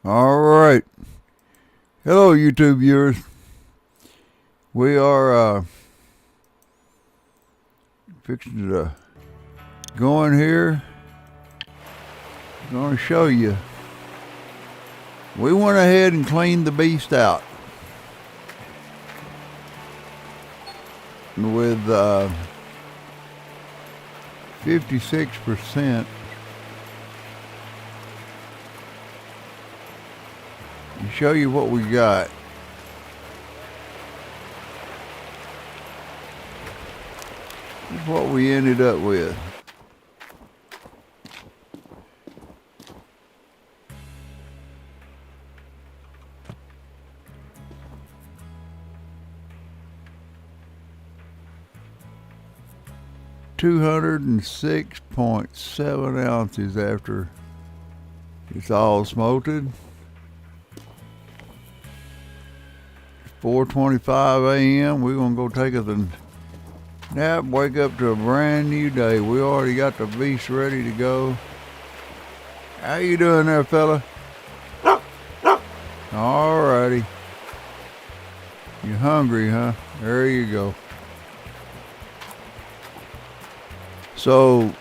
All right. Hello, YouTube viewers. We are fixing to go in here. Going to show you. We went ahead and cleaned the beast out with 56%. To show you what we got. This is what we ended up with. $206.7 ounces after it's all smoted. 4:25 a.m. We're gonna go take us a nap, wake up to a brand new day. We already got the beast ready to go. How you doing there, fella? Alrighty. You hungry, huh? There you go. So,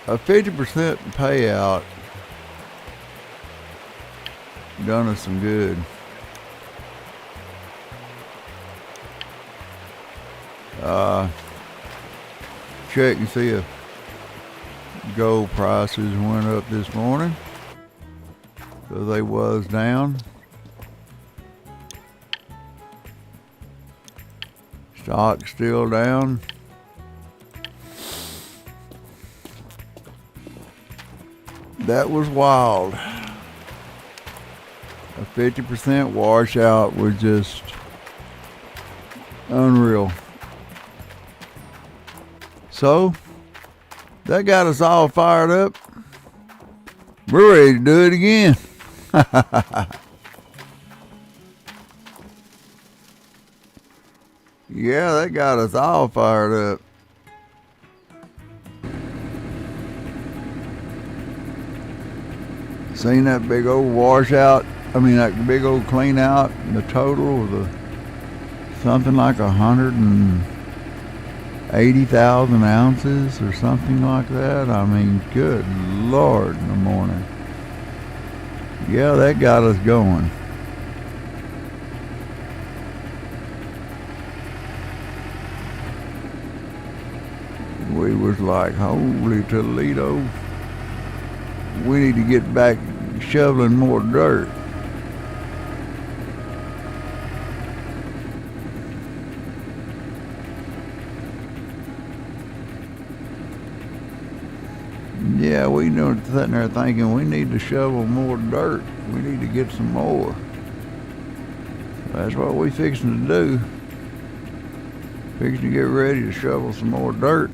a 50% payout done us some good. Check and see if gold prices went up this morning. So they was down. Stock still down. That was wild. A 50% washout was just unreal. So, that got us all fired up. We're ready to do it again. Yeah, that got us all fired up. Seen that big old washout? That big old clean out. The total was something like 180,000 ounces or something like that. Good Lord in the morning. Yeah, that got us going. We was like, holy Toledo. We need to get back shoveling more dirt. Yeah, we know sitting there thinking we need to shovel more dirt. We need to get some more. That's what we fixing to do. Fixing to get ready to shovel some more dirt.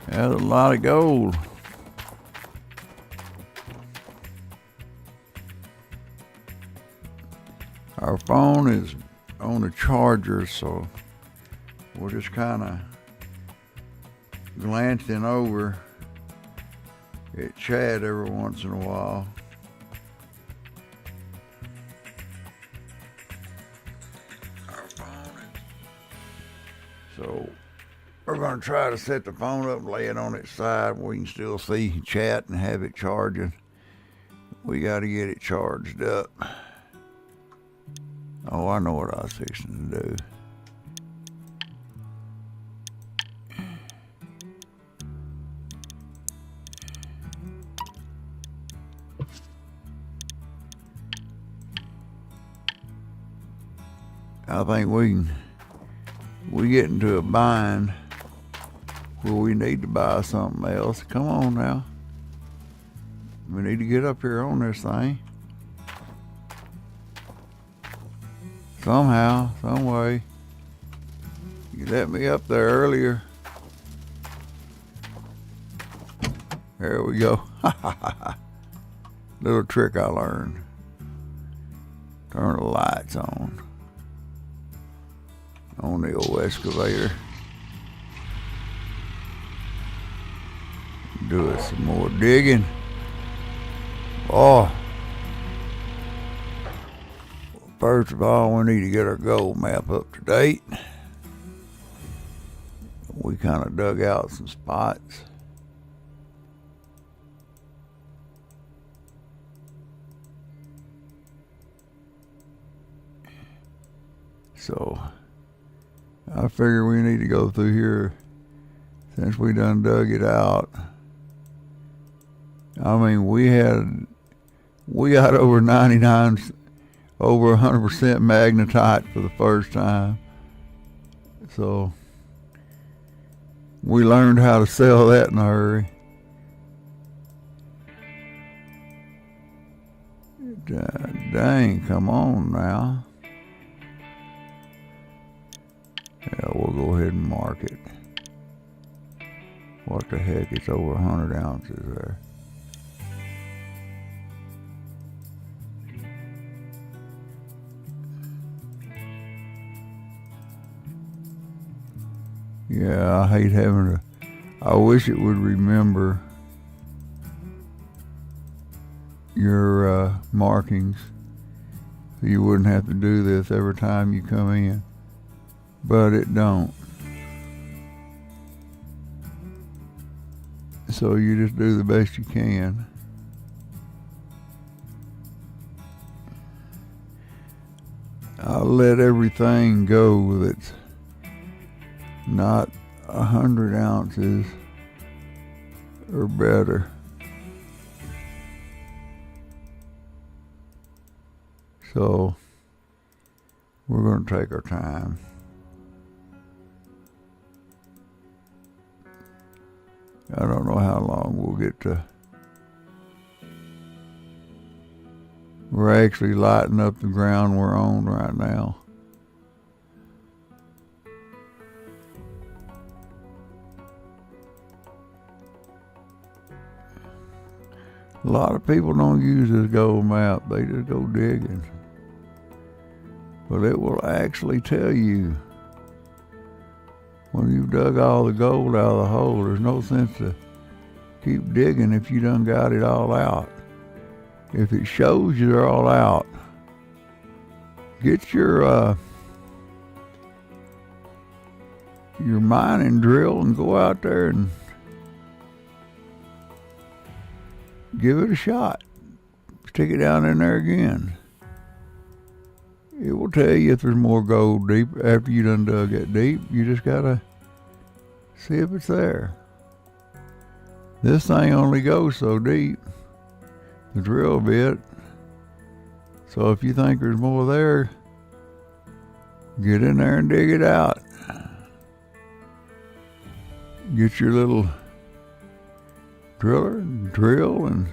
That's a lot of gold. Our phone is on a charger, so we're just kind of glancing over at Chad every once in a while. Our phone is... So we're going to try to set the phone up and lay it on its side where we can still see chat and have it charging. We got to get it charged up. Oh, I know what I was fixing to do. I think we get into a bind where we need to buy something else. Come on now. We need to get up here on this thing. Somehow, some way. You let me up there earlier. There we go. Little trick I learned. Turn the lights on the old excavator. do us some more digging. Oh, first of all, we need to get our gold map up to date. We kind of dug out some spots. So I figure we need to go through here since we done dug it out. I mean, we got over 99, over 100% magnetite for the first time. So we learned how to sell that in a hurry. Dang, come on now. Yeah, we'll go ahead and mark it. What the heck, it's over 100 ounces there. Yeah, I hate having to, I wish it would remember your markings so you wouldn't have to do this every time you come in, but it don't. So you just do the best you can. I'll let everything go that's not 100 ounces or better. So we're going to take our time. I don't know how long we'll get to. We're actually lighting up the ground we're on right now. A lot of people don't use this gold map, they just go digging. But it will actually tell you when you've dug all the gold out of the hole. There's no sense to keep digging if you done got it all out. If it shows you they're all out, get your mining drill and go out there and give it a shot. Stick it down in there again. It will tell you if there's more gold deep after you done dug it deep. You just gotta see if it's there. This thing only goes so deep, the drill bit. So if you think there's more there, get in there and dig it out. Get your little driller and drill, and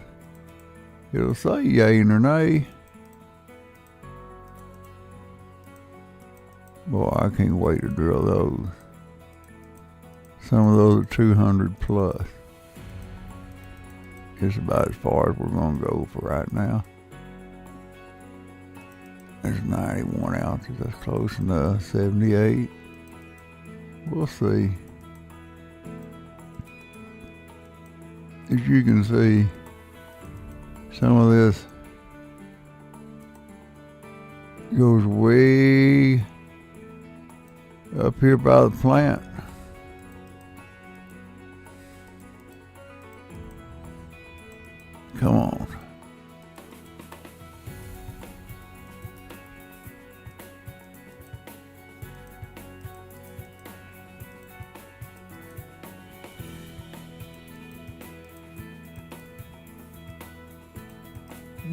it'll say yay or nay. Boy, I can't wait to drill those. Some of those are 200 plus. It's about as far as we're going to go for right now. There's 91 ounces. That's close enough. 78. We'll see. As you can see, some of this goes way up here by the plant. Come on.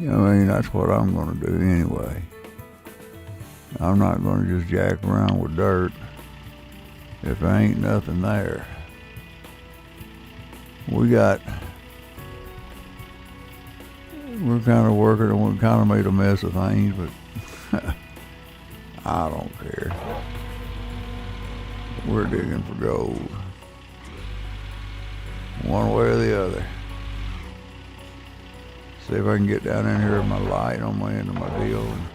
I mean, that's what I'm going to do anyway. I'm not going to just jack around with dirt if there ain't nothing there. We're kind of working and we kind of made a mess of things, but I don't care. We're digging for gold. One way or the other. See if I can get down in here with my light on my end of my deal and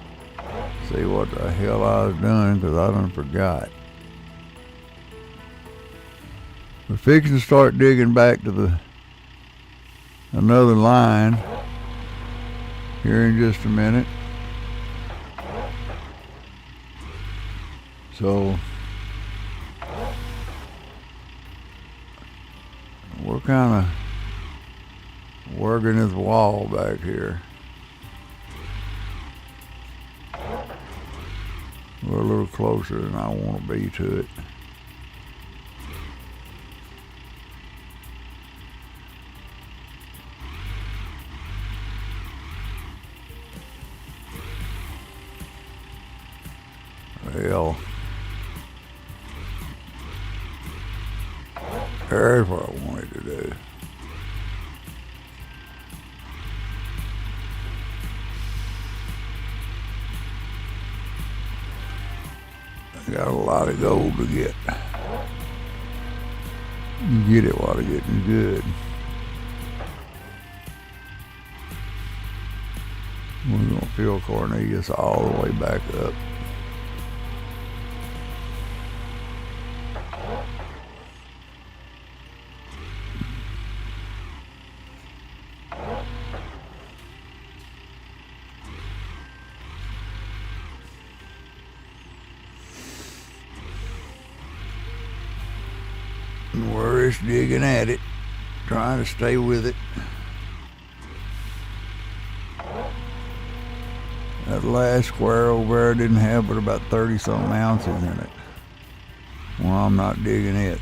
see what the hell I was doing, because I done forgot. We're fixing to start digging back to the another line here in just a minute. So we're kind of working this wall back here. We're a little closer than I want to be to it. Well, there's what I wanted to do. I got a lot of gold to get. You get it while it's getting good. We're going to fill Cornelius all the way back up. We're just digging at it, trying to stay with it. That last square over there didn't have but about 30-some ounces in it. Well, I'm not digging it.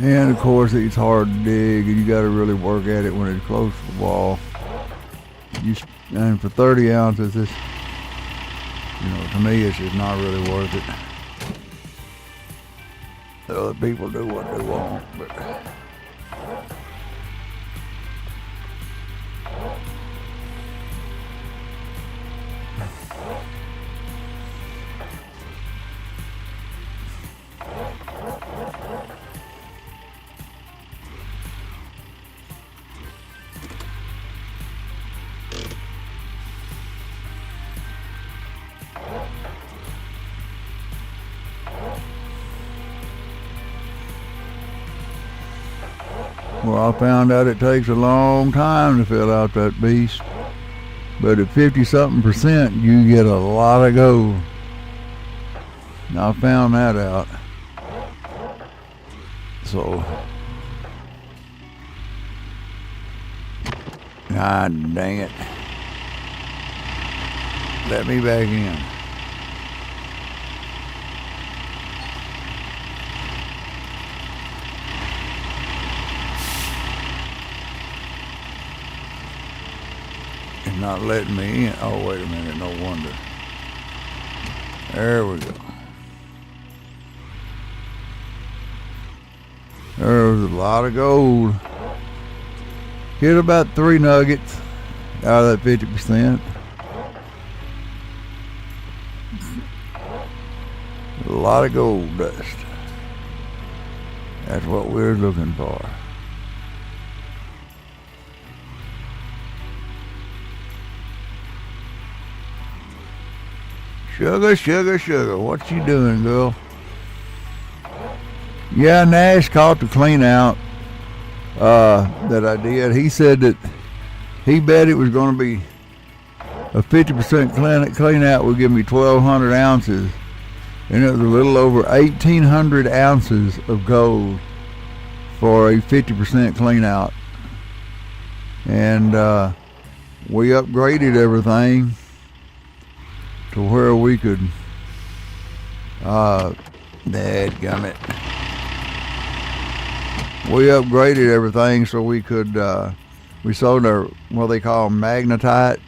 And of course it's hard to dig, and you got to really work at it when it's close to the wall. And for 30 ounces, it's, to me it's just not really worth it. Other people do what they want, but well, I found out it takes a long time to fill out that beast. But at 50-something%, you get a lot of gold. I found that out. So, God dang it. Let me back in. Not letting me in. Oh, wait a minute, no wonder. There we go. There's a lot of gold. Get about 3 nuggets out of that 50%. A lot of gold dust. That's what we're looking for. Sugar, sugar, sugar. What you doing, girl? Yeah, Nash caught the clean out that I did. He said that he bet it was going to be a 50% clean out would give me 1,200 ounces. And it was a little over 1,800 ounces of gold for a 50% clean out. And we upgraded everything to where we could, dadgummit. We upgraded everything so we could, we sold our, what they call magnetite.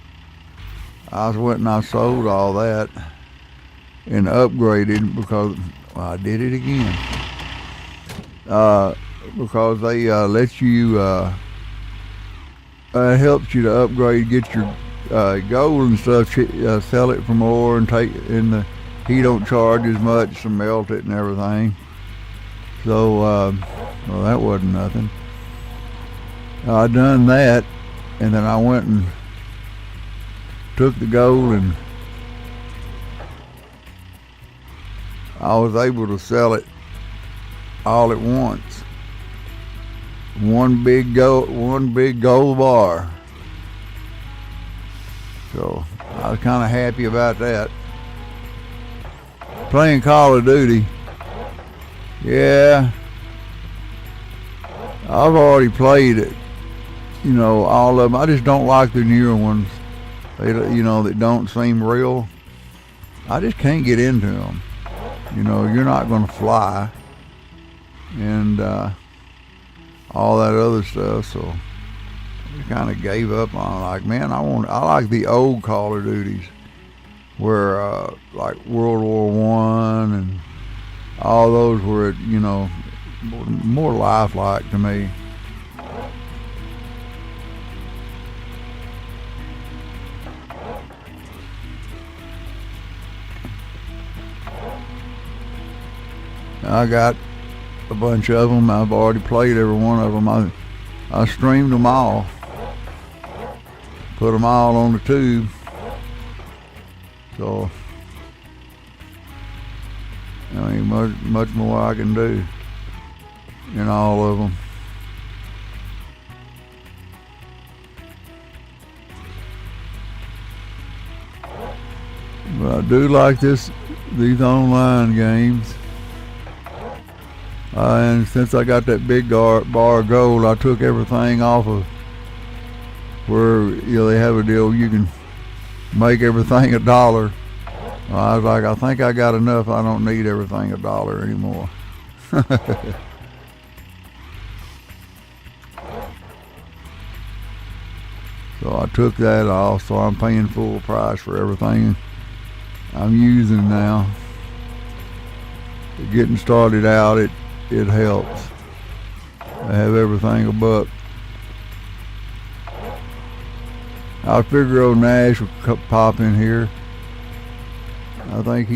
I went and I sold all that and upgraded because, well, I did it again. Because they let you, it helps you to upgrade, get your gold and stuff, sell it for more and take in the he don't charge as much to melt it and everything. So, well, that wasn't nothing. I done that, and then I went and took the gold, and I was able to sell it all at once. One big gold bar. So I was kind of happy about that. Playing Call of Duty. Yeah, I've already played it. You know, all of them. I just don't like the newer ones. They, you know, that don't seem real. I just can't get into them. You know, you're not going to fly, and all that other stuff. So I kind of gave up on it. Like, man, I like the old Call of Duties, where like World War I and all those were, you know, more lifelike to me. I got a bunch of them. I've already played every one of them. I streamed them all, put them all on the tube. So I ain't much more I can do in all of them. But I do like these online games. And since I got that big bar of gold, I took everything off of where, you know, they have a deal you can make everything $1. I was like, I think I got enough. I don't need everything $1 anymore. So I took that off, so I'm paying full price for everything I'm using now. Getting started out, it helps. I have everything $1. I figure old Nash will pop in here. I think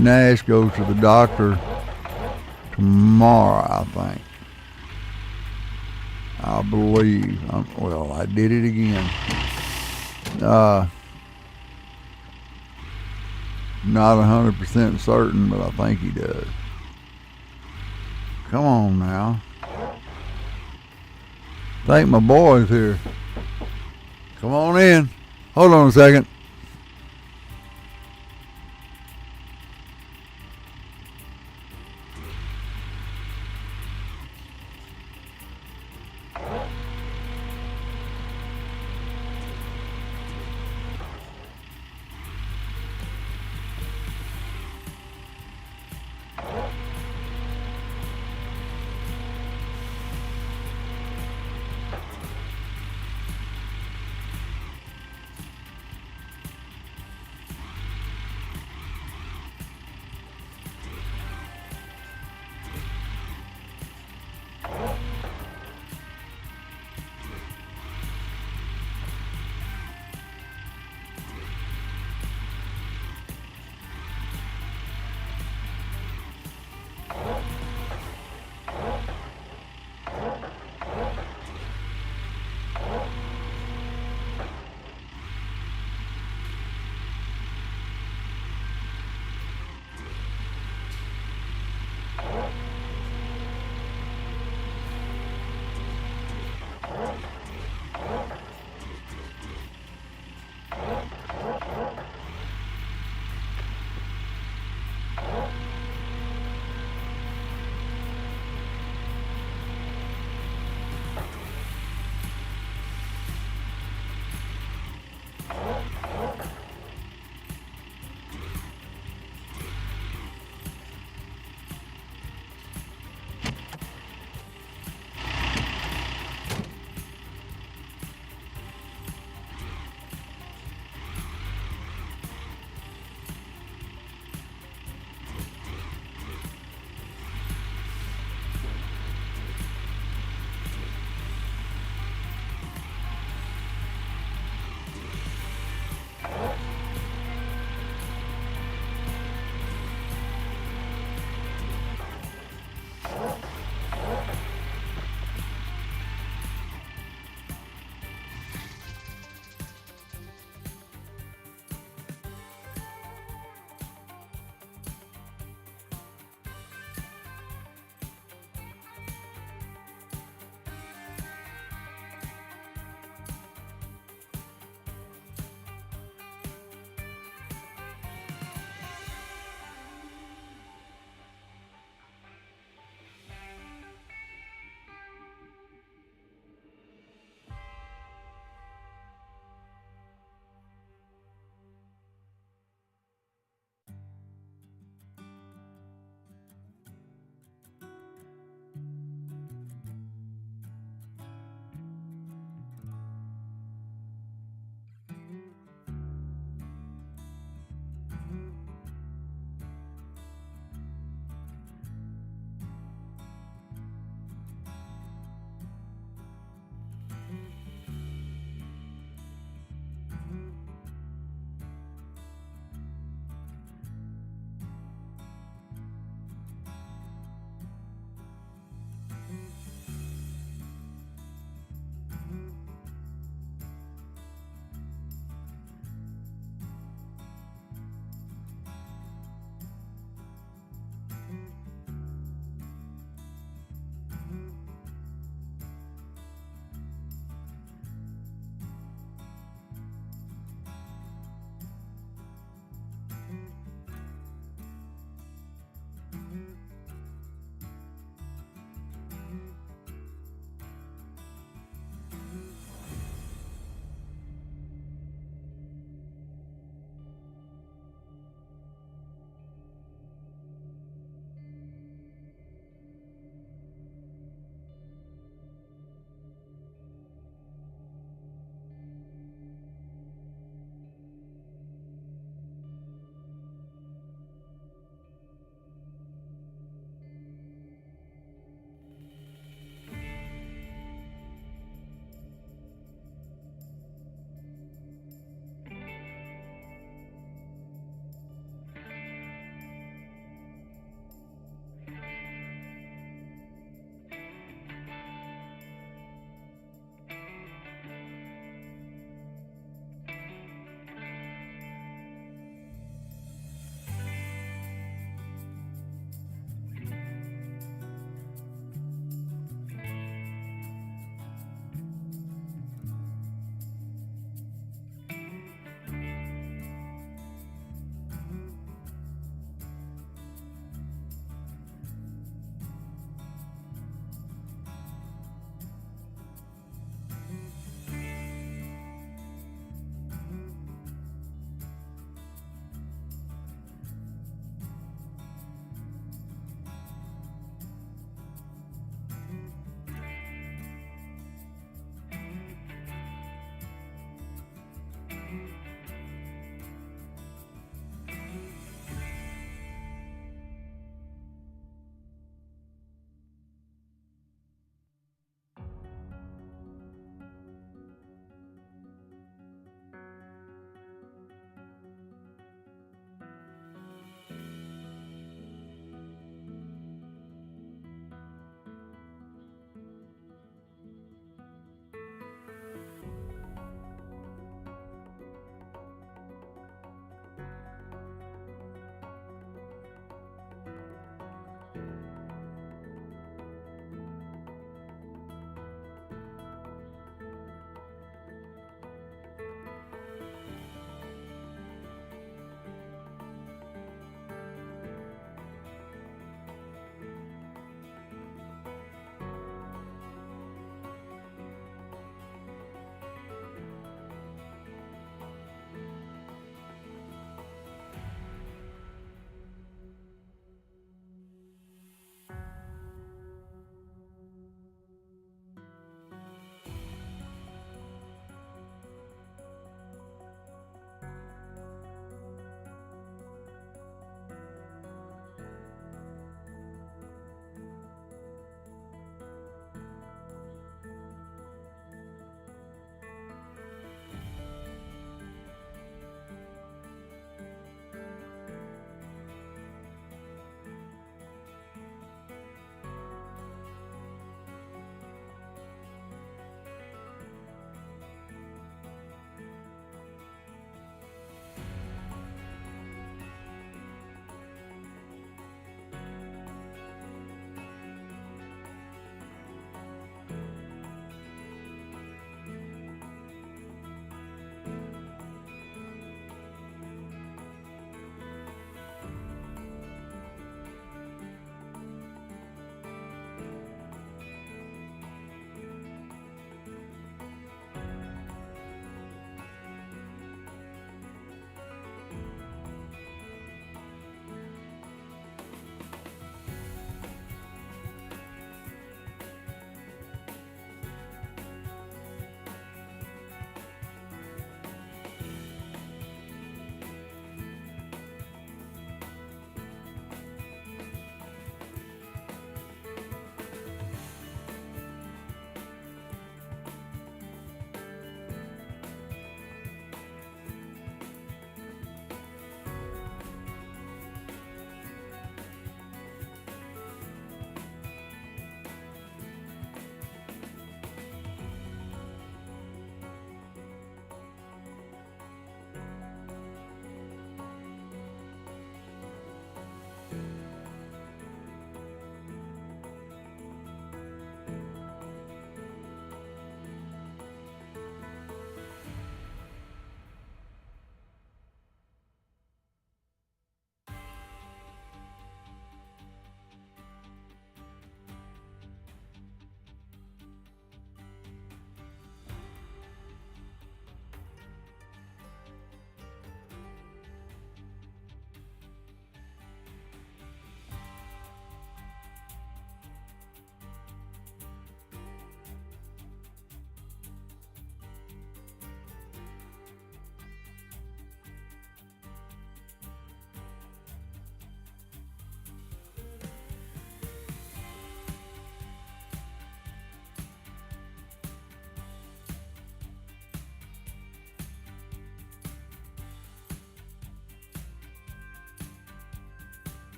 Nash goes to the doctor tomorrow, I think. I believe. Well, I did it again. Not 100% certain, but I think he does. Come on now. I think my boy's here. Come on in. Hold on a second.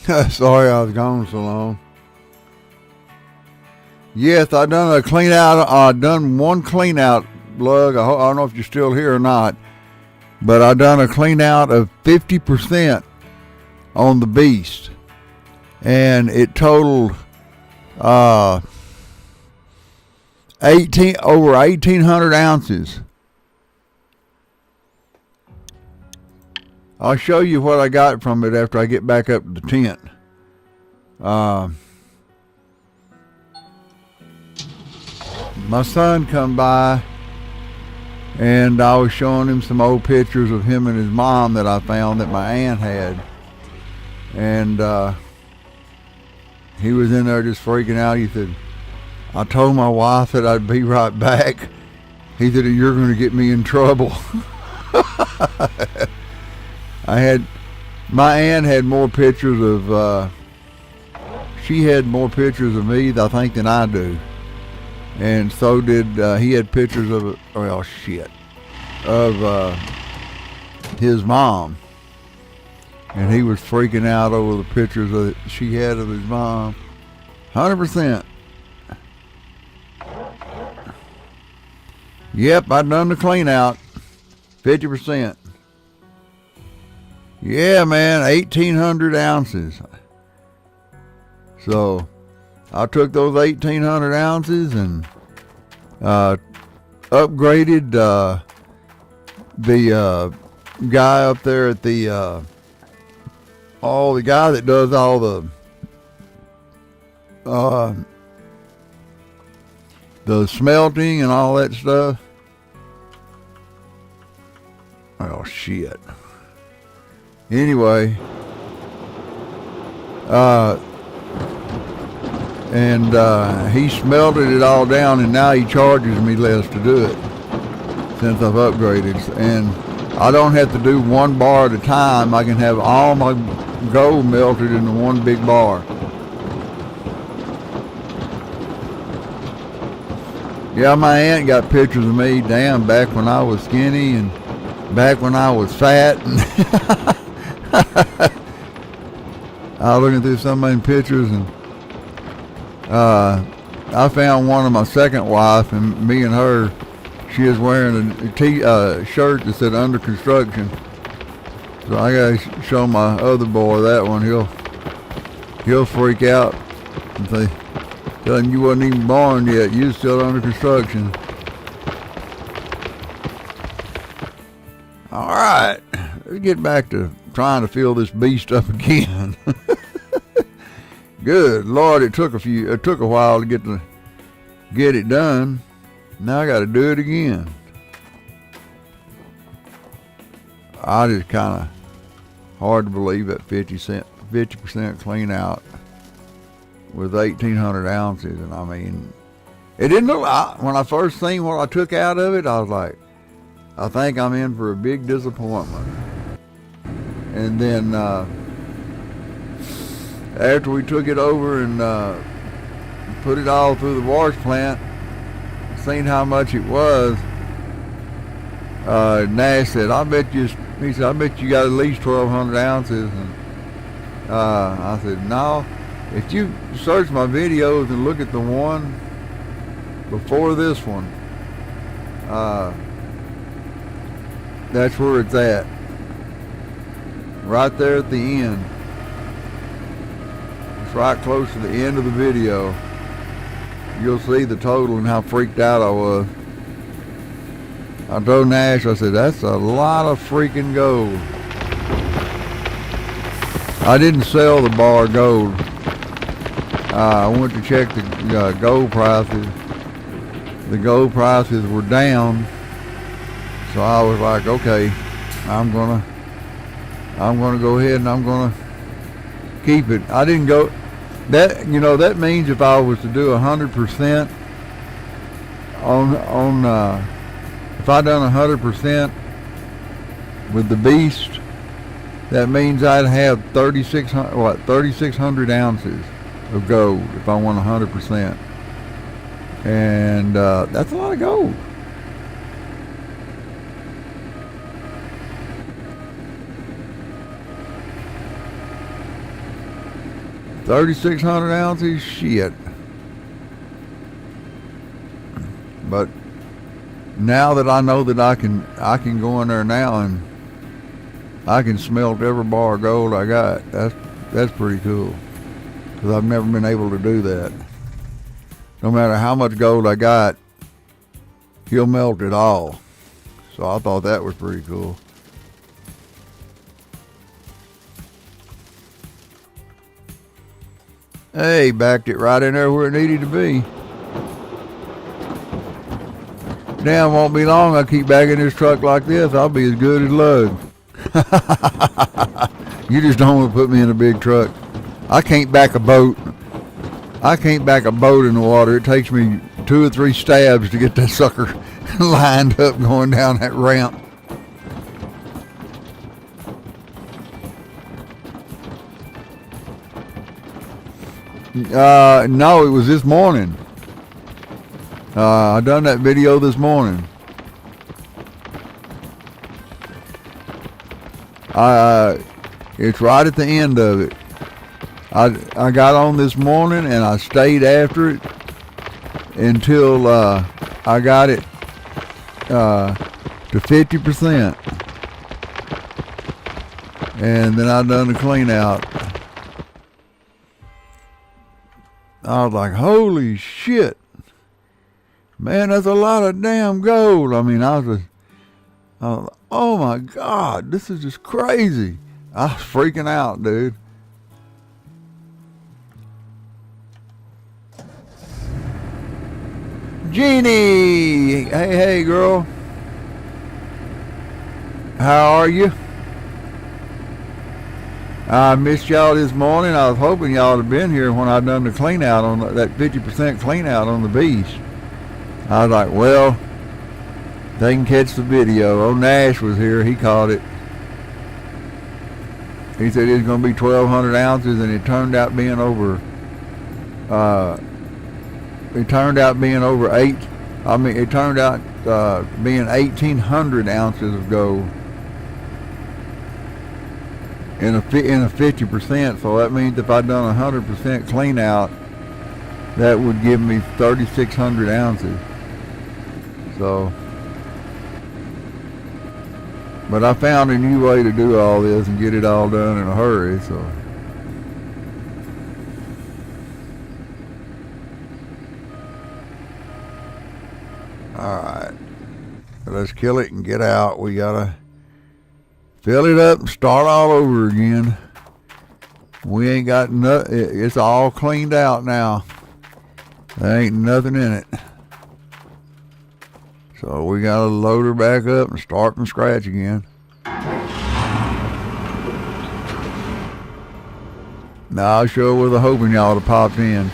Sorry I was gone so long. Yes, I done a clean out. I done one clean out, Lug. I don't know if you're still here or not, but I done a clean out of 50% on the beast, and it totaled 1,800 ounces. I'll show you what I got from it after I get back up to the tent. My son come by, and I was showing him some old pictures of him and his mom that I found that my aunt had. And he was in there just freaking out. He said, I told my wife that I'd be right back. He said, you're going to get me in trouble. My aunt had more pictures of, she had more pictures of me, I think, than I do. And so did, he had pictures of, of his mom. And he was freaking out over the pictures that she had of his mom. 100%. Yep, I done the clean out. 50%. Yeah, man, 1,800 ounces. So I took those 1,800 ounces and upgraded the guy up there at the guy that does all the smelting and all that stuff. Oh shit. Anyway, he smelted it all down, and now he charges me less to do it since I've upgraded. And I don't have to do one bar at a time. I can have all my gold melted into one big bar. Yeah, my aunt got pictures of me, damn, back when I was skinny and back when I was fat. And I was looking through some of my pictures, and I found one of my second wife, and me and her, she was wearing a shirt that said under construction. So I gotta show my other boy that one. He'll freak out and say, tell him you wasn't even born yet, you was still under construction. All right, let's get back to trying to fill this beast up again. Good Lord, it took a while to get it done. Now I got to do it again. I just kind of hard to believe that 50% clean out with 1,800 ounces, and I mean, it didn't look like, when I first seen what I took out of it, I was like, I think I'm in for a big disappointment. And then after we took it over and put it all through the wash plant, seen how much it was, Nash said, I bet you got at least 1,200 ounces. And I said, no, if you search my videos and look at the one before this one, that's where it's at. Right there at the end. It's right close to the end of the video. You'll see the total and how freaked out I was. I told Nash, I said, that's a lot of freaking gold. I didn't sell the bar gold. I went to check the gold prices. The gold prices were down. So I was like, okay, I'm gonna go ahead and I'm gonna keep it. I didn't go, that means if I was to do 100% if I done 100% with the beast, that means I'd have 3,600 ounces of gold if I want 100%. And that's a lot of gold. 3,600 ounces, shit. But now that I know that I can go in there now and I can smelt every bar of gold I got. That's pretty cool. Because I've never been able to do that. No matter how much gold I got, he'll melt it all. So I thought that was pretty cool. Hey, backed it right in there where it needed to be. Damn, won't be long. I keep backing this truck like this, I'll be as good as Lug. You just don't want to put me in a big truck. I can't back a boat. I can't back a boat in the water. It takes me 2 or 3 stabs to get that sucker lined up going down that ramp. No, it was this morning. I done that video this morning. It's right at the end of it. I got on this morning and I stayed after it until I got it to 50%. And then I done the clean out. I was like, holy shit. Man, that's a lot of damn gold. I mean, I was like, oh my God, this is just crazy. I was freaking out, dude. Jeannie! Hey, girl. How are you? I missed y'all this morning. I was hoping y'all had been here when I done the clean out on that 50% clean out on the beach. I was like, well, they can catch the video. Old Nash was here. He caught it. He said it was going to be 1,200 ounces, and it turned out being over. It turned out being over eight. I mean, it turned out being 1,800 ounces of gold in a 50%. So that means if I'd done 100% clean out, that would give me 3,600 ounces. So, but I found a new way to do all this and get it all done in a hurry. So, all right, let's kill it and get out. We gotta fill it up and start all over again. We ain't got nothing. It's all cleaned out now. There ain't nothing in it. So we gotta load her back up and start from scratch again. Now I sure was hoping y'all would have popped in.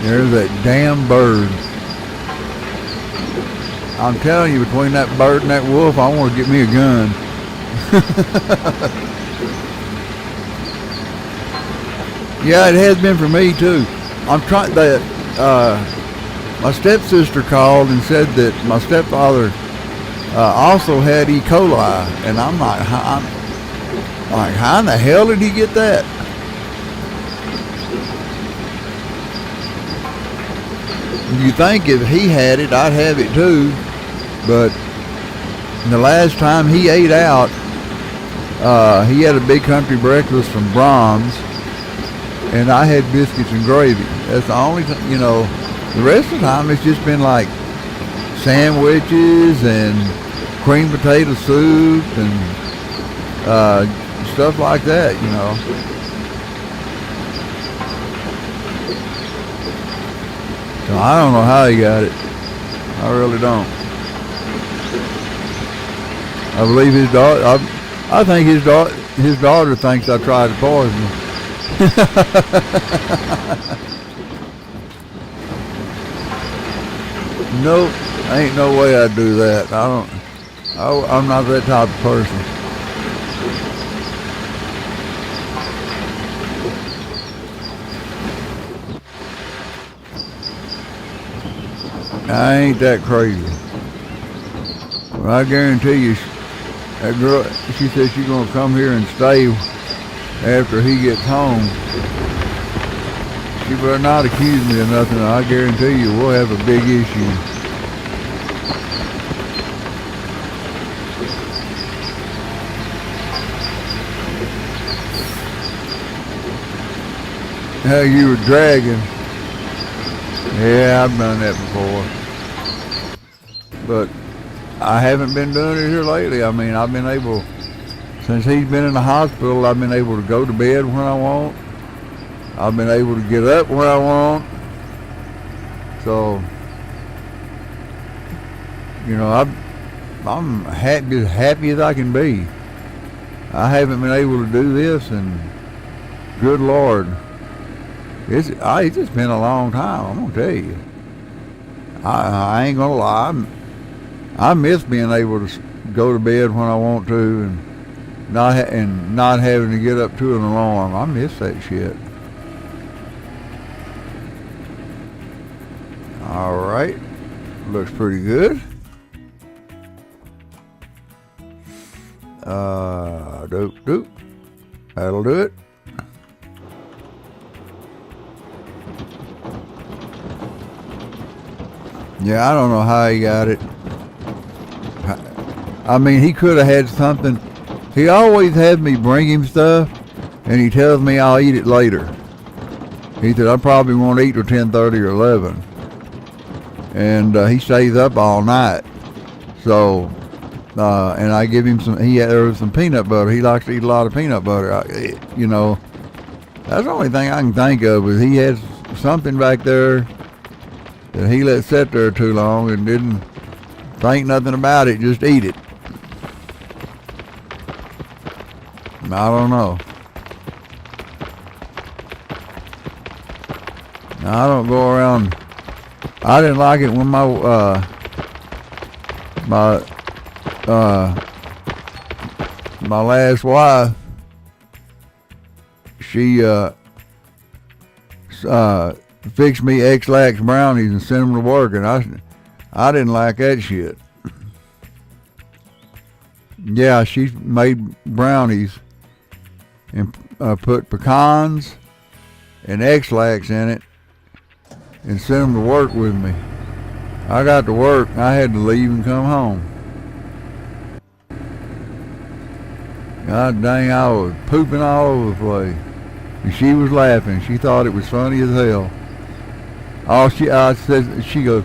There's that damn bird. I'm telling you, between that bird and that wolf, I want to get me a gun. Yeah, it has been for me too. I'm trying that. My stepsister called and said that my stepfather also had E. coli, and I'm like, how in the hell did he get that? You think if he had it, I'd have it too, but the last time he ate out, he had a big country breakfast from Brahms, and I had biscuits and gravy. That's the only thing, you know. The rest of the time it's just been like sandwiches and cream potato soup and stuff like that, you know. So I don't know how he got it. I really don't. I believe his daughter. I think his daughter thinks I tried to poison him. Nope, ain't no way I'd do that. I'm not that type of person. I ain't that crazy. But I guarantee you, that girl, she said she's gonna come here and stay after he gets home. She better not accuse me of nothing. I guarantee you we'll have a big issue. How you were dragging. Yeah, I've done that before. But I haven't been doing it here lately. I mean, I've been able, since he's been in the hospital, I've been able to go to bed when I want. I've been able to get up when I want. So, you know, I'm happy, as happy as I can be. I haven't been able to do this, and good Lord, it's just been a long time. I'm gonna tell you. I ain't gonna lie. I miss being able to go to bed when I want to, and not having to get up to an alarm. I miss that shit. All right, looks pretty good. Doop. That'll do it. Yeah, I don't know how he got it. I mean, he could have had something. He always had me bring him stuff, and he tells me I'll eat it later. He said I probably won't eat till 10:30 or 11. And he stays up all night. So, and I give him some. There was some peanut butter. He likes to eat a lot of peanut butter. You know, that's the only thing I can think of is he has something back there that he let sit there too long and didn't think nothing about it. Just eat it. I don't know. I don't go around. I didn't like it when my last wife, she fixed me X-Lax brownies and sent them to work, and I didn't like that shit. Yeah, she made brownies and put pecans and X-Lax in it and sent them to work with me. I got to work, I had to leave and come home. God dang, I was pooping all over the place. And she was laughing. She thought it was funny as hell. She goes,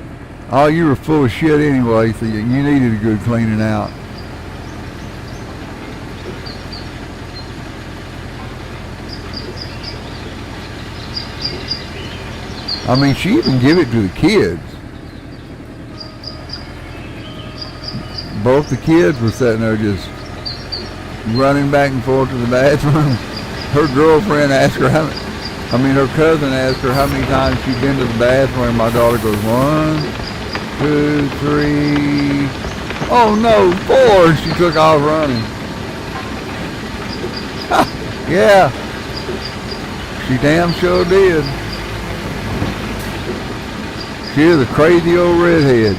oh, you were full of shit anyway, so you needed a good cleaning out. I mean, she even give it to the kids. Both the kids were sitting there just running back and forth to the bathroom. Her girlfriend asked her her cousin asked her how many times she'd been to the bathroom. My daughter goes, 1, 2, 3, oh no, 4. She took off running. Yeah, she damn sure did. She is a crazy old redhead.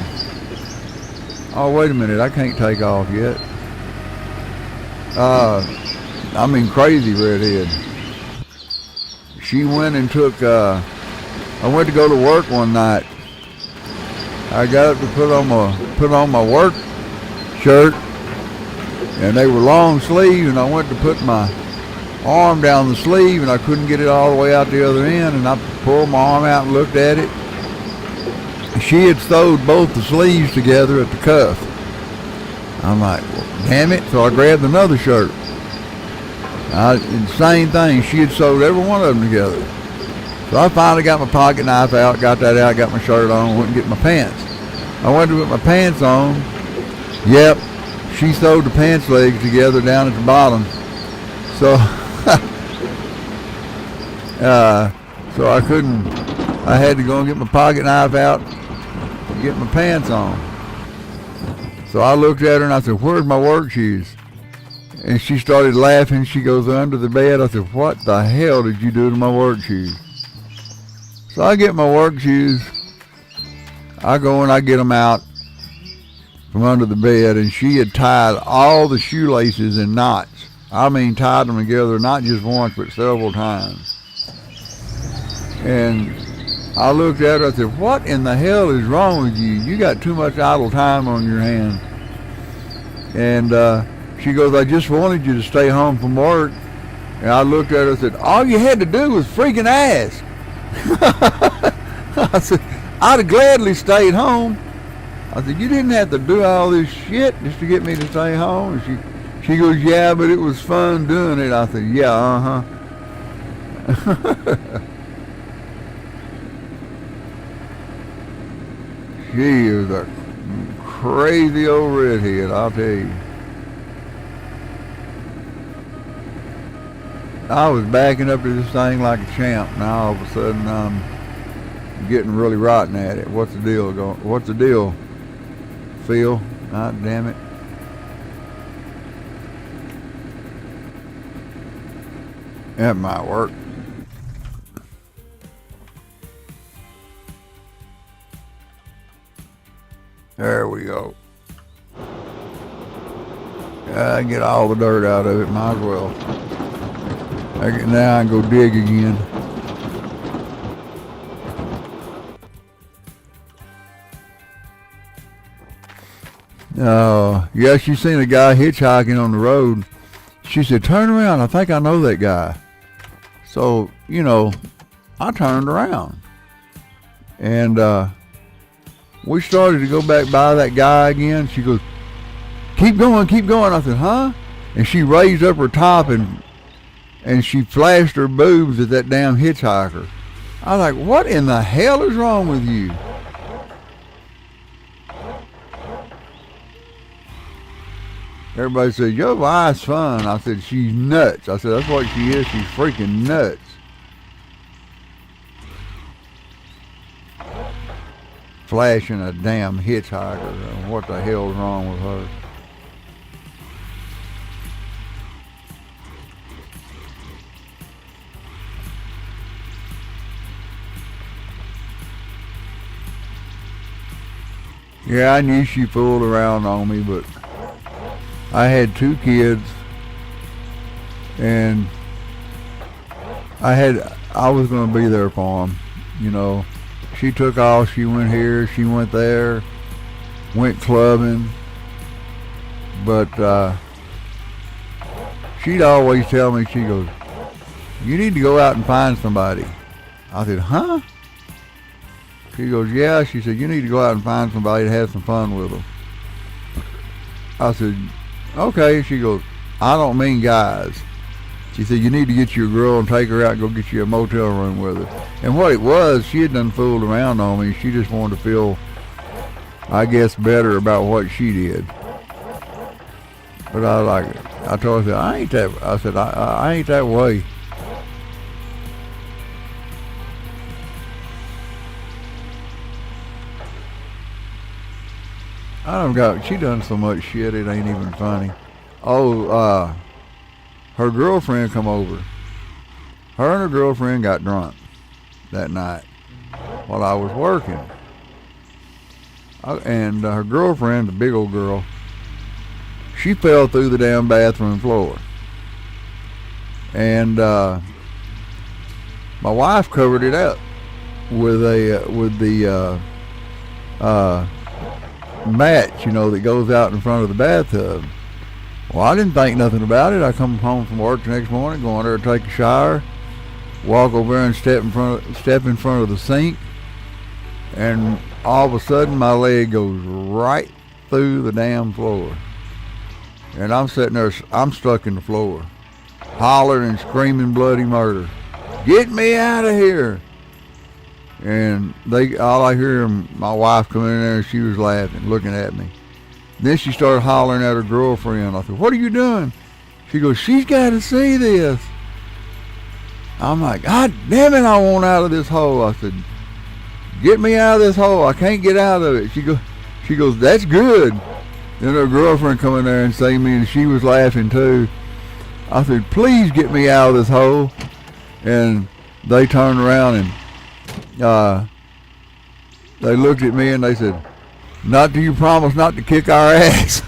Oh, wait a minute, I can't take off yet. Crazy redhead. She went and took, I went to go to work one night. I got up to put on my work shirt, and they were long sleeve, and I went to put my arm down the sleeve, and I couldn't get it all the way out the other end, and I pulled my arm out and looked at it. She had sewed both the sleeves together at the cuff. I'm like, well, damn it. So I grabbed another shirt. Same thing. She had sewed every one of them together. So I finally got my pocket knife out, got that out, got my shirt on, went and get my pants. I went to put my pants on. Yep, she sewed the pants legs together down at the bottom. So, so I had to go and get my pocket knife out and get my pants on. So I looked at her and I said, where's my work shoes? And she started laughing. She goes, under the bed. I said, what the hell did you do to my work shoes? So I get my work shoes. I go and I get them out from under the bed, and she had tied all the shoelaces in knots. I mean, tied them together, not just once, but several times. And I looked at her, I said, what in the hell is wrong with you? You got too much idle time on your hands. And she goes, I just wanted you to stay home from work. And I looked at her and said, all you had to do was freaking ask. I said, I'd have gladly stayed home. I said, you didn't have to do all this shit just to get me to stay home. And she goes, yeah, but it was fun doing it. I said, yeah, uh-huh. She is a crazy old redhead, I'll tell you. I was backing up to this thing like a champ. Now all of a sudden I'm getting really rotten at it. What's the deal? What's the deal, Phil? God damn it. That might work. There we go. I get all the dirt out of it, might as well. Now I can go dig again. Yeah, she seen a guy hitchhiking on the road. She said, turn around, I think I know that guy. So, you know, I turned around. And we started to go back by that guy again. She goes, keep going, keep going. I said, huh? And she raised up her top and she flashed her boobs at that damn hitchhiker. I was like, what in the hell is wrong with you? Everybody said, your wife's fun. I said, she's nuts. I said, that's what she is. She's freaking nuts. Flashing a damn hitchhiker. What the hell's wrong with her? Yeah, I knew she fooled around on me, but I had 2 kids, and I was going to be there for them, you know. She took off, she went here, she went there, went clubbing, but she'd always tell me, she goes, you need to go out and find somebody. I said, huh? She goes, yeah. She said, you need to go out and find somebody to have some fun with them. I said, okay. She goes, I don't mean guys. She said, you need to get you a girl and take her out and go get you a motel room with her. And what it was, she had done fooled around on me. She just wanted to feel, I guess, better about what she did. But I told her, I ain't that way. She done so much shit, it ain't even funny. Her girlfriend come over. Her and her girlfriend got drunk that night while I was working. And her girlfriend, the big old girl, she fell through the damn bathroom floor. And my wife covered it up with the mat, you know, that goes out in front of the bathtub. Well, I didn't think nothing about it. I come home from work the next morning, go in there, take a shower, walk over there and step in front of the sink, and all of a sudden my leg goes right through the damn floor. And I'm sitting there, I'm stuck in the floor, hollering and screaming bloody murder. Get me out of here! And all I hear my wife coming in there, and she was laughing, looking at me. Then she started hollering at her girlfriend. I said, what are you doing? She goes, she's got to see this. I'm like, God damn it, I want out of this hole. I said, get me out of this hole. I can't get out of it. She goes, that's good. Then her girlfriend come in there and see me, and she was laughing too. I said, please get me out of this hole. And they turned around and They looked at me and they said, "Not do you promise not to kick our ass?"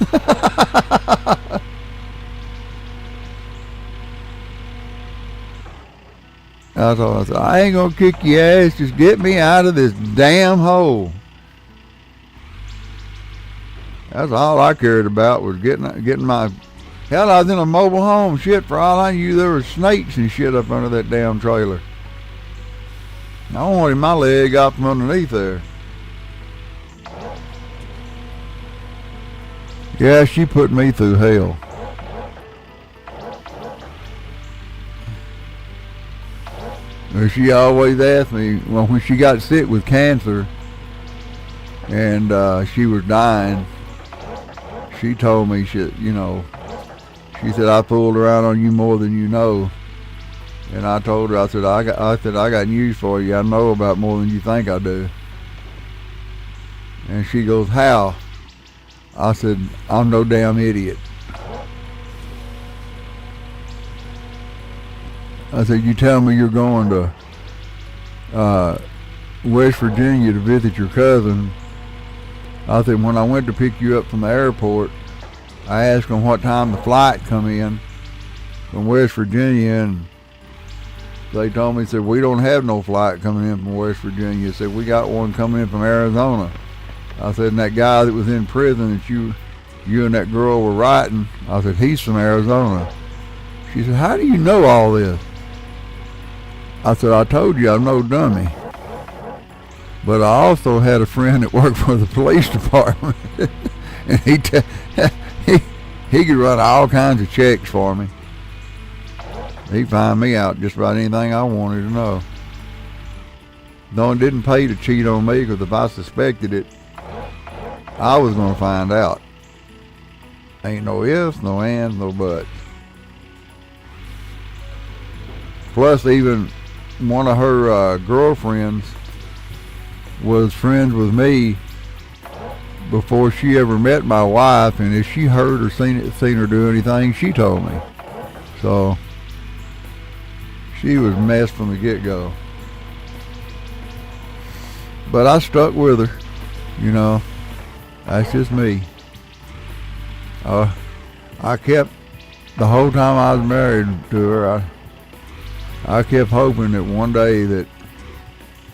I said, "I ain't gonna kick your ass. Just get me out of this damn hole." That's all I cared about, was getting my. Hell, I was in a mobile home. Shit, for all I knew, there was snakes and shit up under that damn trailer. I wanted my leg out from underneath there. Yeah, she put me through hell. She always asked me, well, when she got sick with cancer and she was dying, she told me, she said, "I fooled around on you more than you know." And I told her, I said, I got news for you. I know about more than you think I do. And she goes, "How?" I said, "I'm no damn idiot." I said, "You tell me you're going to West Virginia to visit your cousin." I said, "When I went to pick you up from the airport, I asked them what time the flight come in from West Virginia, and they told me," said, "We don't have no flight coming in from West Virginia." Said, "We got one coming in from Arizona." I said, "And that guy that was in prison that you and that girl were writing," I said, "he's from Arizona." She said, "How do you know all this?" I said, "I told you I'm no dummy. But I also had a friend that worked for the police department, and he could run all kinds of checks for me. He'd find me out just about anything I wanted to know. Though it didn't pay to cheat on me, because if I suspected it, I was going to find out. Ain't no ifs, no ands, no buts. Plus, even one of her girlfriends was friends with me before she ever met my wife, and if she heard or seen her do anything, she told me. So she was messed from the get-go. But I stuck with her, That's just me. I kept, the whole time I was married to her, I kept hoping that one day that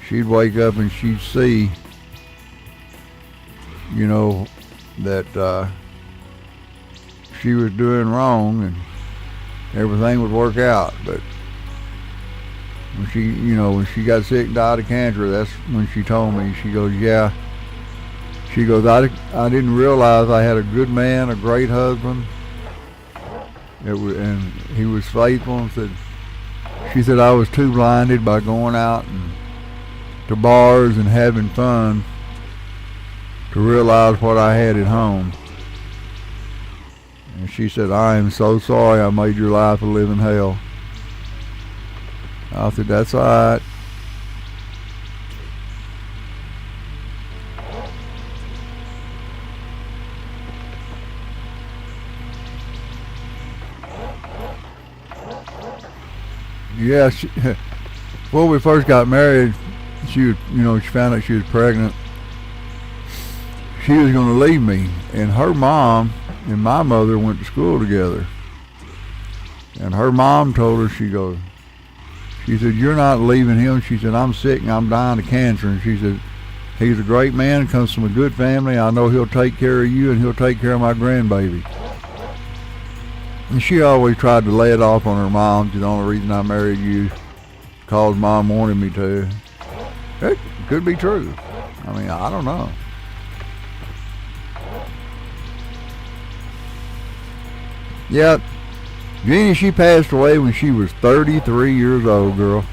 she'd wake up and she'd see, that she was doing wrong and everything would work out. But when she got sick and died of cancer, that's when she told me. She goes, "Yeah." She goes, I didn't realize I had a good man, a great husband, and he was faithful." And she said, "I was too blinded by going out and to bars and having fun to realize what I had at home." And she said, "I am so sorry I made your life a living hell." I said, "That's all right." Yeah, before we first got married, she found out she was pregnant. She was going to leave me, and her mom and my mother went to school together. And her mom told her, she said, "You're not leaving him." She said, "I'm sick and I'm dying of cancer." And she said, "He's a great man, comes from a good family. I know he'll take care of you and he'll take care of my grandbaby." And she always tried to lay it off on her mom. "The only reason I married you because Mom wanted me to." It could be true. I don't know. Yeah, Jeannie, she passed away when she was 33 years old, girl.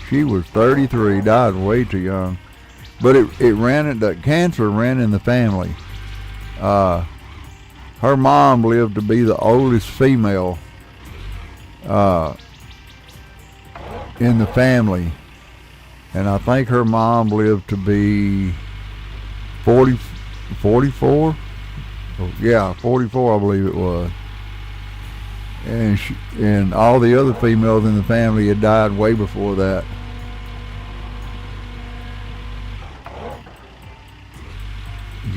She was 33, died way too young. But the cancer ran in the family. Her mom lived to be the oldest female in the family. And I think her mom lived to be 44? Yeah, 44 I believe it was. And all the other females in the family had died way before that.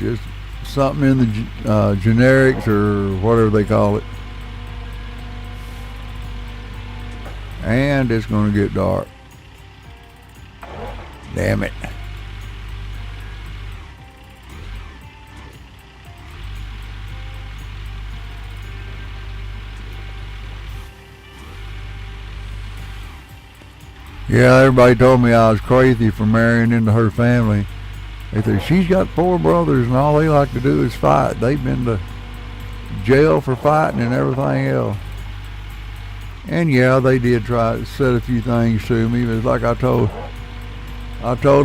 Just something in the generics or whatever they call it. And it's going to get dark. Damn it. Yeah, everybody told me I was crazy for marrying into her family. They said, she's got 4 brothers and all they like to do is fight. They've been to jail for fighting and everything else. And yeah, they did try to say a few things to me. But it's like I told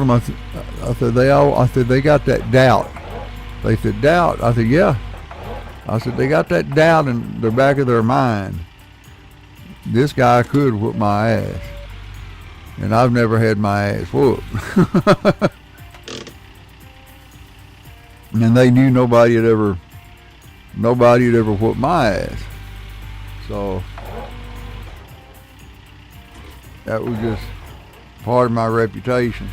them, I said, they got that doubt. They said, doubt? I said, yeah. I said, they got that doubt in the back of their mind. This guy could whoop my ass. And I've never had my ass whooped. And they knew nobody had ever whooped my ass. So that was just part of my reputation.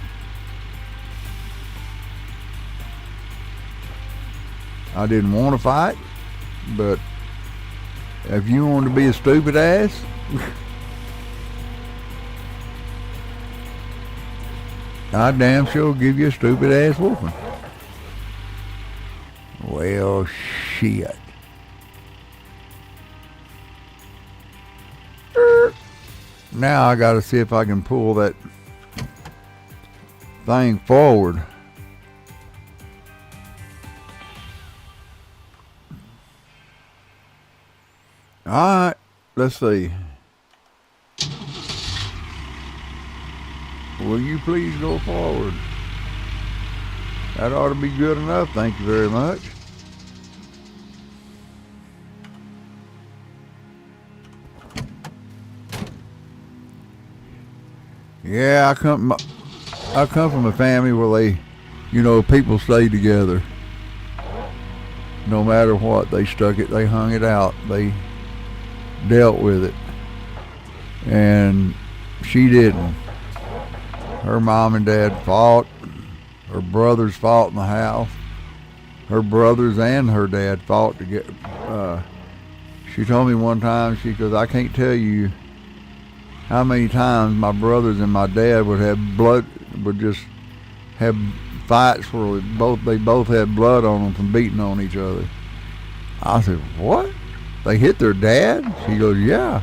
I didn't want to fight, but if you wanted to be a stupid ass, I damn sure give you a stupid ass whooping. Well, shit. Now I gotta see if I can pull that thing forward. Alright, let's see. Will you please go forward? That ought to be good enough, thank you very much. Yeah, I come from a family where people stay together. No matter what, they hung it out, they dealt with it. And she didn't. Her mom and dad fought. Her brothers fought in the house. Her brothers and her dad fought together. She told me one time, she goes, I can't tell you how many times my brothers and my dad would just have fights where they both had blood on them from beating on each other. I said, what? They hit their dad? She goes, yeah.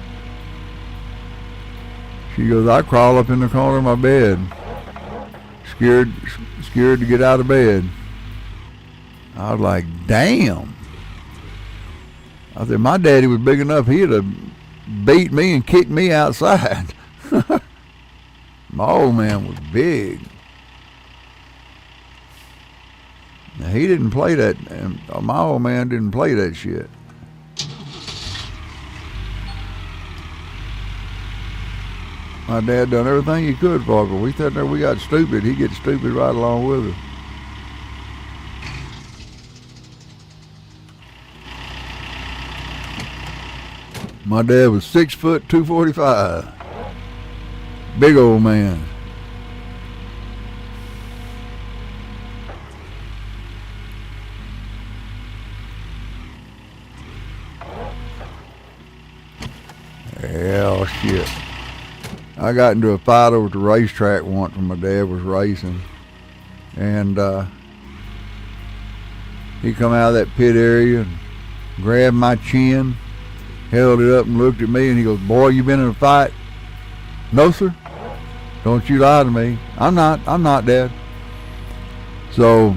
She goes, I crawl up in the corner of my bed, scared to get out of bed. I was like, damn. I said, my daddy was big enough, he'd have beat me and kicked me outside. My old man was big. Now, he didn't play that, and my old man didn't play that shit. My dad done everything he could for us, but we sat there, we got stupid. He gets stupid right along with us. My dad was 6 foot, 245. Big old man. Hell, shit. I got into a fight over at the racetrack once when my dad was racing. And he come out of that pit area and grabbed my chin, held it up and looked at me, and he goes, boy, you been in a fight? No, sir. Don't you lie to me. I'm not, Dad. So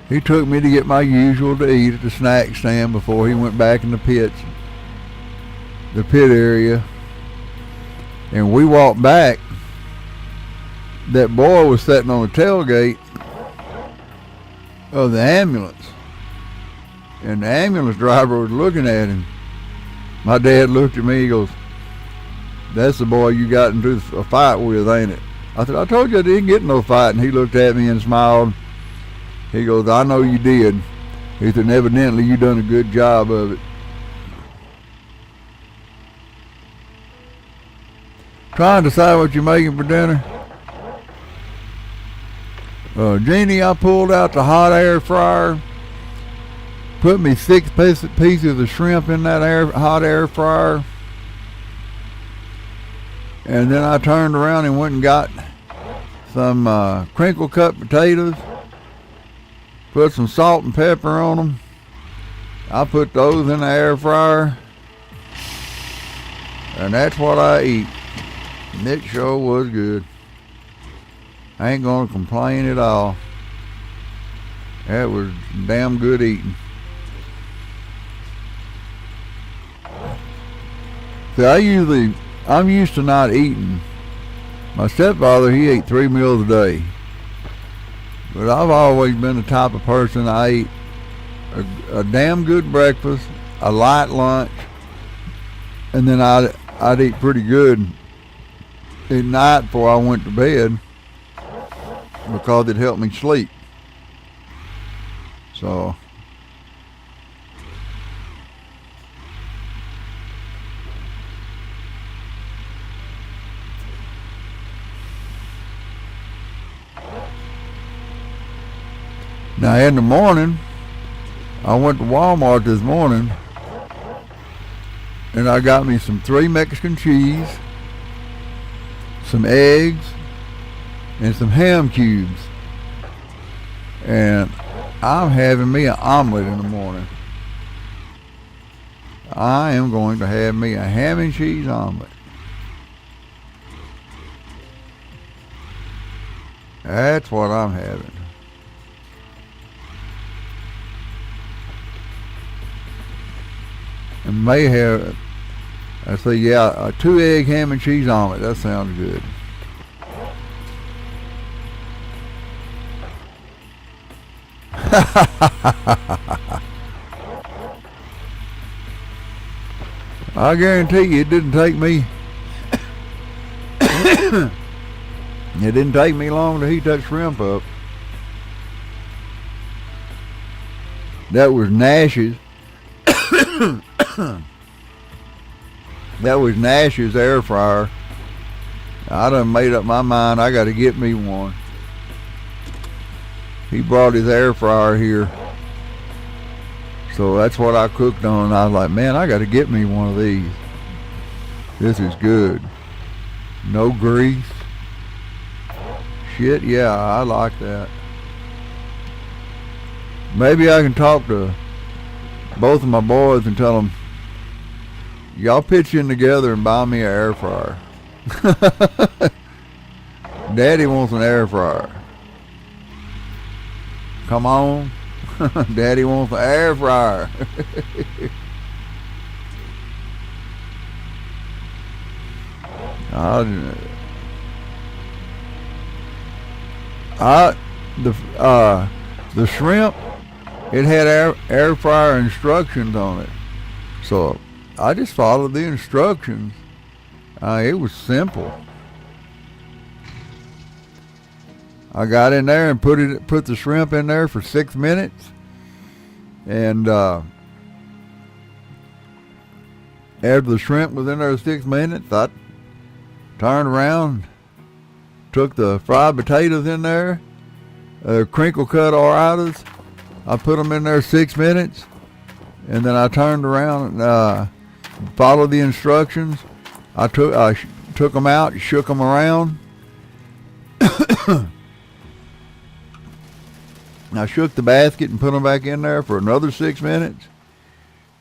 he took me to get my usual to eat at the snack stand before he went back in the pit area. And we walked back. That boy was sitting on the tailgate of the ambulance. And the ambulance driver was looking at him. My dad looked at me, he goes, that's the boy you got into a fight with, ain't it? I said, I told you I didn't get in no fight. And he looked at me and smiled. He goes, I know you did. He said, evidently you done a good job of it. Trying to decide what you're making for dinner? Jeannie, I pulled out the hot air fryer, put me 6 pieces of shrimp in that hot air fryer, and then I turned around and went and got some crinkle cut potatoes, put some salt and pepper on them. I put those in the air fryer, and that's what I eat. And it sure was good. I ain't gonna complain at all. That was damn good eating. See, I'm used to not eating. My stepfather, he ate 3 meals a day. But I've always been the type of person I eat a damn good breakfast, a light lunch, and then I'd eat pretty good at night before I went to bed because it helped me sleep. So now in the morning, I went to Walmart this morning and I got me some 3 Mexican cheese, some eggs, and some ham cubes. And I'm having me an omelet in the morning. I am going to have me a ham and cheese omelet. That's what I'm having. And may have, I say, yeah, a 2-egg ham and cheese omelet. That sounds good. I guarantee you it didn't take me it didn't take me long to heat that shrimp up. That was Nash's that was Nash's air fryer. I done made up my mind I gotta get me one. He brought his air fryer here, so that's what I cooked on. And I was like, man, I got to get me one of these. This is good. No grease. Shit, yeah, I like that. Maybe I can talk to both of my boys and tell them, y'all pitch in together and buy me an air fryer. Daddy wants an air fryer. Come on. Daddy wants an air fryer. The shrimp, it had air fryer instructions on it. So I just followed the instructions. It was simple. I got in there and put the shrimp in there for 6 minutes, and after the shrimp was in there 6 minutes, I turned around, took the fried potatoes in there, crinkle cut Oratas. I put them in there 6 minutes, and then I turned around and followed the instructions. I took them out, shook them around. I shook the basket and put them back in there for another 6 minutes,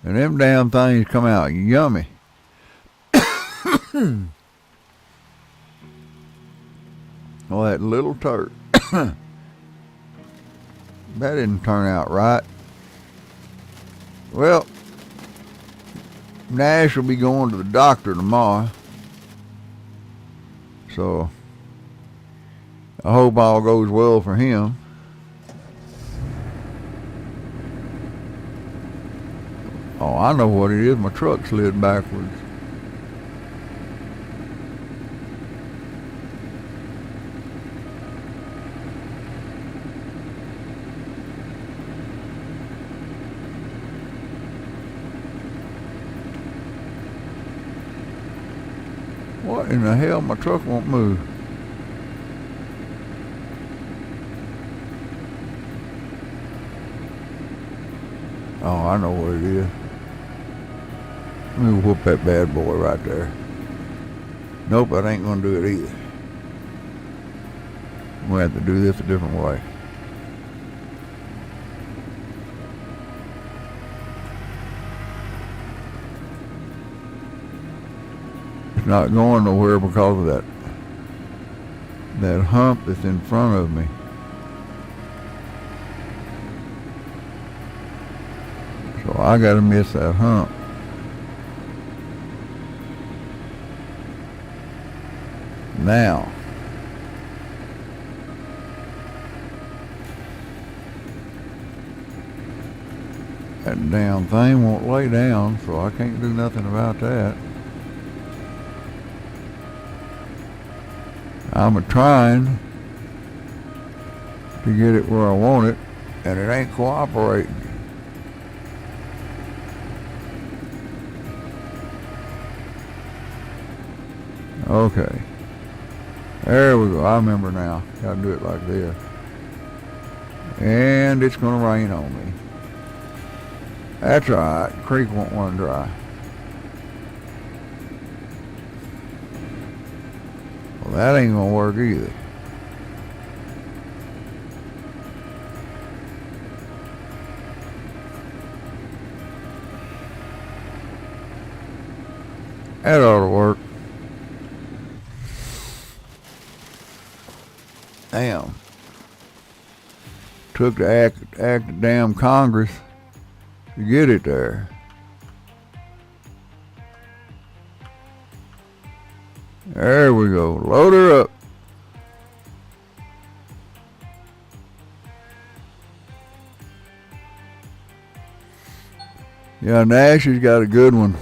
and them damn things come out yummy. Oh, that little turd. That didn't turn out right. Well, Nash will be going to the doctor tomorrow, so I hope all goes well for him. Oh, I know what it is. My truck slid backwards. What in the hell? My truck won't move. Oh, I know what it is. Let me whoop that bad boy right there. Nope, I ain't gonna do it either. We have to do this a different way. It's not going nowhere because of that hump that's in front of me. So I gotta miss that hump. Now, that damn thing won't lay down, so I can't do nothing about that. I'm trying to get it where I want it, and it ain't cooperating. Okay. There we go. I remember now. Gotta do it like this. And it's gonna rain on me. That's alright. Creek won't run dry. Well, that ain't gonna work either. That ought to work. Damn. Took the act of damn Congress to get it there. There we go. Load her up. Yeah, Nash has got a good one.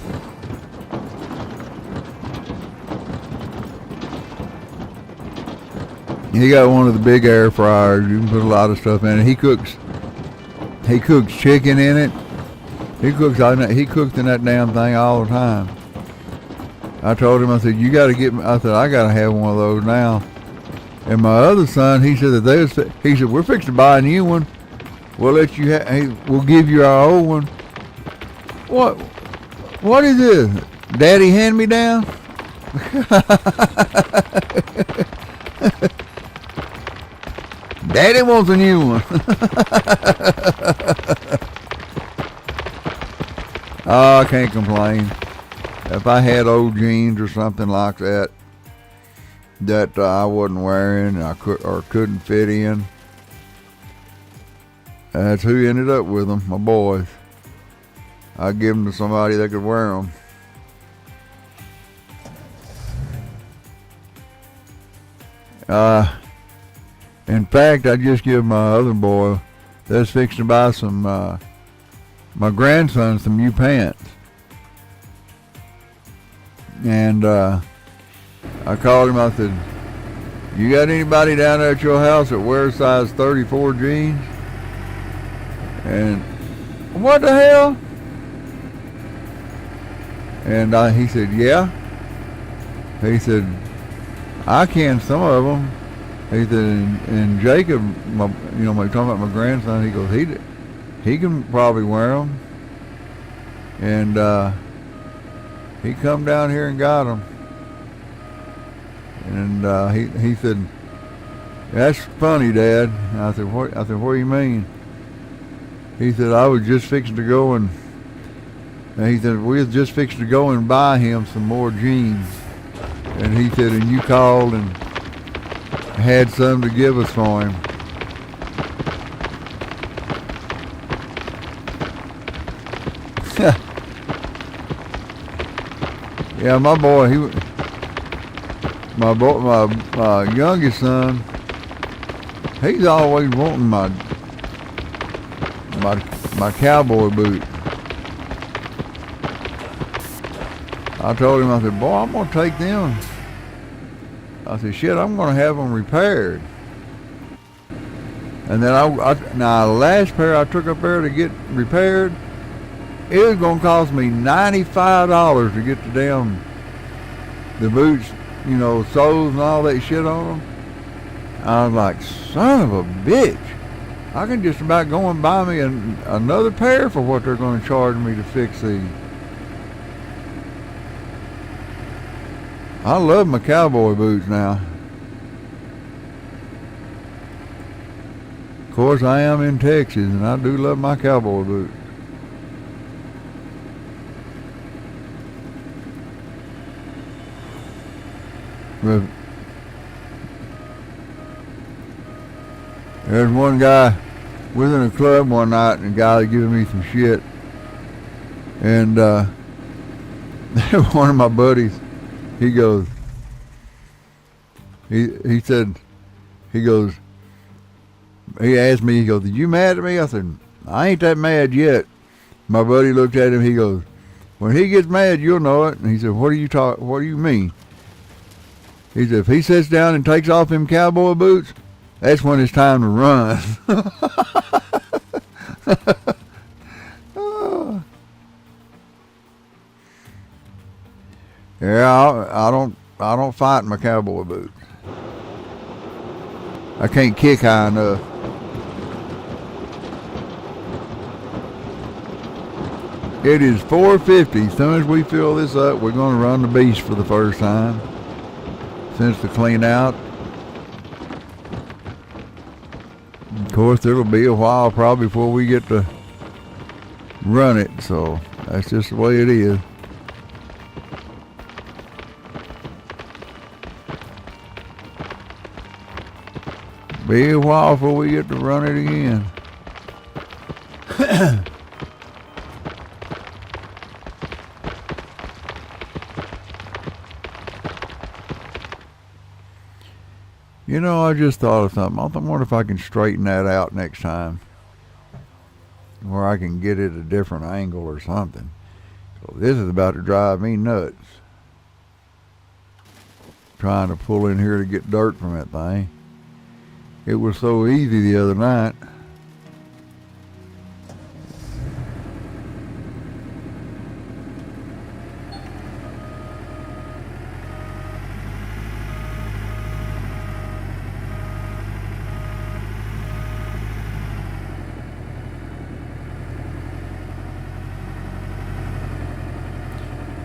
He got one of the big air fryers. You can put a lot of stuff in it. He cooks chicken in it. He cooks in that damn thing all the time. I told him, I said, you got to get me. I said, I got to have one of those now. And my other son, he said he said, we're fixing to buy a new one. We'll let you we'll give you our old one. What is this? Daddy hand me down? Daddy wants a new one. Oh, I can't complain. If I had old jeans or something like that I wasn't wearing or couldn't fit in, that's who ended up with them, my boys. I'd give them to somebody that could wear them. In fact, I just give my other boy that's fixing to buy some, my grandson some new pants. And I called him, I said, you got anybody down there at your house that wears size 34 jeans? And what the hell? And he said, yeah. He said, I can some of them. He said, and Jacob, when you're talking about my grandson, he goes, he can probably wear them. And he come down here and got them. And he said, that's funny, Dad. And I said, what do you mean? He said, I was just fixing to go and he said, we was just fixing to go and buy him some more jeans. And he said, and you called and had some to give us for him. Yeah, my boy, my youngest son, he's always wanting my cowboy boot. I told him, I said, boy, I'm going to take them. I said, shit, I'm going to have them repaired. And then now the last pair I took up there to get repaired, it was going to cost me $95 to get the boots, soles and all that shit on them. I was like, son of a bitch. I can just about go and buy me another pair for what they're going to charge me to fix these. I love my cowboy boots now. Of course, I am in Texas, and I do love my cowboy boots. But there's one guy within a club one night, and the guy was giving me some shit. And one of my buddies, he goes, he said, he goes, he asked me, he goes, "Are you mad at me?" I said, "I ain't that mad yet." My buddy looked at him, he goes, "When he gets mad, you'll know it." And he said, what do you mean?" He said, "If he sits down and takes off them cowboy boots, that's when it's time to run." Yeah, I don't fight in my cowboy boots. I can't kick high enough. It is 4:50. As soon as we fill this up, we're going to run the beast for the first time since the clean out. Of course, it'll be a while probably before we get to run it, so that's just the way it is. Be a while before we get to run it again. You know, I just thought of something. I wonder if I can straighten that out next time, where I can get it a different angle or something. So this is about to drive me nuts, trying to pull in here to get dirt from that thing. It was so easy the other night.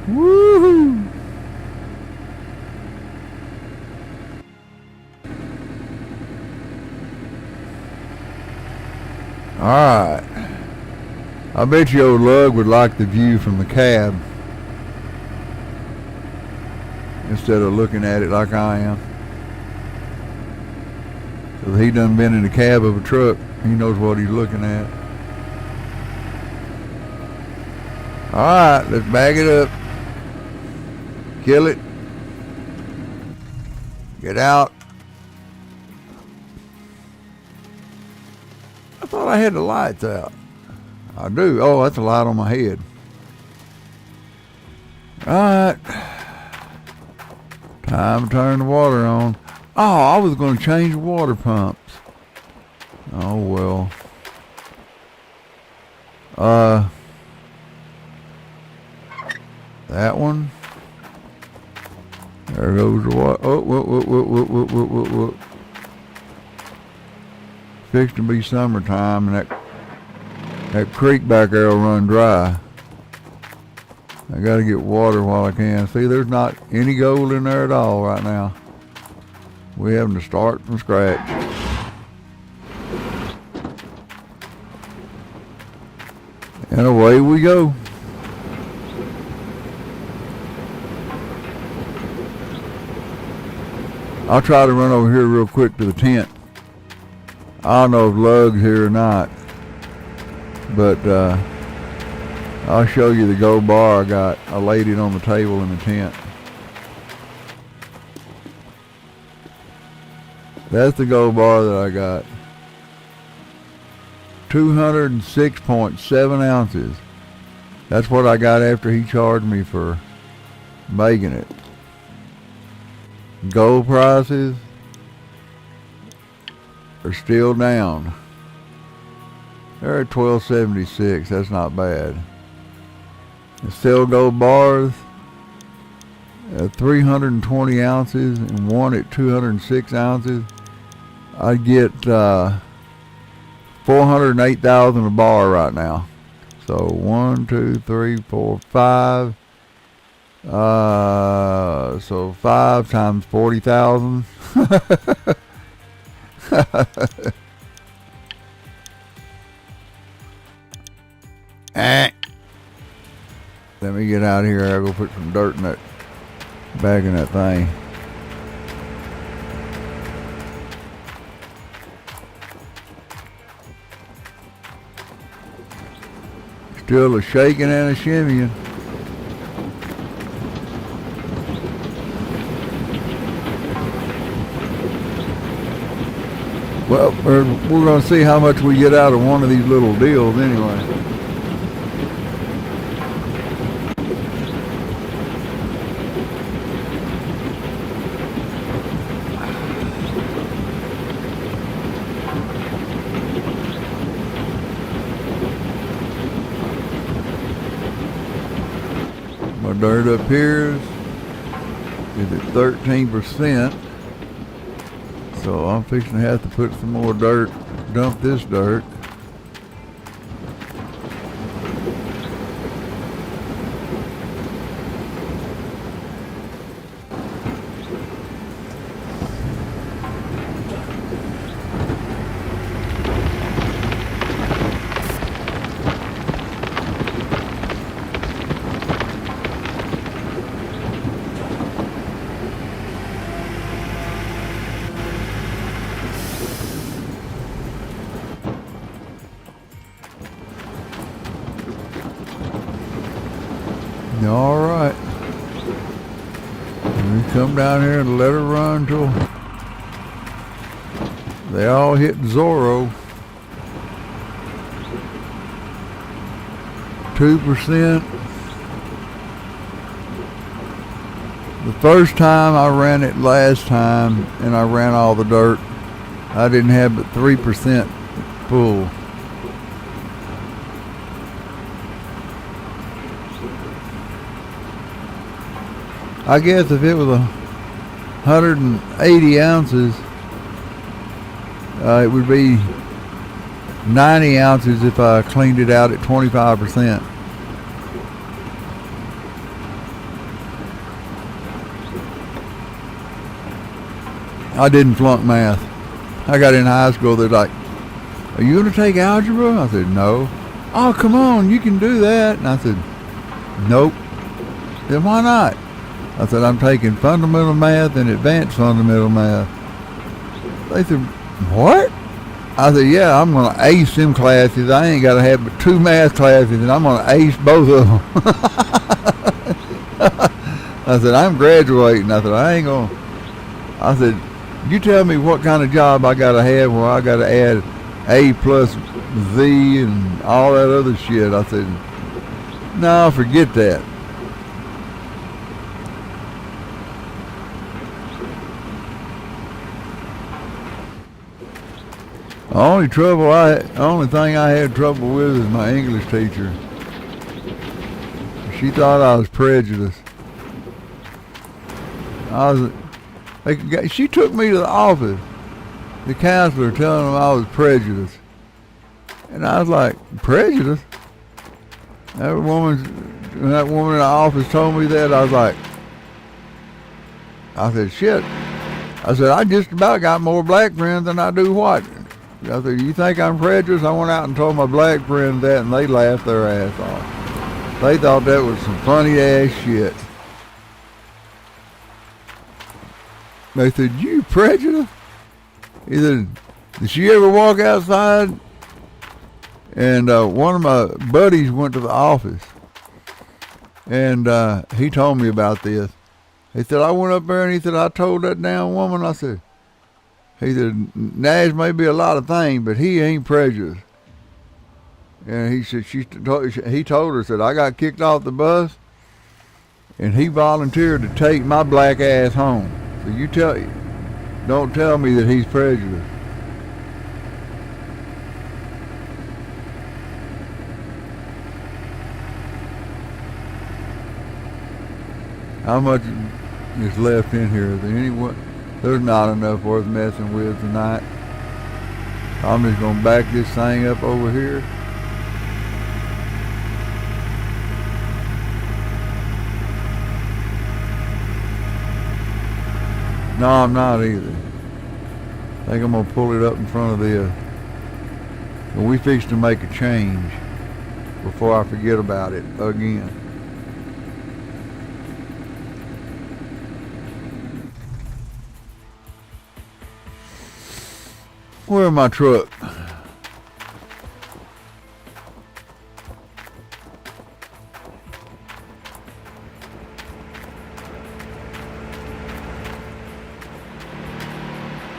Woohoo! Alright. I bet you old Lug would like the view from the cab instead of looking at it like I am. Because he done been in the cab of a truck. He knows what he's looking at. Alright, let's bag it up. Kill it. Get out. I thought I had the lights out. I do. Oh, that's a light on my head. Alright. Time to turn the water on. Oh, I was going to change the water pumps. Oh, well. That one. There goes the water. Oh, whoa. Fixed to be summertime, and that creek back there will run dry. I got to get water while I can. See, there's not any gold in there at all right now. We having to start from scratch. And away we go. I'll try to run over here real quick to the tent. I don't know if Lug's here or not, but I'll show you the gold bar I got. I laid it on the table in the tent. That's the gold bar that I got. 206.7 ounces. That's what I got after he charged me for making it. Gold prices are still down. They're at 1276. That's not bad. The still gold bars at 320 ounces and one at 206 ounces. I get 4 $408,000 a bar right now. So 1, 2, 3, 4, 5. So 5 times 40,000. Let me get out of here. I'll go put some dirt in that bag in that thing. Still a shaking and a shimmying. Well, we're going to see how much we get out of one of these little deals anyway. My dirt up here is at 13%. So I'm fixing to have to put some more dirt, dump this dirt. All right. We come down here and let her run till they all hit Zorro. 2%. The first time I ran it last time and I ran all the dirt, I didn't have but 3% full. I guess if it was 180 ounces, it would be 90 ounces if I cleaned it out at 25%. I didn't flunk math. I got in high school, they're like, "Are you going to take algebra?" I said, "No." "Oh, come on, you can do that." And I said, "Nope." "Then why not?" I said, "I'm taking fundamental math and advanced fundamental math." They said, "What?" I said, "Yeah, I'm going to ace them classes. I ain't got to have but 2 math classes, and I'm going to ace both of them." I said, "I'm graduating." I said, "I ain't going to." I said, "You tell me what kind of job I got to have where I got to add A plus Z and all that other shit." I said, "No, forget that." The only thing I had trouble with is my English teacher. She thought I was prejudiced. She took me to the office, the counselor, telling them I was prejudiced. And I was like, "Prejudiced?" When that woman in the office told me that, I said, "Shit." I said, "I just about got more black friends than I do white." I said, "You think I'm prejudiced?" I went out and told my black friends that, and they laughed their ass off. They thought that was some funny ass shit. They said, "You prejudiced?" He said, "Did she ever walk outside?" And one of my buddies went to the office, and he told me about this. He said, "I went up there and he said, I told that damn woman," he said, "Nash may be a lot of things, but he ain't prejudiced." And he said, he told her, said, "I got kicked off the bus and he volunteered to take my black ass home. So don't tell me that he's prejudiced." How much is left in here? Is there anyone? There's not enough worth messing with tonight. I'm just gonna back this thing up over here. No, I'm not either. I think I'm gonna pull it up in front of this. And we fixed to make a change before I forget about it again. Where's my truck?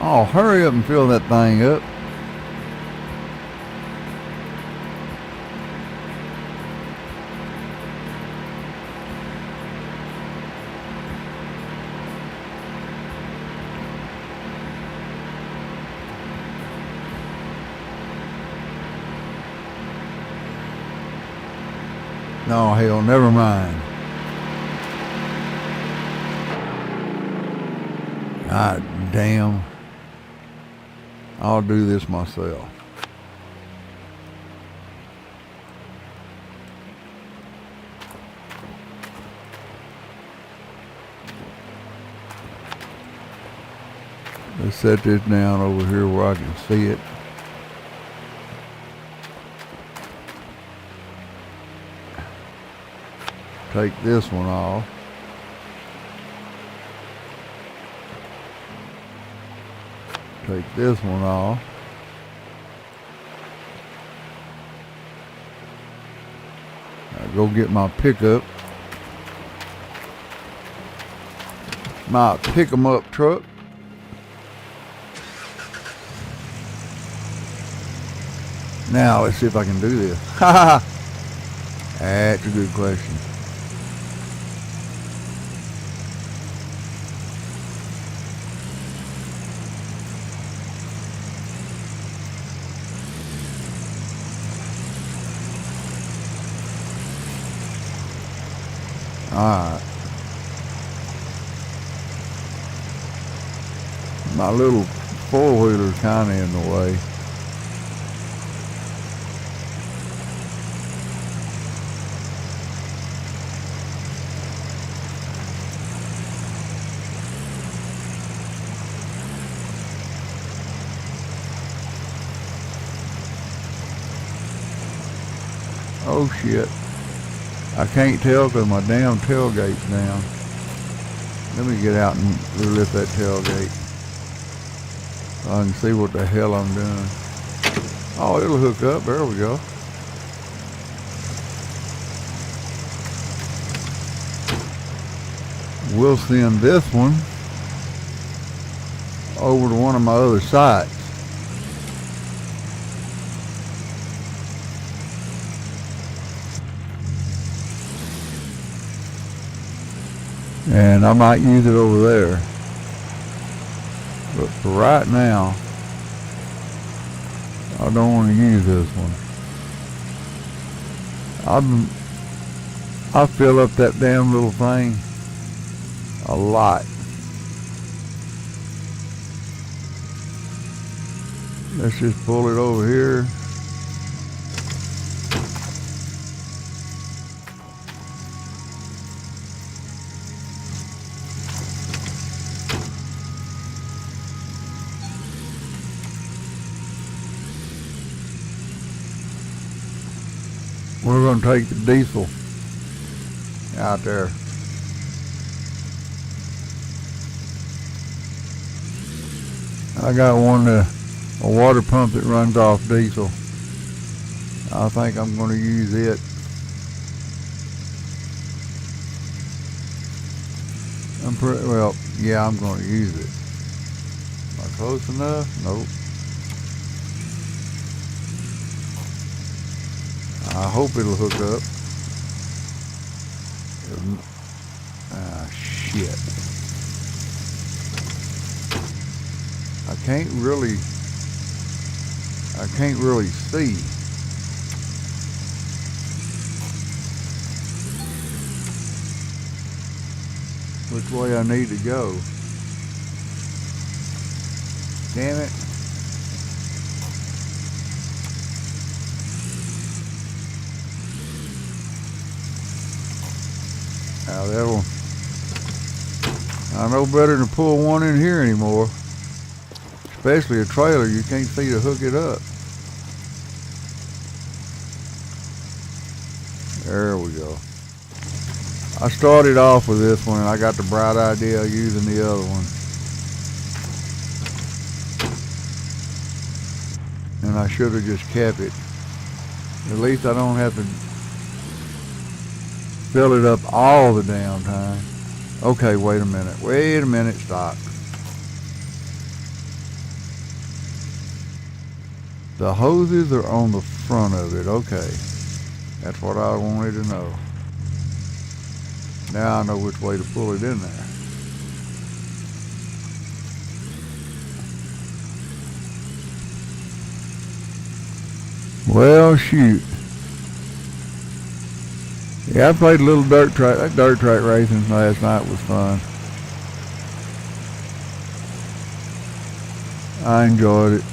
Oh, hurry up and fill that thing up. No, hell, never mind. God damn. I'll do this myself. Let's set this down over here where I can see it. Take this one off. Take this one off. Now go get my pickup. My pick 'em up truck. Now let's see if I can do this. Ha ha! That's a good question. Alright. My little four-wheeler's kinda in the way. Oh shit. I can't tell because my damn tailgate's down. Let me get out and lift that tailgate so I can see what the hell I'm doing. Oh, it'll hook up. There we go. We'll send this one over to one of my other sites. And I might use it over there. But for right now, I don't want to use this one. I fill up that damn little thing a lot. Let's just pull it over here. We're going to take the diesel out there. I got a water pump that runs off diesel. I think I'm going to use it. Well, yeah, I'm going to use it. Am I close enough? Nope. I hope it'll hook up. Ah, shit. I can't really see. Which way I need to go. Damn it. Now that'll, I know better than pull one in here anymore. Especially a trailer, you can't see to hook it up. There we go. I started off with this one and I got the bright idea of using the other one. And I should have just kept it. At least I don't have to fill it up all the damn time. Okay, wait a minute, stop. The hoses are on the front of it, okay. That's what I wanted to know. Now I know which way to pull it in there. Well, shoot. Yeah, I played a little dirt track. That dirt track racing last night was fun. I enjoyed it.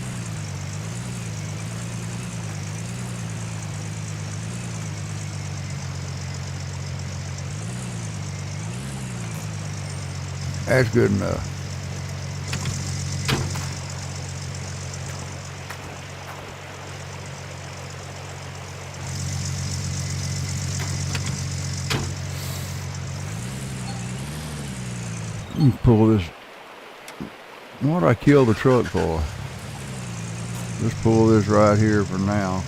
That's good enough. Pull this. What did I kill the truck for? Just pull this right here for now.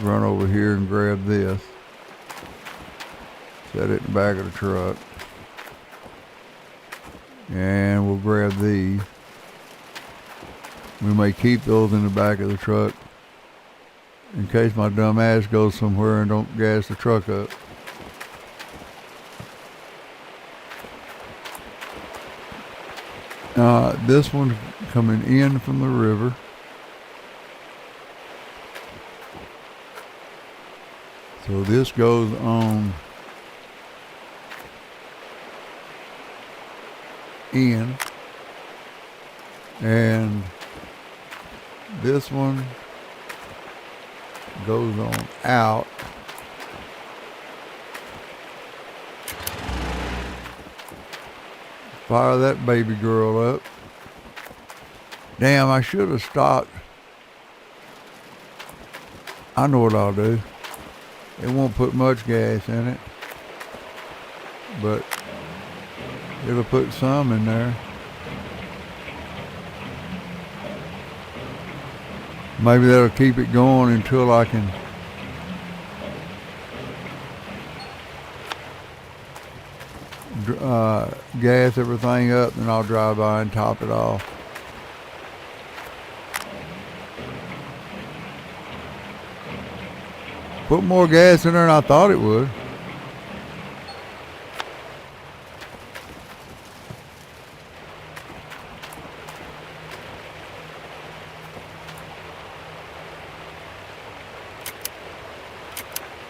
Run over here and grab this. Set it in the back of the truck. And we'll grab these. We may keep those in the back of the truck in case my dumb ass goes somewhere and don't gas the truck up. This one's coming in from the river. So this goes on in, and this one goes on out. Fire that baby girl up. Damn, I should have stopped. I know what I'll do. It won't put much gas in it, but it'll put some in there. Maybe that'll keep it going until I can gas everything up, and I'll drive by and top it off. Put more gas in there than I thought it would.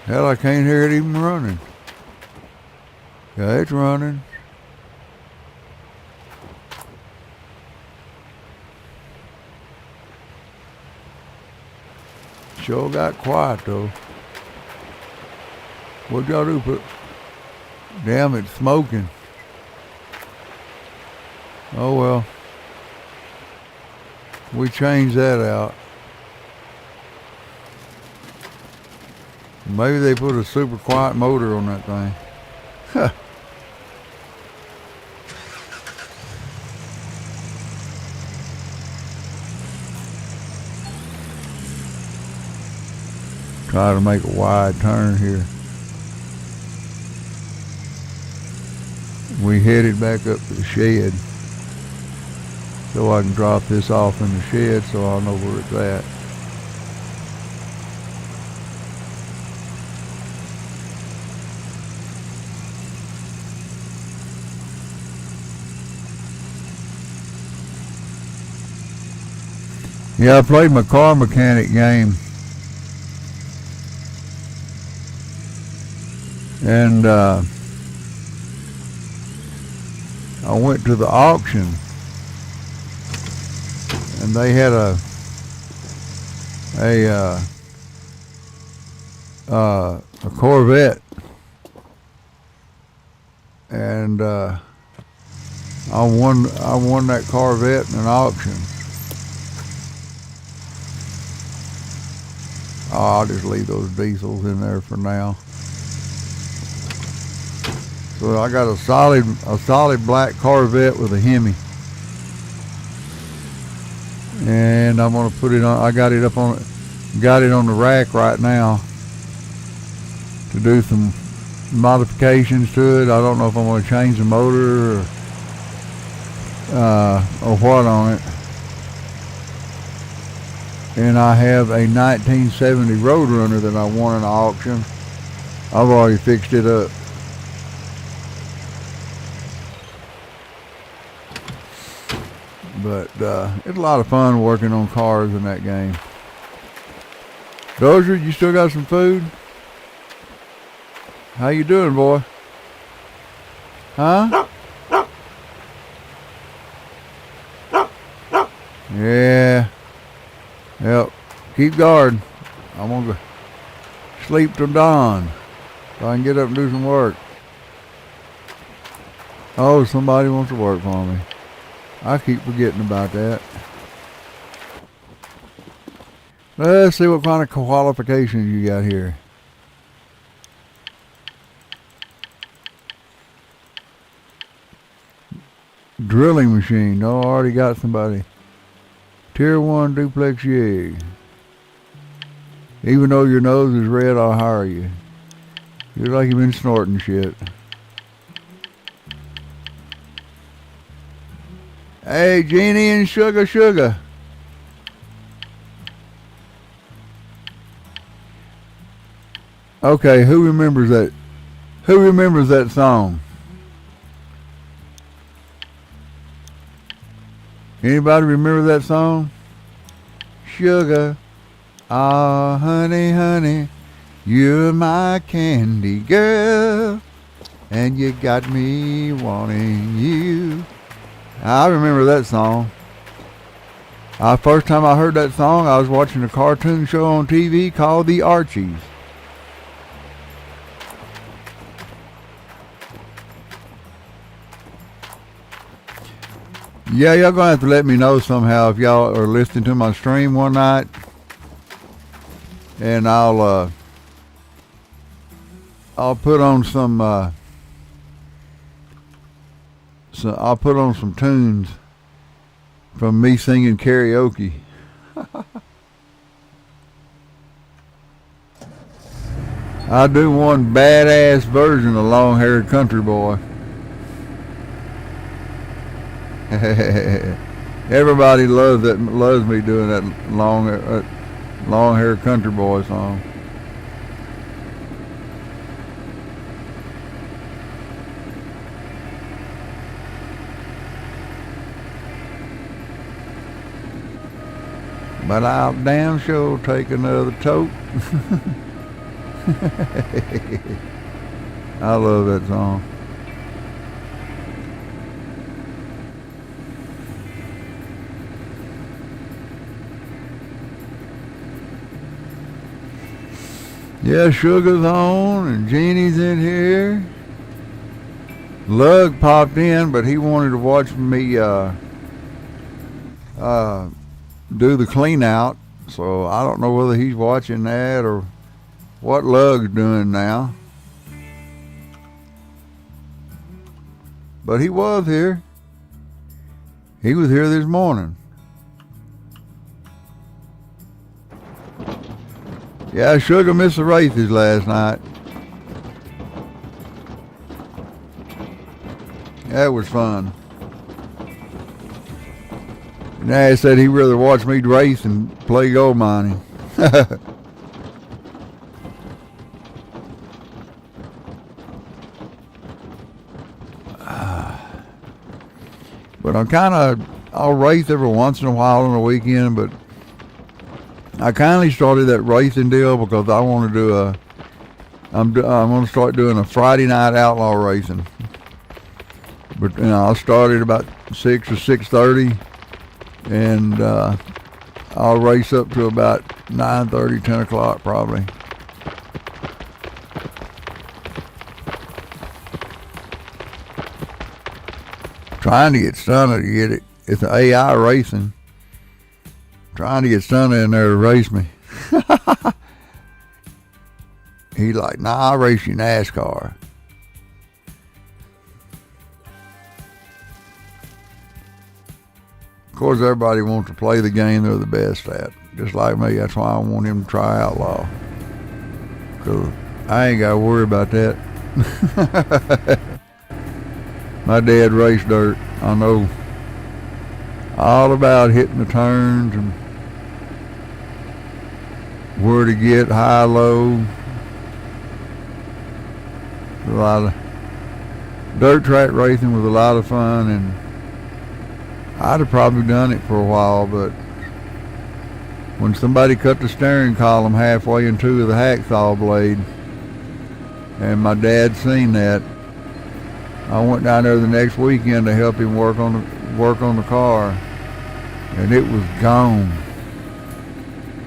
Hell, I can't hear it even running. Yeah, it's running. Sure got quiet though. What'd y'all do? Damn, it's smoking. Oh well. We changed that out. Maybe they put a super quiet motor on that thing. Huh. Try to make a wide turn here. We headed back up to the shed so I can drop this off in the shed so I'll know where it's at. Yeah, I played my car mechanic game. And I went to the auction and they had a Corvette, and I won that Corvette in an auction. Oh, I'll just leave those diesels in there for now. So I got a solid black Corvette with a Hemi, and I'm gonna put it on. I got it on the rack right now to do some modifications to it. I don't know if I'm gonna change the motor or what on it. And I have a 1970 Roadrunner that I won in an auction. I've already fixed it up. But it's a lot of fun working on cars in that game. Dozier, you still got some food? How you doing, boy? Huh? Yeah. Yep. Keep guard. I'm going to sleep till dawn so I can get up and do some work. Oh, somebody wants to work for me. I keep forgetting about that. Let's see what kind of qualifications you got here. Drilling machine. No, I already got somebody. Tier 1 duplex yay. Even though your nose is red, I'll hire you. You're like you've been snorting shit. Hey, Jeannie and Sugar. Okay, who remembers that? Who remembers that song? Anybody remember that song? Sugar, ah, honey, you're my candy girl, and you got me wanting you. I remember that song. First time I heard that song, I was watching a cartoon show on TV called The Archies. Yeah, y'all gonna have to let me know somehow if y'all are listening to my stream one night, and I'll put on some I'll put on some tunes from me singing karaoke. I do one badass version of Long Haired Country Boy. Everybody loves me doing that long haired country boy song. But I'll damn sure take another tote. I love that song. Yeah, Sugar's on and Jeannie's in here. Lug popped in, but he wanted to watch me do the clean out. So I don't know whether he's watching that or what Lug's doing now. But he was here. He was here this morning. Yeah, Sugar missed the races last night. That was fun. Nash said he'd rather watch me race than play gold mining. But I'll race every once in a while on the weekend, but I kindly started that racing deal because I want to do I'm going to start doing a Friday night outlaw racing. But I'll start at about 6 or 6:30, and I'll race up to about 9:30, 10 o'clock probably. Trying to get Stunner to get it. It's an AI racing. Trying to get Stunner in there to race me. He's like, nah, I'll race you NASCAR. Of course, everybody wants to play the game they're the best at. Just like me. That's why I want him to try Outlaw. Because I ain't got to worry about that. My dad raced dirt. I know all about hitting the turns and where to get high, low. A lot of dirt track racing was a lot of fun, and I'd have probably done it for a while, but when somebody cut the steering column halfway in two of the hacksaw blade, and my dad seen that, I went down there the next weekend to help him work on the car, and it was gone.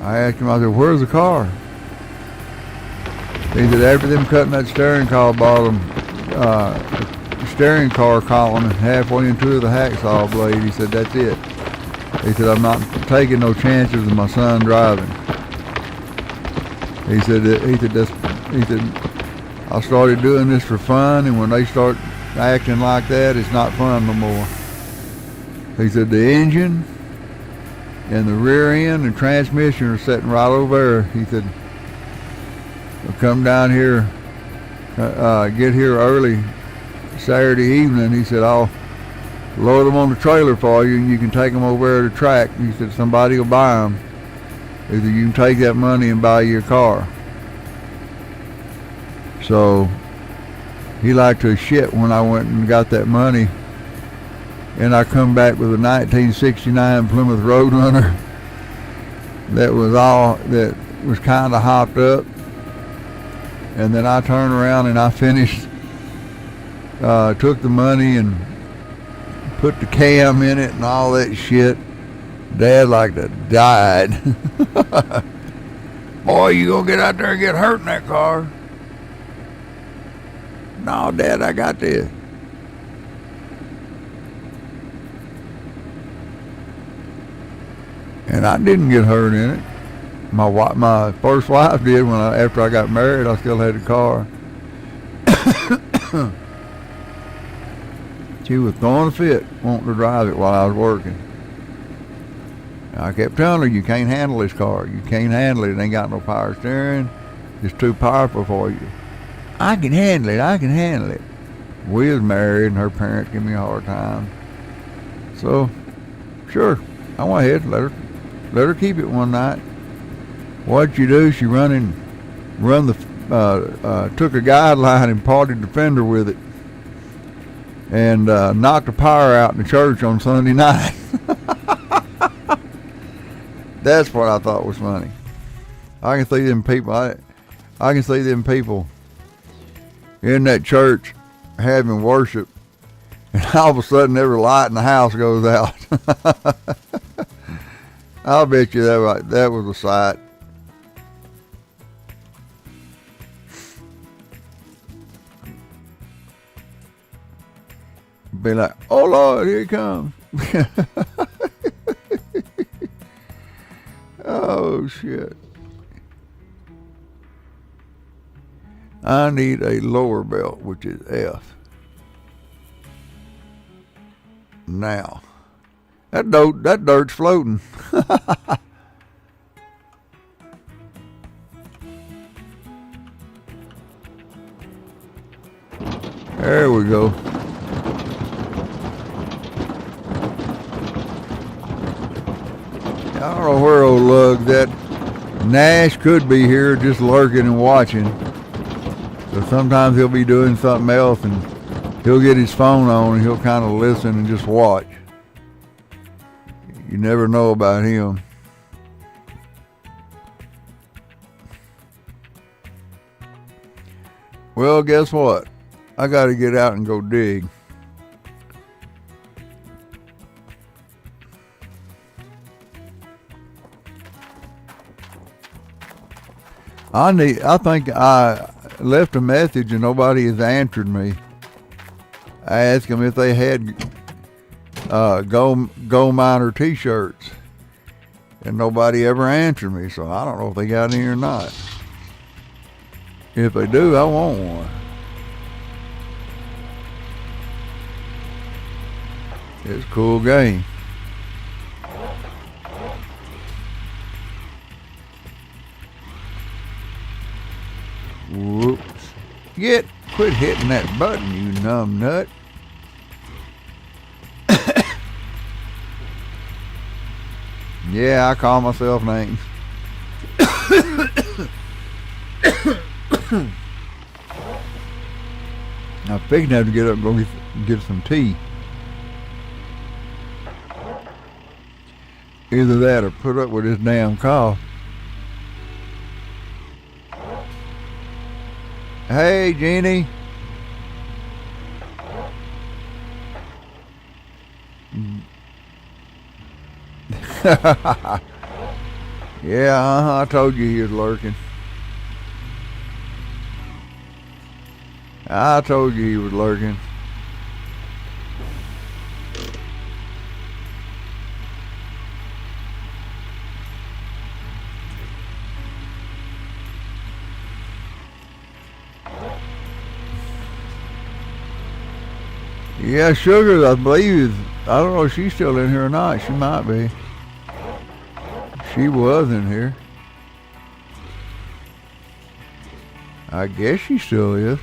I asked him, I said, "Where's the car?" He said, "After them cutting that steering column, steering car column halfway into the hacksaw blade," he said, "that's it." He said, "I'm not taking no chances of my son driving." He said, "I started doing this for fun, and when they start acting like that, it's not fun no more." He said, "The engine and the rear end and transmission are sitting right over there." He said, "I'll come down here, get here early Saturday evening." He said, "I'll load them on the trailer for you, and you can take them over there to the track." He said, "Somebody will buy them." He said, "You can take that money and buy your car." So he liked to shit when I went and got that money, and I come back with a 1969 Plymouth Roadrunner that was kind of hopped up. And then I turned around and I finished, took the money and put the cam in it and all that shit. Dad like to died. "Boy, you gonna get out there and get hurt in that car." "No, Dad, I got this." And I didn't get hurt in it. My first wife did after I got married. I still had the car. She was throwing a fit wanting to drive it while I was working. And I kept telling her, "You can't handle this car. You can't handle it. It ain't got no power steering. It's too powerful for you." "I can handle it. I can handle it." We was married, and her parents give me a hard time. So, sure, I went ahead and let her keep it one night. What'd you do? She took a guideline and parted the fender with it, and knocked the power out in the church on Sunday night. That's what I thought was funny. I can see them people. I can see them people in that church having worship, and all of a sudden every light in the house goes out. I'll bet you that was a sight. Be like, "Oh Lord, here he comes." Oh shit. I need a lower belt, which is F. Now, that dirt's floating. There we go. I don't know where old Lug's at. Nash could be here just lurking and watching. So sometimes he'll be doing something else and he'll get his phone on and he'll kind of listen and just watch. You never know about him. Well, guess what? I got to get out and go dig. I think I left a message and nobody has answered me. I asked them if they had Gold Miner t-shirts, and nobody ever answered me, so I don't know if they got any or not. If they do, I want one. It's a cool game. Whoops. Quit hitting that button, you numb nut. Yeah, I call myself names. I'm fixing to have to get up and go get some tea. Either that or put up with this damn cough. Hey, Jeannie. Yeah, I told you he was lurking. I told you he was lurking. Yeah, Sugar, I believe, I don't know if she's still in here or not. She might be. She was in here. I guess she still is.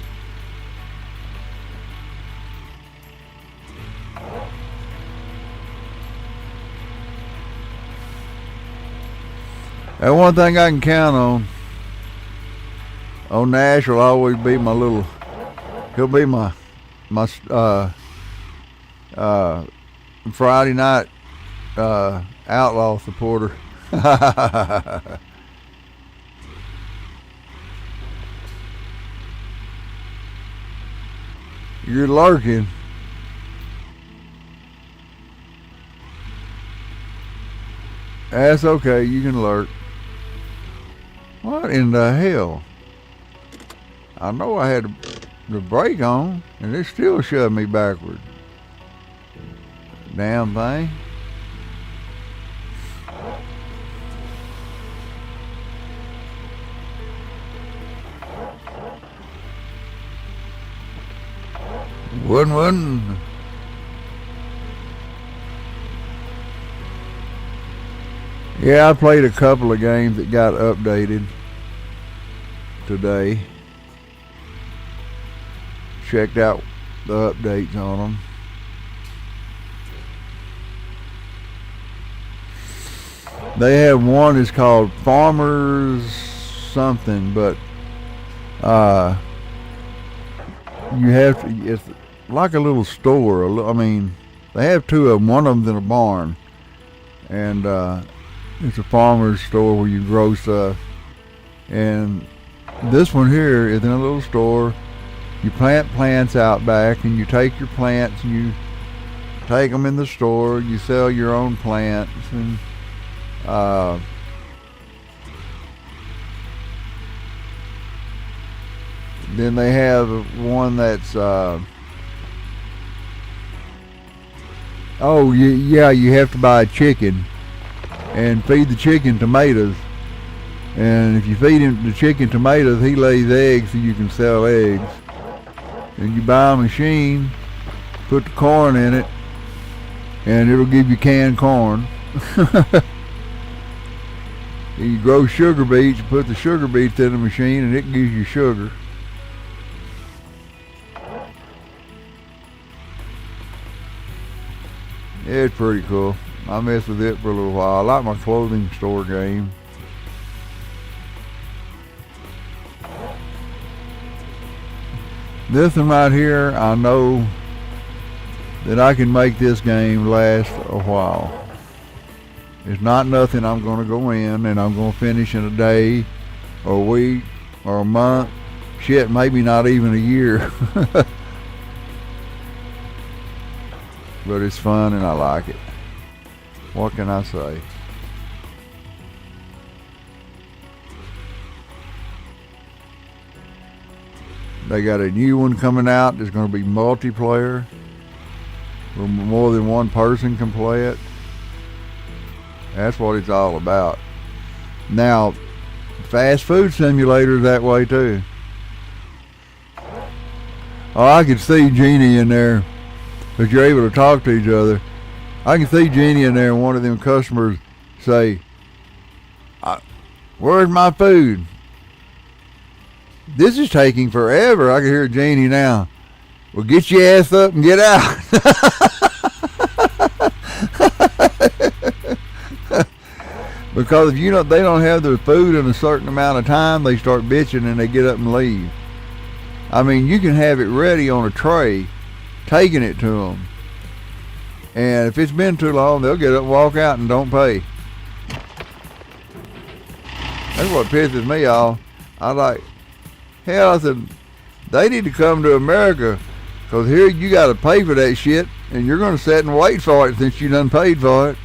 That one thing I can count on Nash will always be my little, he'll be my Friday night outlaw supporter. You're lurking. That's okay, you can lurk. What in the hell? I know I had the brake on and it still shoved me backward. Damn thing. Wouldn't. Yeah, I played a couple of games that got updated today. Checked out the updates on them. They have one that's called Farmers something, but you have to, it's like a little store. I mean, they have two of them. One of them's in a barn, and it's a farmer's store where you grow stuff. And this one here is in a little store. You plant plants out back, and you take your plants and you take them in the store. You sell your own plants, and then they have one that's you have to buy a chicken and feed the chicken tomatoes, and if you feed him the chicken tomatoes, he lays eggs so you can sell eggs. And you buy a machine, put the corn in it, and it'll give you canned corn. You grow sugar beets, you put the sugar beets in the machine, and it gives you sugar. It's pretty cool. I messed with it for a little while. I like my clothing store game. This one right here, I know that I can make this game last a while. It's not nothing I'm going to go in and I'm going to finish in a day or a week or a month. Shit, maybe not even a year. But it's fun and I like it. What can I say? They got a new one coming out that's going to be multiplayer, where more than one person can play it. That's what it's all about. Now, fast food simulator's that way too. Oh, I could see Jeannie in there, because you're able to talk to each other. I can see Jeannie in there and one of them customers say, "Where's my food? This is taking forever." I can hear Jeannie now. "Well, get your ass up and get out." Because if they don't have their food in a certain amount of time, they start bitching and they get up and leave. I mean, you can have it ready on a tray, taking it to them. And if it's been too long, they'll get up and walk out and don't pay. That's what pisses me off. I said, they need to come to America, because here you got to pay for that shit, and you're going to sit and wait for it since you done paid for it.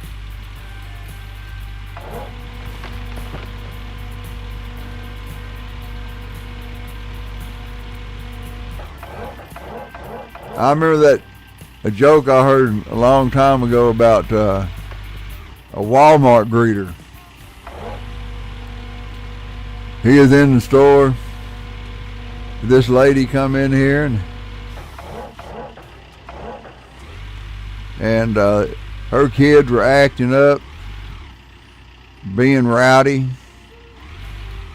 I remember a joke I heard a long time ago about a Walmart greeter. He is in the store. This lady come in here and her kids were acting up, being rowdy,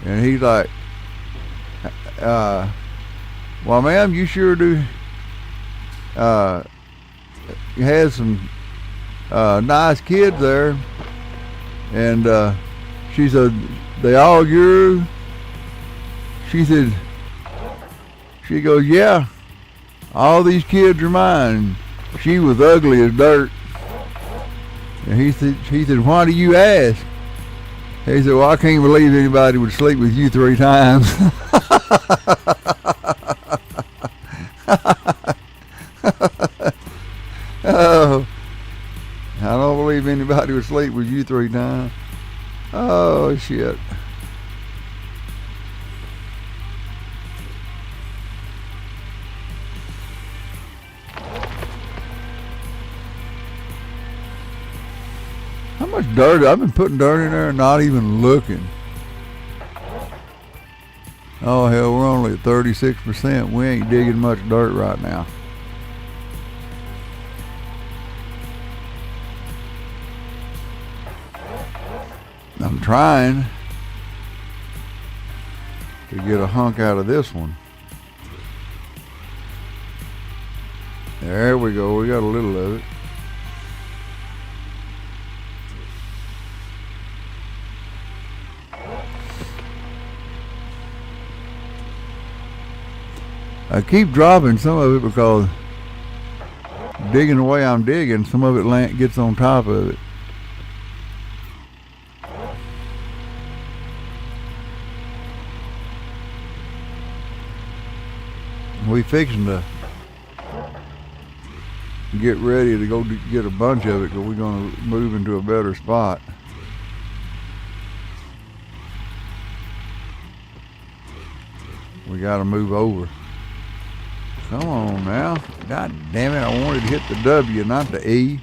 and he's like, "Well, ma'am, you sure do. You had some nice kids there." And she said, "They all yours?" She goes, "Yeah, all these kids are mine." She was ugly as dirt. And he said, "Why do you ask?" He said, "Well, I can't believe anybody would sleep with you 3 times." Oh, I don't believe anybody would sleep with you 3 times. Oh, shit. How much dirt? I've been putting dirt in there and not even looking. Oh, hell, we're only at 36%. We ain't digging much dirt right now. I'm trying to get a hunk out of this one. There we go. We got a little of it. I keep dropping some of it because digging the way I'm digging, some of it gets on top of it. We fixing to get ready to go get a bunch of it, because we're going to move into a better spot. We got to move over. Come on now. God damn it, I wanted to hit the W, not the E.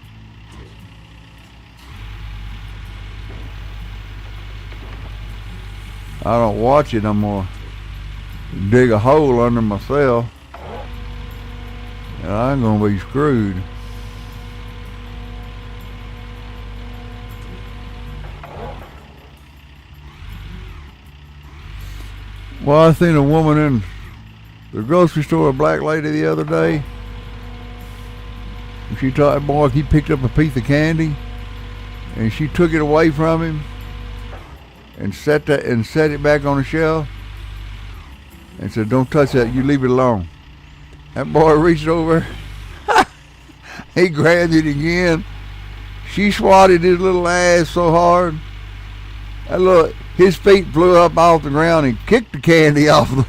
I don't watch it, I'm going to dig a hole under myself, and I'm going to be screwed. Well, I seen a woman in the grocery store, a black lady, the other day. And she told that boy, he picked up a piece of candy and she took it away from him and set it back on the shelf and said, "Don't touch that, you leave it alone." That boy reached over, he grabbed it again. She swatted his little ass so hard, his feet flew up off the ground and kicked the candy off the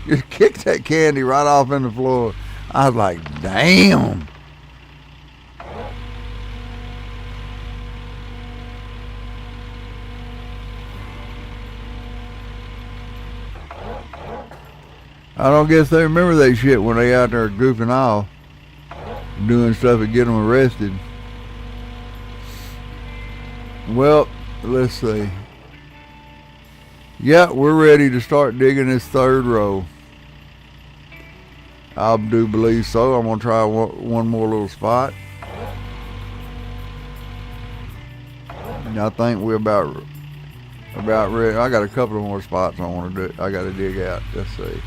just kicked that candy right off in the floor. I was like, damn. I don't guess they remember that shit when they out there goofing off, doing stuff that get them arrested. Well, let's see. Yeah, we're ready to start digging this third row. I do believe so. I'm gonna try one more little spot. And I think we're about ready. I got a couple of more spots I want to do. I got to dig out. Let's see.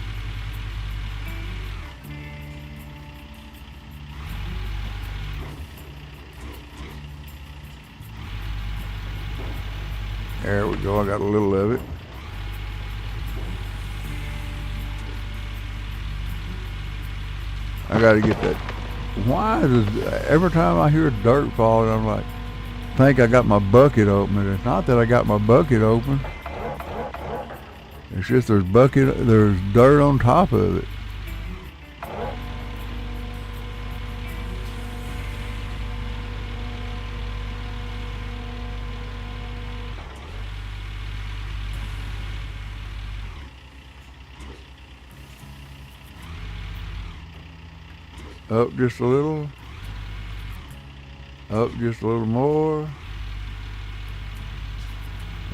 There we go. I got a little of it. I got to get that. Why is this, every time I hear dirt falling, I'm like, think I got my bucket open. It's not that I got my bucket open. It's just there's dirt on top of it. Up just a little. Up just a little more.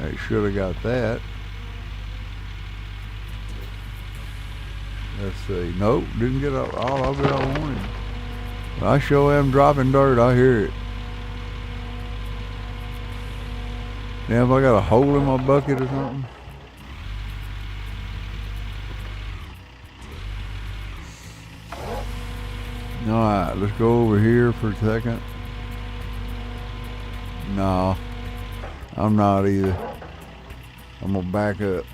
I should have got that. Let's see. Nope, didn't get all of it I wanted. I sure am dropping dirt. I hear it. Now if I got a hole in my bucket or something. Alright, let's go over here for a second. No, I'm not either. I'm gonna back up.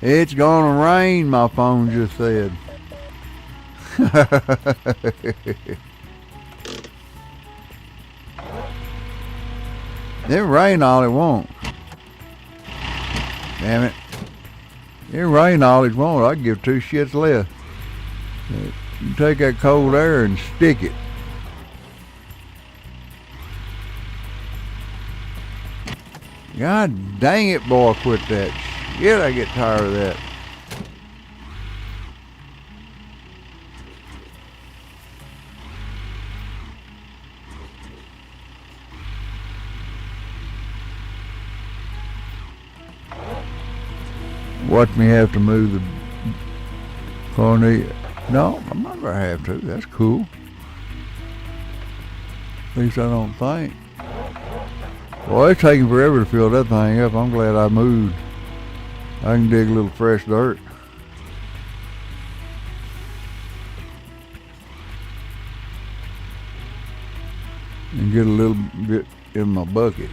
It's gonna rain, my phone just said. It rain all it wants. Damn it. It rain all it wants. I can give two shits less. You take that cold air and stick it. God dang it, boy, quit that shit. I get tired of that. Watch me have to move the cornea. No, I'm not gonna have to. That's cool. At least I don't think. Well, it's taking forever to fill that thing up. I'm glad I moved. I can dig a little fresh dirt. And get a little bit in my bucket.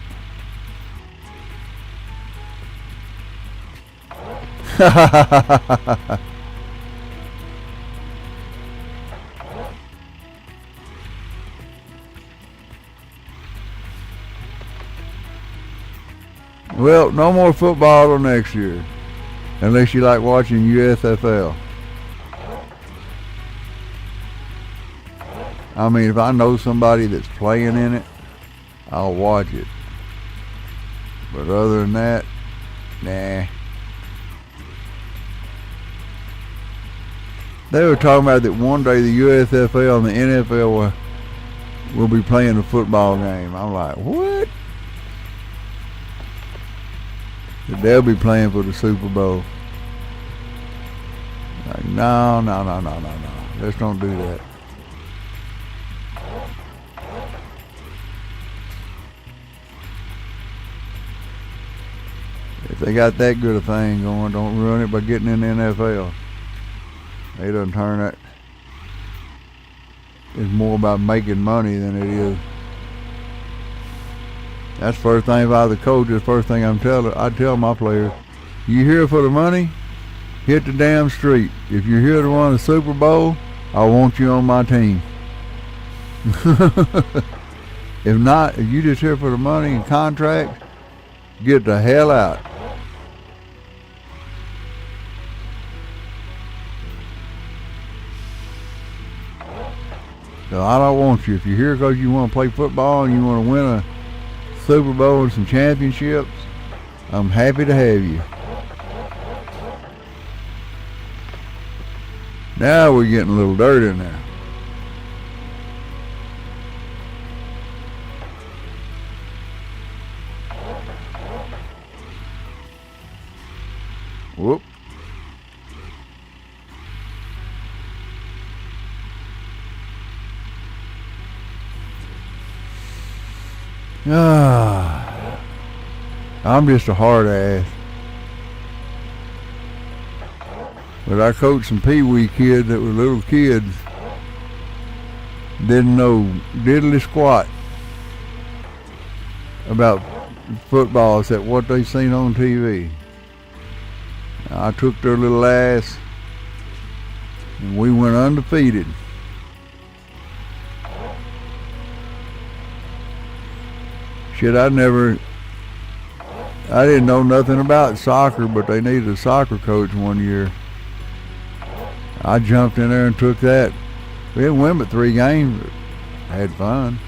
Well, no more football till next year, unless you like watching USFL. I mean, if I know somebody that's playing in it, I'll watch it. But other than that, nah. They were talking about that one day the USFL and the NFL will be playing a football game. I'm like, what? That they'll be playing for the Super Bowl. Like, no. Let's don't do that. If they got that good a thing going, don't ruin it by getting in the NFL. They done turn it. It's more about making money than it is. That's the first thing about the coach. The first thing I tell my players, you here for the money? Hit the damn street. If you're here to win the Super Bowl, I want you on my team. If not, if you just here for the money and contract, get the hell out. So I don't want you. If you're here because you want to play football and you want to win a Super Bowl and some championships, I'm happy to have you. Now we're getting a little dirt in there. Whoop. I'm just a hard ass. But I coached some pee-wee kids that were little kids. Didn't know diddly squat about football except what they seen on TV. I took their little ass and we went undefeated. Shit, I didn't know nothing about soccer, but they needed a soccer coach one year. I jumped in there and took that. We didn't win but 3 games, but had fun.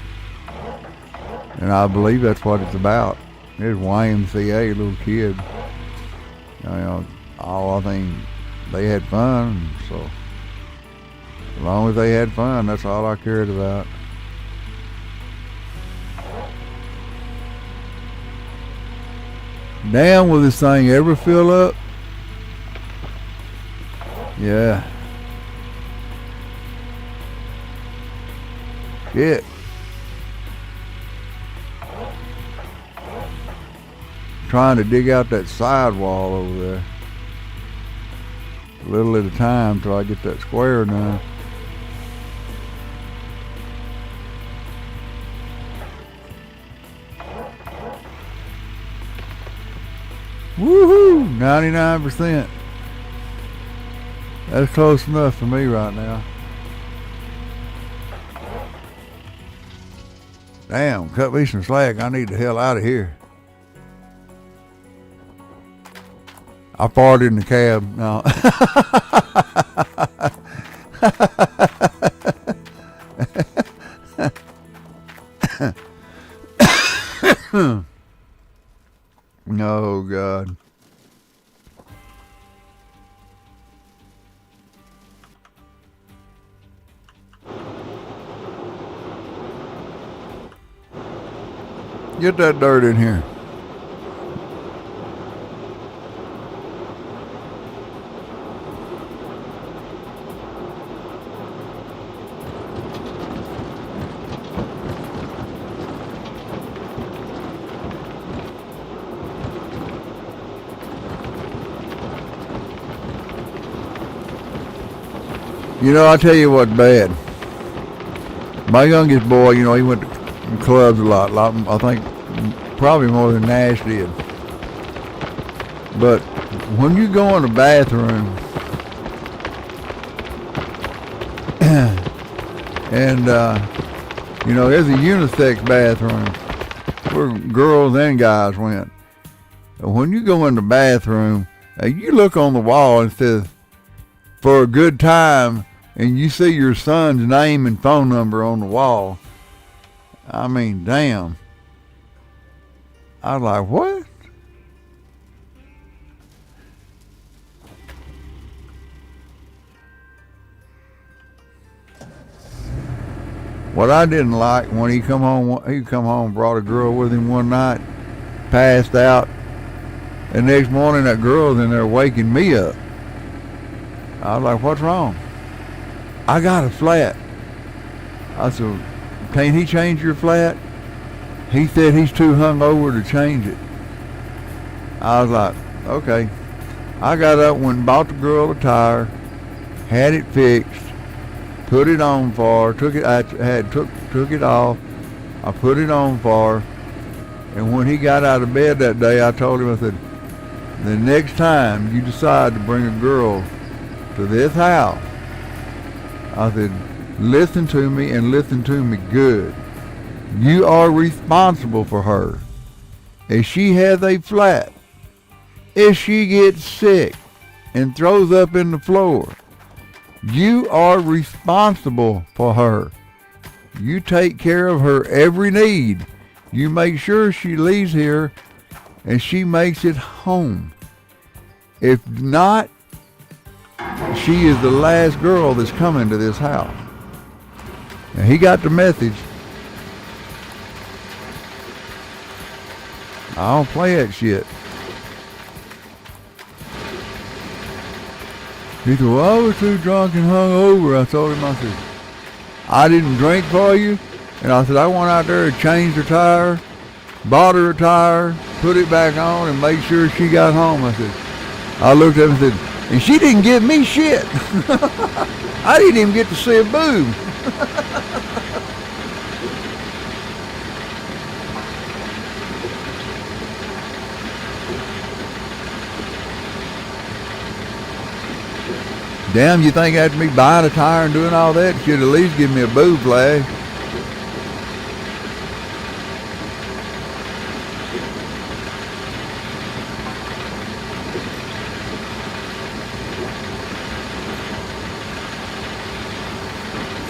And I believe that's what it's about. It's YMCA, little kid. You know, I think they had fun, so as long as they had fun, that's all I cared about. Damn, will this thing ever fill up? Yeah. Shit. Trying to dig out that sidewall over there. A little at a time till I get that square done. Woohoo! 99%. That's close enough for me right now. Damn, cut me some slack. I need the hell out of here. I farted in the cab. No. Oh, God. Get that dirt in here. You know, I'll tell you what's bad. My youngest boy, you know, he went to clubs a lot, I think probably more than Nash did. But when you go in the bathroom and, you know, there's a unisex bathroom where girls and guys went. When you go in the bathroom, you look on the wall and it says, for a good time, and you see your son's name and phone number on the wall. I mean, damn. I was like, what? What I didn't like when he come home, brought a girl with him one night, passed out, and next morning that girl's in there waking me up. I was like, what's wrong? I got a flat. I said, can't he change your flat? He said he's too hungover to change it. I was like, okay. I got up, went and bought the girl a tire, had it fixed, put it on for her, took it off, I put it on for her, and when he got out of bed that day, I told him, I said, the next time you decide to bring a girl to this house, I said, listen to me and listen to me good. You are responsible for her. If she has a flat, if she gets sick and throws up in the floor, you are responsible for her. You take care of her every need. You make sure she leaves here and she makes it home. If not, she is the last girl that's coming to this house. Now, he got the message. I don't play that shit. He said, well, I was too drunk and hung over. I told him, I said, I didn't drink for you. And I said, I went out there and changed her tire, bought her a tire, put it back on, and made sure she got home. I said, I looked at him and said, and she didn't give me shit. I didn't even get to see a boob. Damn, you think after me buying a tire and doing all that, should at least give me a boob flag.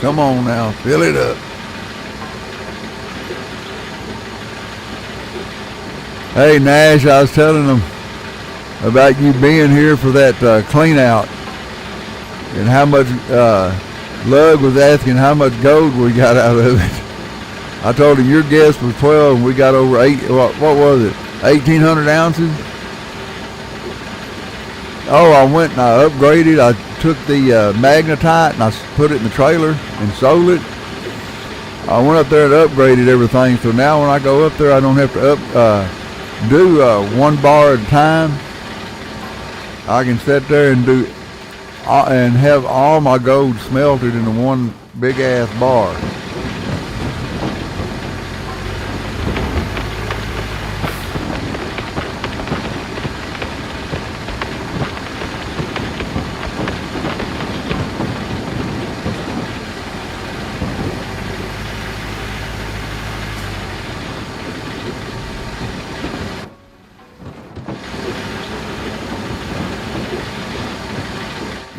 Come on now, fill it up. Hey Nash, I was telling them about you being here for that clean out and how much Lug was asking how much gold we got out of it. I told him your guess was 12 and we got over 8, what was it, 1,800 ounces? Oh, I went and I upgraded. I took the magnetite and I put it in the trailer and sold it. I went up there and upgraded everything, so now when I go up there I don't have to do one bar at a time. I can sit there and do and have all my gold smelted into one big ass bar.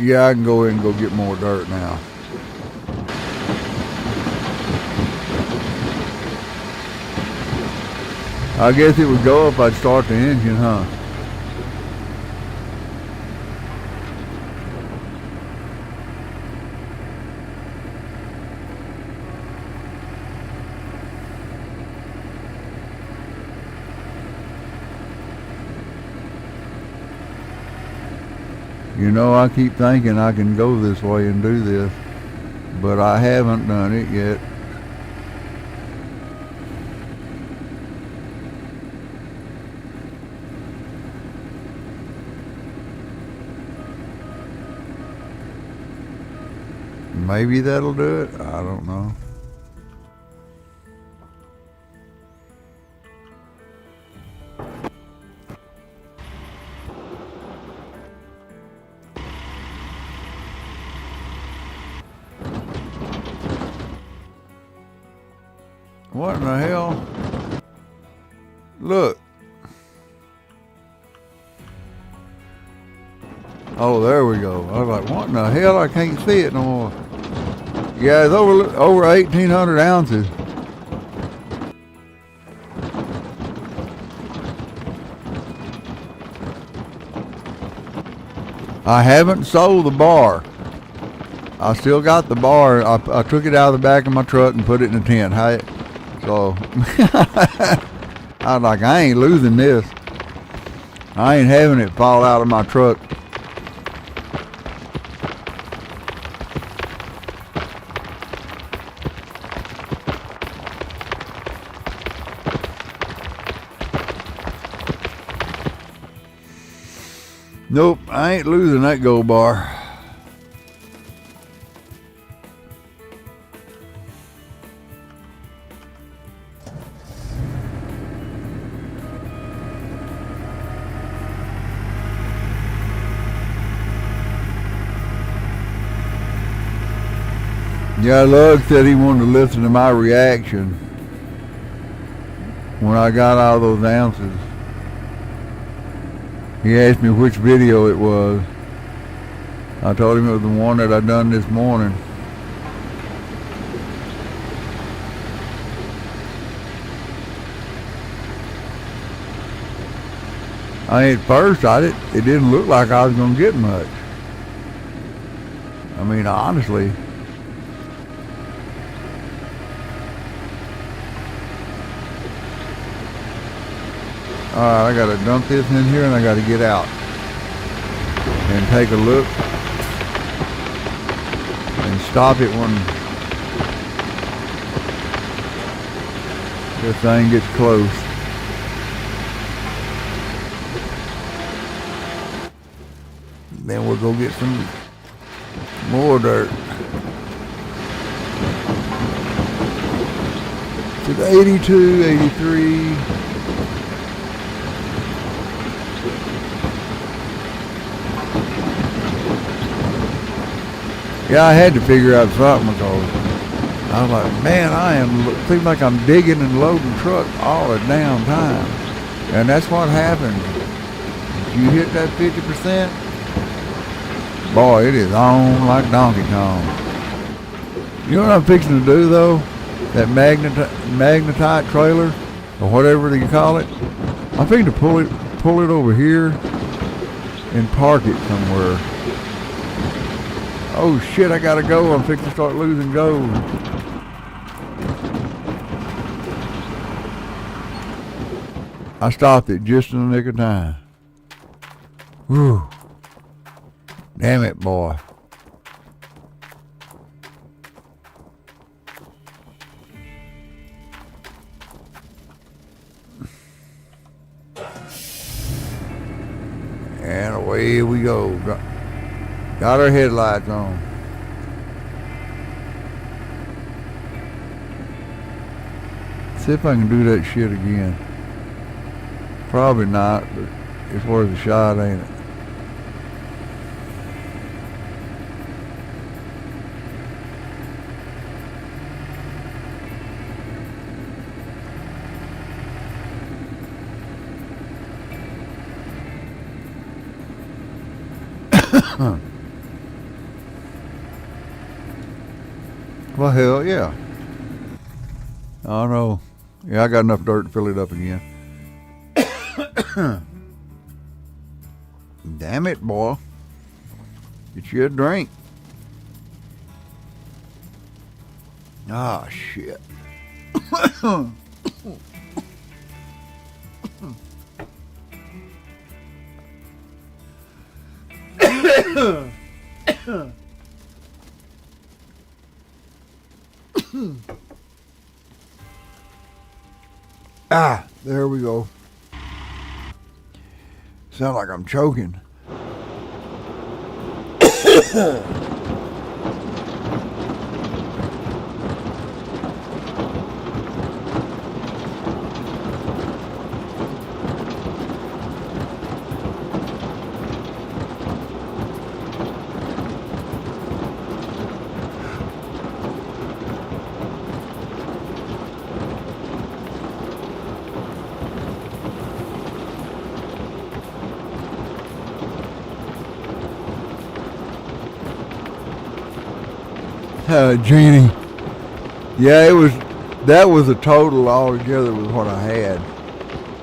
Yeah, I can go in and go get more dirt now. I guess it would go if I'd start the engine, huh? You know, I keep thinking I can go this way and do this, but I haven't done it yet. Maybe that'll do it. I don't know. What in the hell? Look. Oh, there we go. I was like, what in the hell? I can't see it no more. Yeah, it's over 1,800 ounces. I haven't sold the bar. I still got the bar. I took it out of the back of my truck and put it in the tent. So I was like, I ain't losing this. I ain't having it fall out of my truck. Nope, I ain't losing that gold bar. Yeah, Lug said he wanted to listen to my reaction when I got all those ounces. He asked me which video it was. I told him it was the one that I done this morning. I mean, at first, it didn't look like I was going to get much. I mean, honestly. Alright, I got to dump this in here and I got to get out and take a look and stop it when this thing gets close. Then we'll go get some more dirt. It's 82, 83. Yeah, I had to figure out something because I was like, man, seems like I'm digging and loading trucks all the damn time. And that's what happens. If you hit that 50%, boy, it is on like Donkey Kong. You know what I'm fixing to do though? That magnetite trailer, or whatever you call it. I'm fixing to pull it over here and park it somewhere. Oh shit, I gotta go. I'm fixing to start losing gold. I stopped it just in the nick of time. Whew. Damn it, boy. And away we go. Got our headlights on. See if I can do that shit again. Probably not, but it's worth a shot, ain't it? Well, hell yeah. I know. Yeah, I got enough dirt to fill it up again. Damn it, boy. Get you a drink. Ah, shit. Ah, there we go. Sound like I'm choking. Jeannie. Yeah, that was a total altogether with what I had,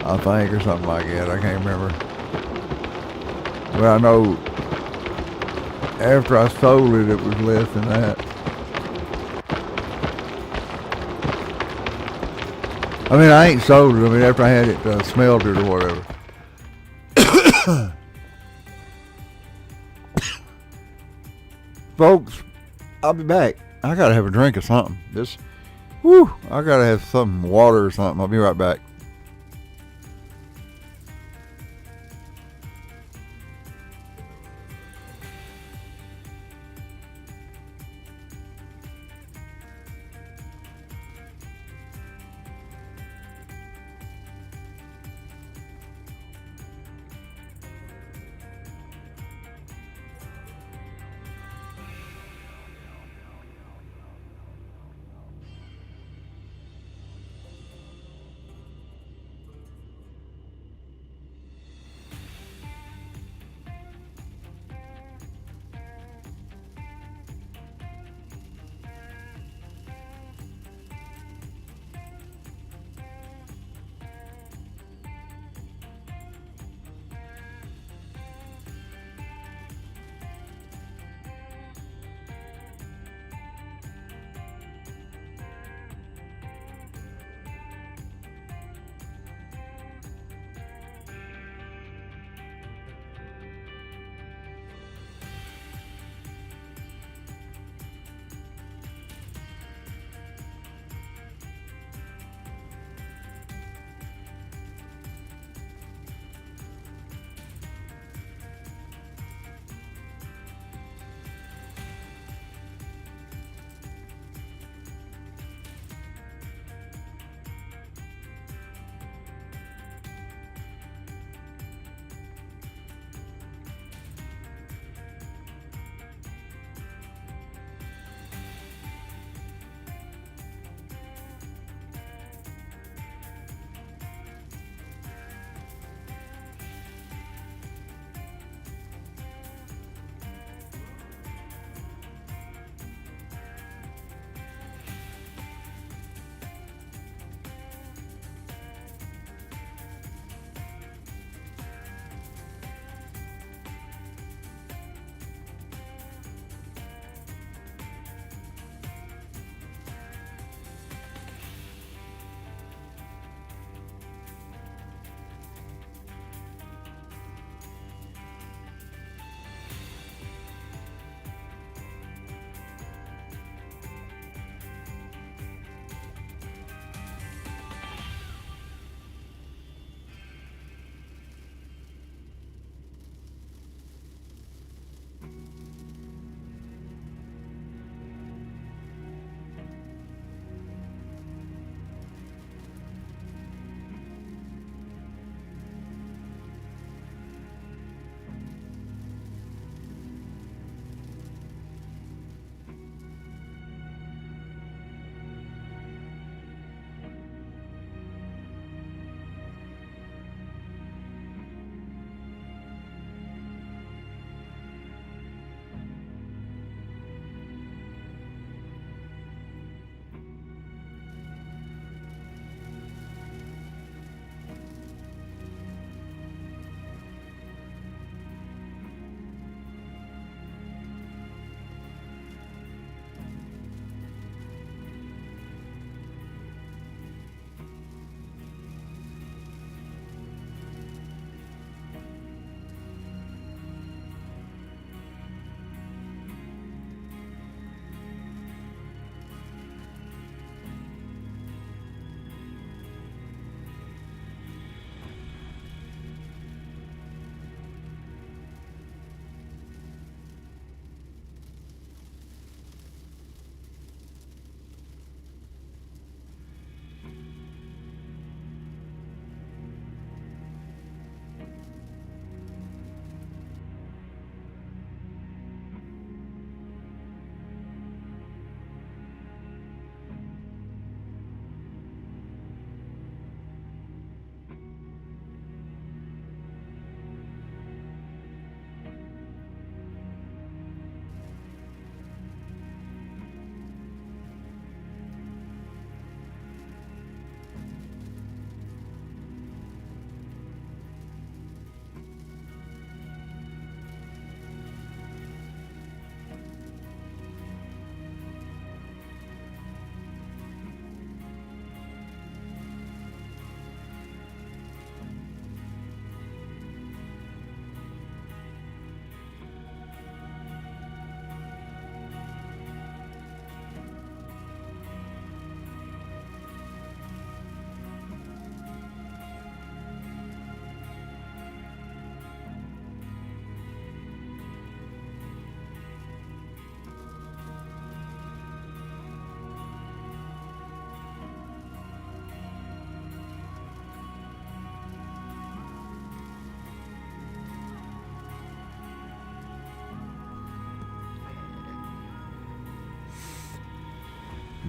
I think, or something like that. I can't remember. But I know after I sold it, it was less than that. I mean, I ain't sold it. I mean, after I had it smelted or whatever. Folks, I'll be back. I gotta have a drink or something. I gotta have some water or something. I'll be right back.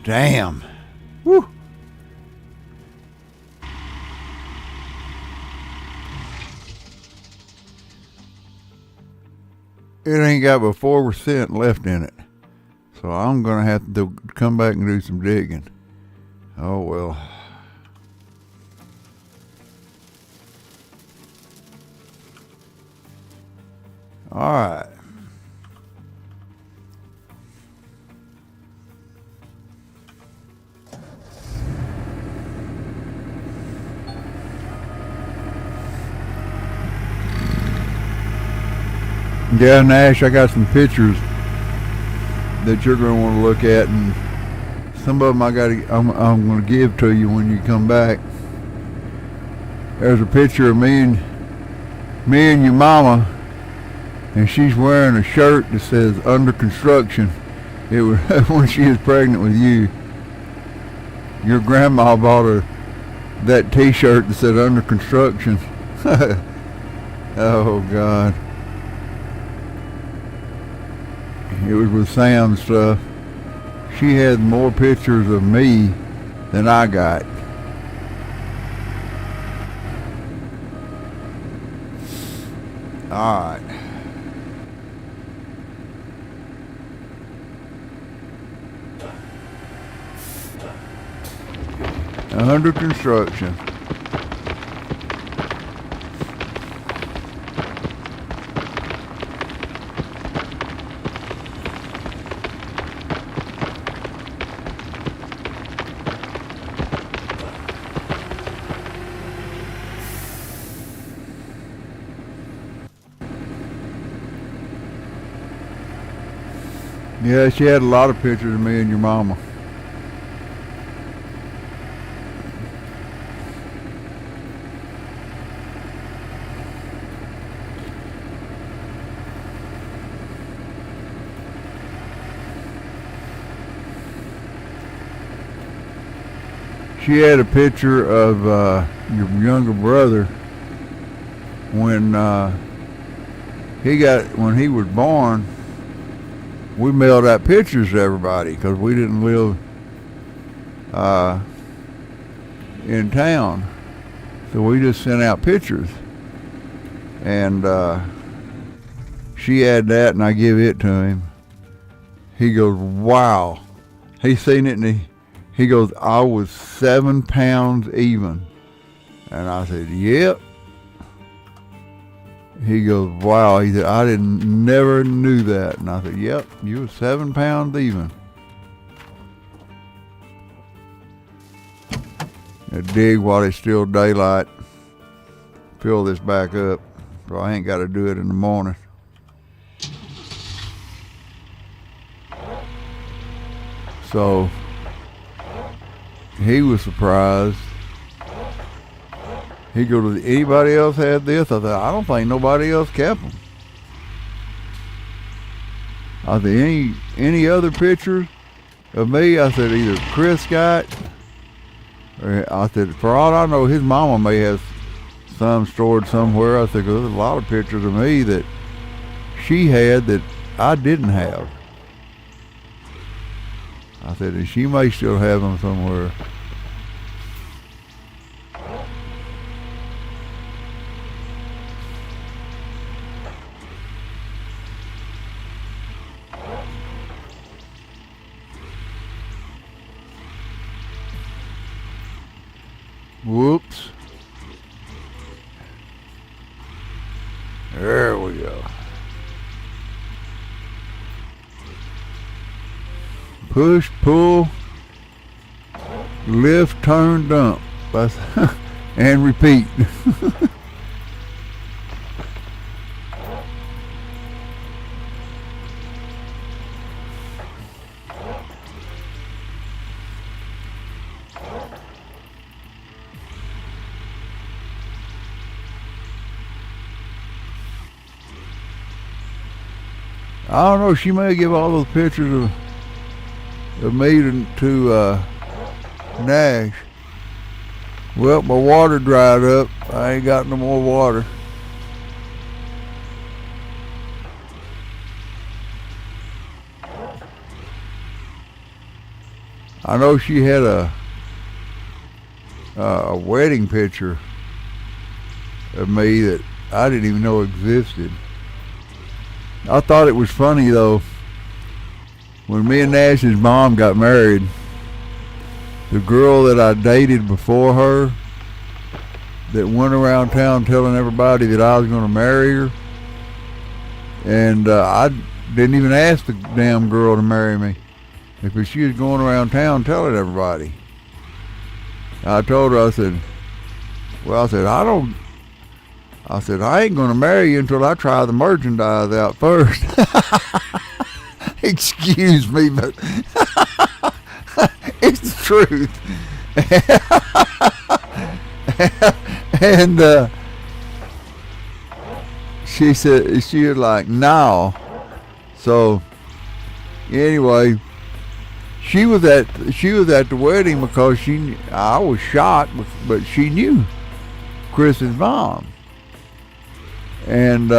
Damn. Woo. It ain't got but 4% left in it. So I'm going to have to come back and do some digging. Oh, well. All right. Yeah, Nash, I got some pictures that you're going to want to look at, and some of them I'm going to give to you when you come back. There's a picture of me and your mama, and she's wearing a shirt that says "under construction." It was when she was pregnant with you. Your grandma bought her that T-shirt that said "under construction." Oh God. It was with Sam's stuff. She had more pictures of me than I got. All right. Under construction. Yeah, she had a lot of pictures of me and your mama. She had a picture of your younger brother when he was born. We mailed out pictures to everybody because we didn't live in town, so we just sent out pictures. And she had that, and I give it to him. He goes, "Wow!" He seen it, and he goes, "I was 7 pounds even." And I said, "Yep." He goes, "Wow." He said, "I never knew that." And I said, "Yep, you were 7 pounds even." I dig while it's still daylight. Fill this back up so I ain't got to do it in the morning. So he was surprised. He goes, "Did anybody else have this?" I said, "I don't think nobody else kept them." I said, any other pictures of me?" I said, "Either Chris got," or I said, "For all I know, his mama may have some stored somewhere." I said, "'Cause there's a lot of pictures of me that she had that I didn't have." I said, "And she may still have them somewhere." Whoops. There we go. Push, pull, lift, turn, dump. And repeat. I don't know, she may give all those pictures of me to Nash. Well, my water dried up. I ain't got no more water. I know she had a wedding picture of me that I didn't even know existed. I thought it was funny though, when me and Nash's mom got married, the girl that I dated before her, that went around town telling everybody that I was going to marry her, and I didn't even ask the damn girl to marry me, because she was going around town telling everybody. I told her, I said, I ain't going to marry you until I try the merchandise out first. Excuse me, but it's the truth. And she was like, no. So anyway, she was at the wedding because I was shot, but she knew Chris's mom. And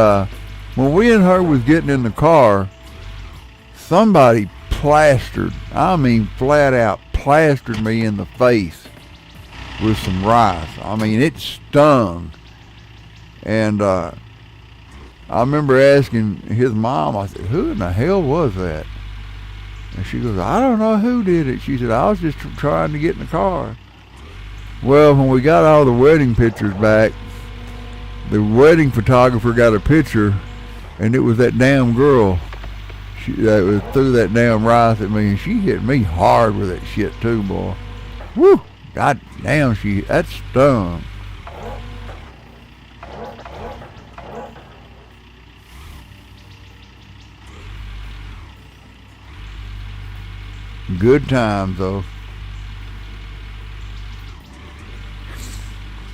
when we and her was getting in the car, somebody flat out plastered me in the face with some rice. I mean, it stung. And I remember asking his mom, I said, who in the hell was that? And she goes, I don't know who did it. She said, I was just trying to get in the car. Well, when we got all the wedding pictures back, the wedding photographer got a picture, and it was that damn girl that threw that damn rice at me, and she hit me hard with that shit too, boy. Woo! God damn, that stung. Good times though.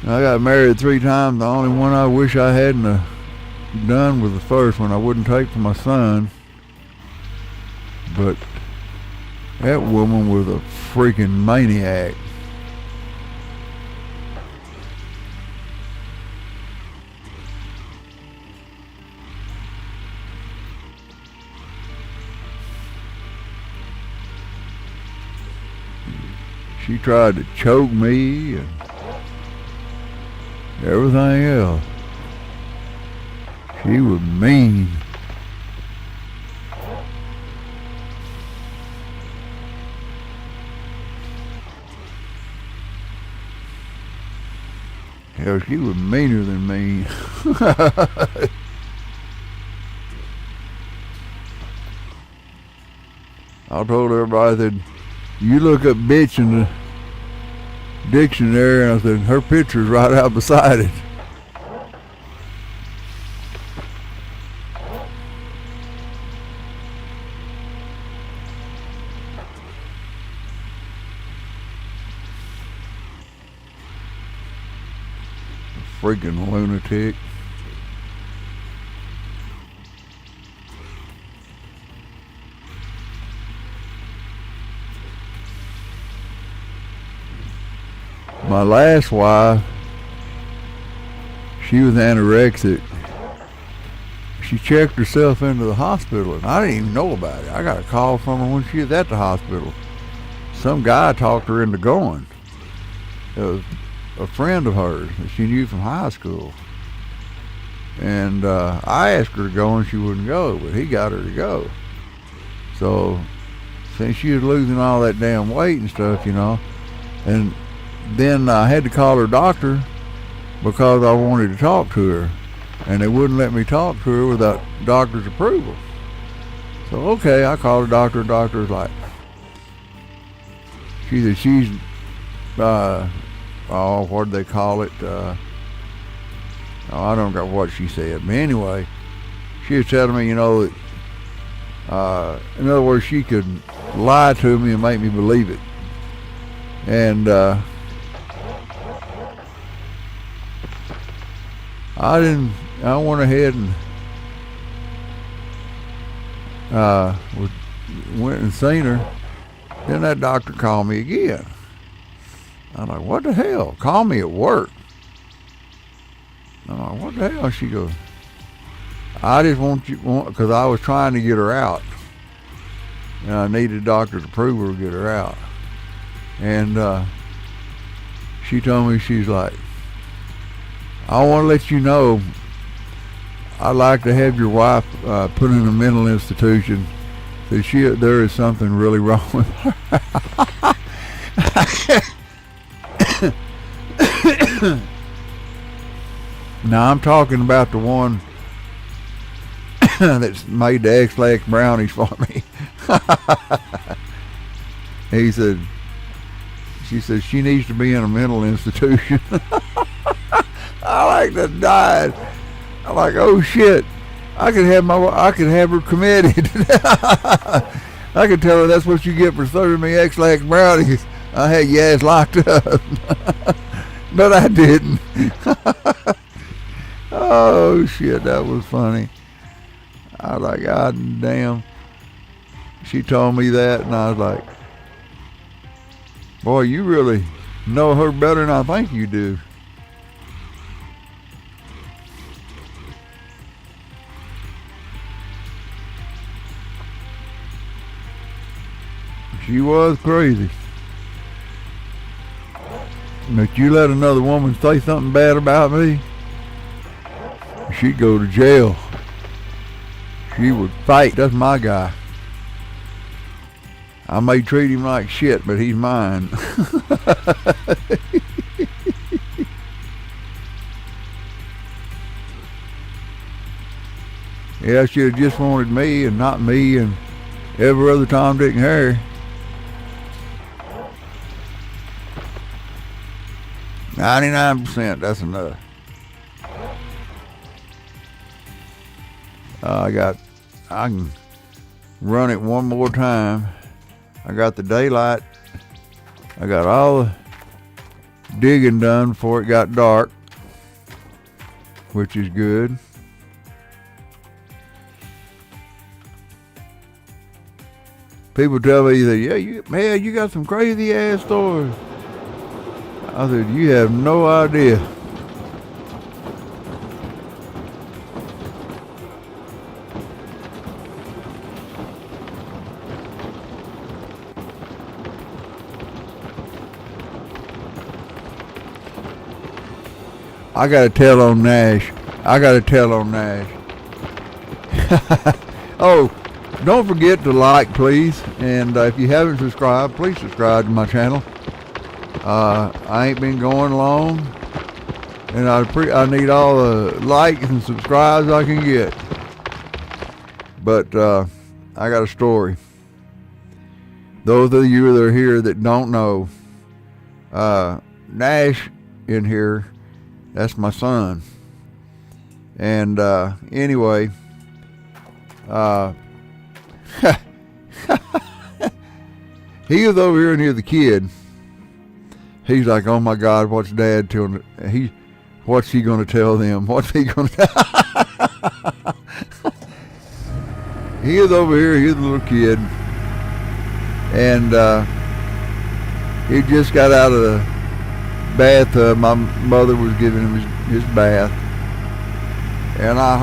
I got married 3 times. The only one I wish I hadn't done was the first one. I wouldn't take for my son. But that woman was a freaking maniac. She tried to choke me and everything else. She was mean. Hell, she was meaner than me. I told everybody that you look up bitch in the dictionary, and I said, her picture's right out beside it. Freaking lunatic. My last wife, she was anorexic. She checked herself into the hospital, and I didn't even know about it. I got a call from her when she was at the hospital. Some guy talked her into going. It was a friend of hers that she knew from high school. And I asked her to go, and she wouldn't go, but he got her to go. So since she was losing all that damn weight and stuff, and then I had to call her doctor because I wanted to talk to her, and they wouldn't let me talk to her without doctor's approval. So okay, I called the doctor. The doctor's like, she said she's what do they call it? I don't know what she said, but anyway, she was telling me, that in other words, she could lie to me and make me believe it. And I went ahead and went and seen her. Then that doctor called me again. I'm like, what the hell? Call me at work. I'm like, what the hell? She goes, I just because I was trying to get her out. And I needed doctor's approval to get her out. And she told me, she's like, I want to let you know I'd like to have your wife put in a mental institution. That there is something really wrong with her. Now I'm talking about the one that's made the X-Lax brownies for me. She said she needs to be in a mental institution. I like to die. I'm like, oh shit, I could have her committed. I could tell her that's what you get for serving me X-Lax brownies. I had your ass locked up. But I didn't. Oh shit, that was funny. I was like, God damn. She told me that, and I was like, boy, you really know her better than I think you do. She was crazy. But you let another woman say something bad about me, she'd go to jail. She would fight. That's my guy. I may treat him like shit, but he's mine. Yeah, she had just wanted me and not me and every other Tom, Dick, and Harry. 99%, that's enough. I can run it one more time. I got the daylight. I got all the digging done before it got dark, which is good. People tell me that, yeah, you got some crazy ass stories. I said, you have no idea. I gotta tell on Nash. Oh, don't forget to like, please. And if you haven't subscribed, please subscribe to my channel. I ain't been going long, and I need all the likes and subscribes I can get. But I got a story. Those of you that are here that don't know, Nash in here, that's my son. And anyway, he was over here near the kid. He's like, oh my God, what's Dad telling? What's he gonna tell them? What's he gonna? He is over here. He's a little kid, and he just got out of the bathtub. My mother was giving him his bath, and I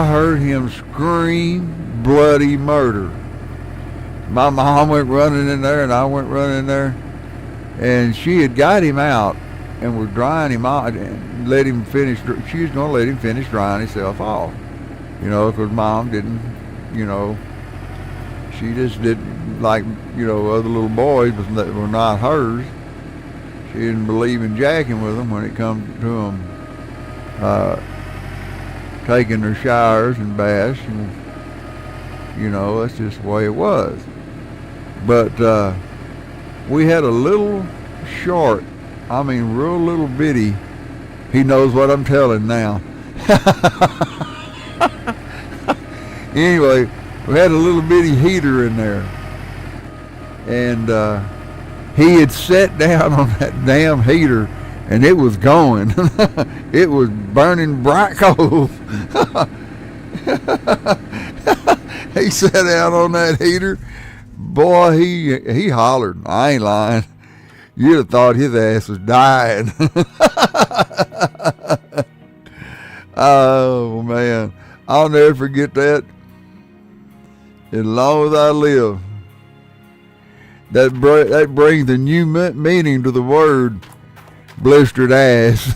heard him scream bloody murder. My mom went running in there, and I went running in there, and she had got him out and was drying him out and let him finish. She was going to let him finish drying himself off, because Mom didn't, she just didn't like, other little boys that were not hers. She didn't believe in jacking with them when it come to them taking their showers and baths, and that's just the way it was. But we had a little short, real little bitty, he knows what I'm telling now. Anyway, we had a little bitty heater in there, and he had sat down on that damn heater, and it was going. It was burning bright coals. He sat down on that heater. Boy, he hollered. I ain't lying. You'd have thought his ass was dying. Oh, man. I'll never forget that as long as I live. That brings a new meaning to the word blistered ass.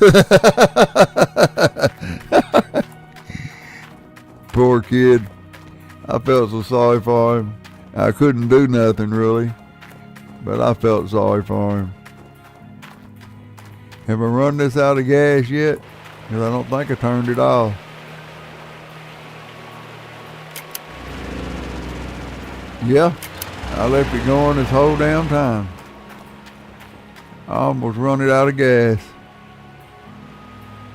Poor kid. I felt so sorry for him. I couldn't do nothing really, but I felt sorry for him. Have I run this out of gas yet? Because I don't think I turned it off. Yeah, I left it going this whole damn time. I almost run it out of gas.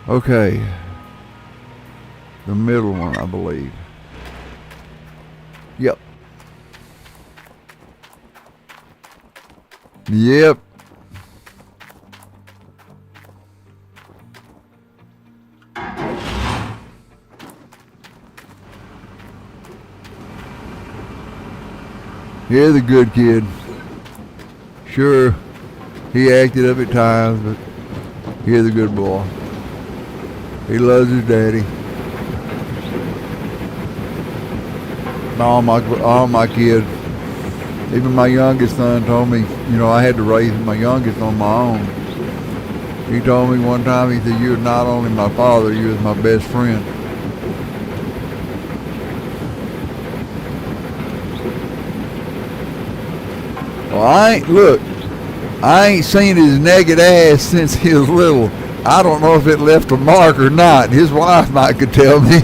Okay. The middle one, I believe. Yep. Yep. He's a good kid. Sure, he acted up at times, but he's a good boy. He loves his daddy. All my kids, even my youngest son told me, you know, I had to raise my youngest on my own. He told me one time, he said, "You're not only my father, you're my best friend." Well, I ain't seen his naked ass since he was little. I don't know if it left a mark or not. His wife might could tell me.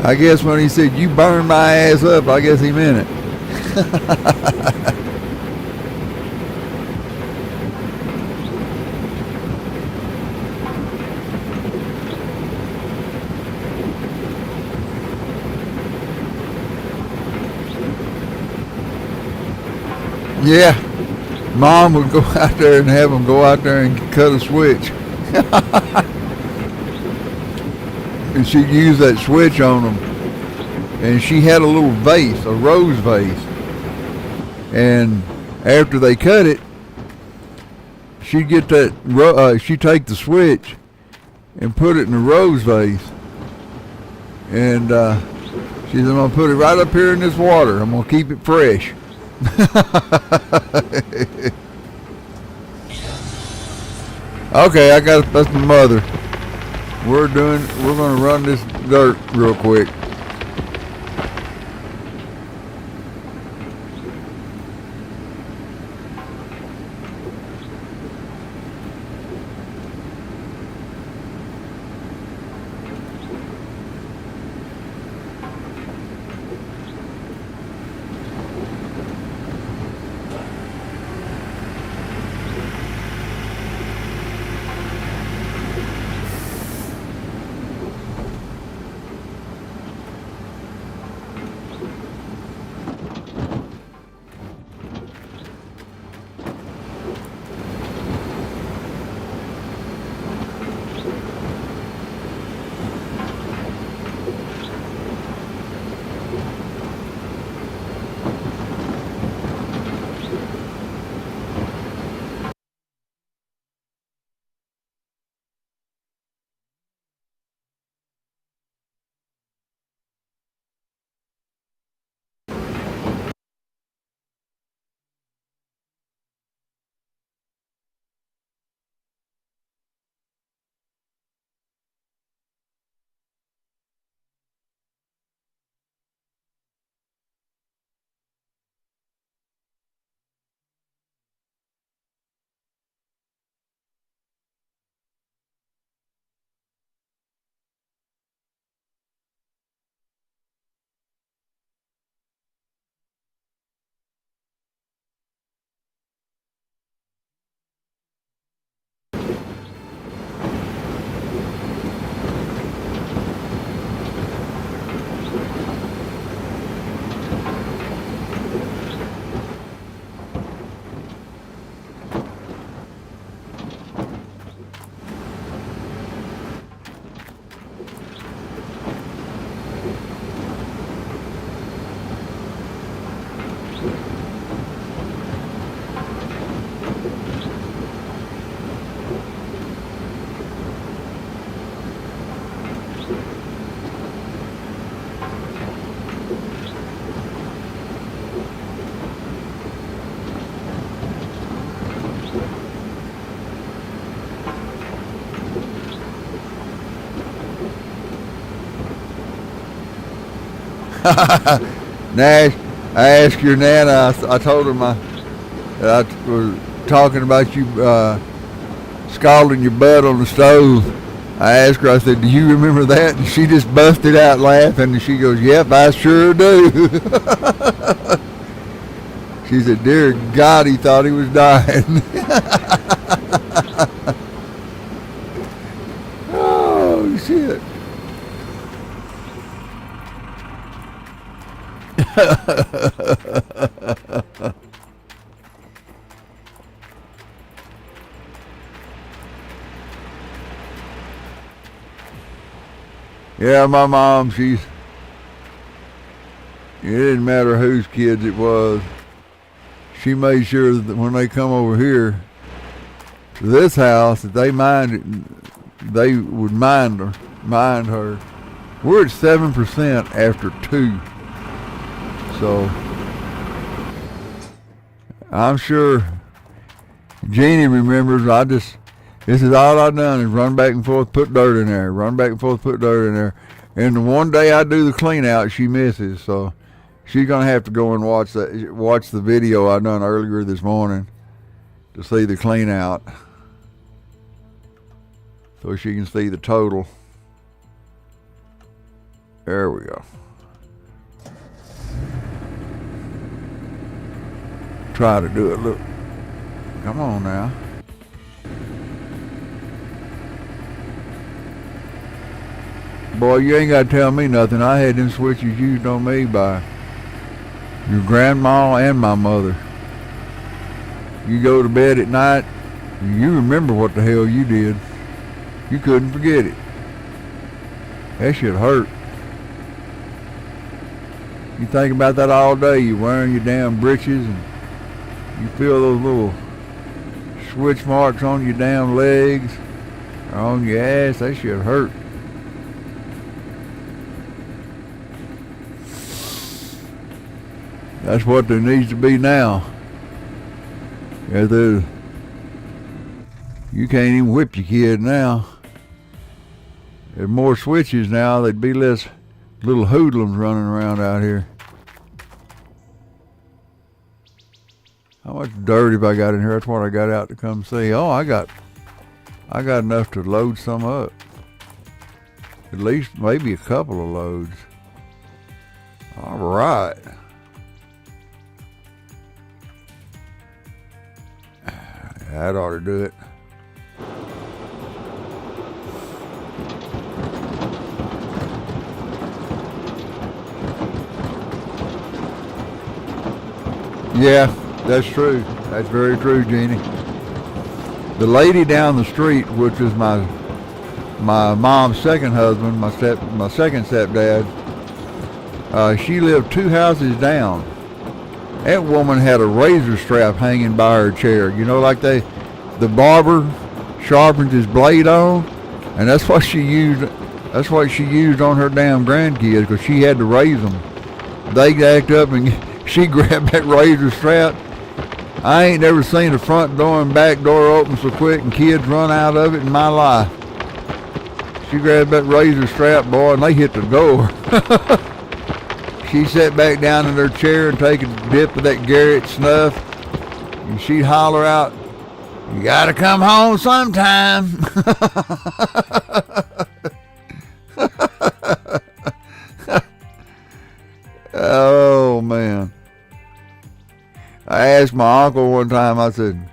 I guess when he said, "You burned my ass up," I guess he meant it. Yeah, Mom would go out there and have him go out there and cut a switch. And she'd use that switch on them. And she had a little vase, a rose vase. And after they cut it, she'd get that, she'd take the switch and put it in the rose vase. And she said, "I'm going to put it right up here in this water. I'm going to keep it fresh." Okay, that's my mother. We're gonna run this dirt real quick. Nash, I asked your Nana, I told her that I was talking about you scalding your butt on the stove. I asked her, I said, do you remember that? And she just busted out laughing, and she goes, yep, I sure do. She said, dear God, he thought he was dying. Oh, shit. Yeah, my mom, it didn't matter whose kids it was. She made sure that when they come over here to this house, that they would mind her. We're at 7% after 2. So I'm sure Jeannie remembers. This is all I've done is run back and forth, put dirt in there, run back and forth, put dirt in there. And the one day I do the clean out, she misses. So she's gonna have to go and watch the video I done earlier this morning to see the clean out, so she can see the total. There we go. Try to do it. Look, come on now. Boy, you ain't got to tell me nothing. I had them switches used on me by your grandma and my mother. You go to bed at night, you remember what the hell you did. You couldn't forget it. That shit hurt. You think about that all day. You wearing your damn britches and you feel those little switch marks on your damn legs or on your ass. That shit hurt. That's what there needs to be now. You can't even whip your kid now. There's more switches now. There'd be less little hoodlums running around out here. How much dirt have I got in here? That's what I got out to come see. Oh, I got enough to load some up. At least maybe a couple of loads. All right. That ought to do it. Yeah, that's true. That's very true, Jeannie. The lady down the street, which is my mom's second husband, my second stepdad, she lived 2 houses down. That woman had a razor strap hanging by her chair. You know, like the barber sharpens his blade on, and that's what she used. That's what she used on her damn grandkids, because she had to raise them. They act up and she grabbed that razor strap. I ain't never seen the front door and back door open so quick and kids run out of it in my life. She grabbed that razor strap, boy, and they hit the door. She sat back down in her chair and take a dip of that Garrett snuff, and she'd holler out, "You gotta come home sometime." Oh, man. I asked my uncle one time, I said,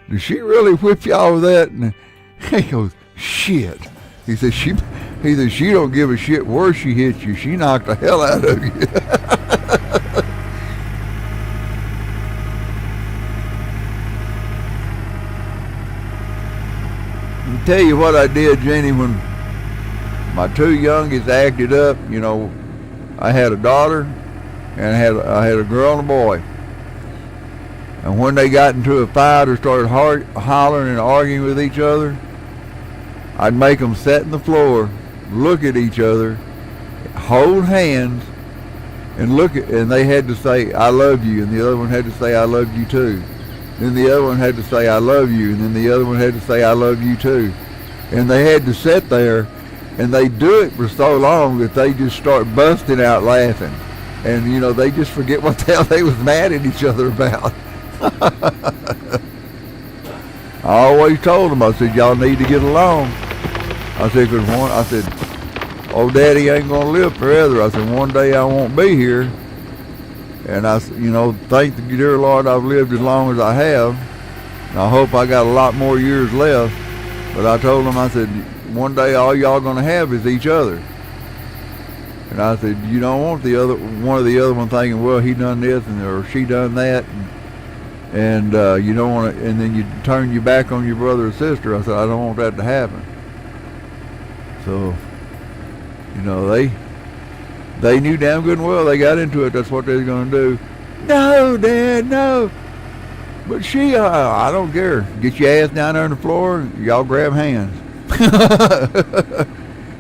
"Did she really whip y'all with that?" And he goes, "Shit." He said, she don't give a shit where she hits you. She knocked the hell out of you. I'll tell you what I did, Jenny, when my 2 youngest acted up. You know, I had a daughter and I had a girl and a boy. And when they got into a fight or started hollering and arguing with each other, I'd make them sit in the floor, look at each other, hold hands, and and they had to say, "I love you," and the other one had to say, "I love you too." Then the other one had to say, "I love you," and then the other one had to say, "I love you too." And they had to sit there And they do it for so long that they just start busting out laughing. And, you know, they just forget what the hell they was mad at each other about. I always told them, I said, y'all need to get along. I said, old daddy ain't going to live forever. I said, one day I won't be here. And I said, you know, thank the dear Lord I've lived as long as I have. And I hope I got a lot more years left. But I told them, I said, one day all y'all going to have is each other. And I said, you don't want one of the other one thinking, well, he done this or she done that. And you don't want to, and then you turn your back on your brother or sister. I said, I don't want that to happen. So, you know, they knew damn good and well they got into it. That's what they was going to do. No, Dad, no. But she, I don't care. Get your ass down there on the floor and y'all grab hands.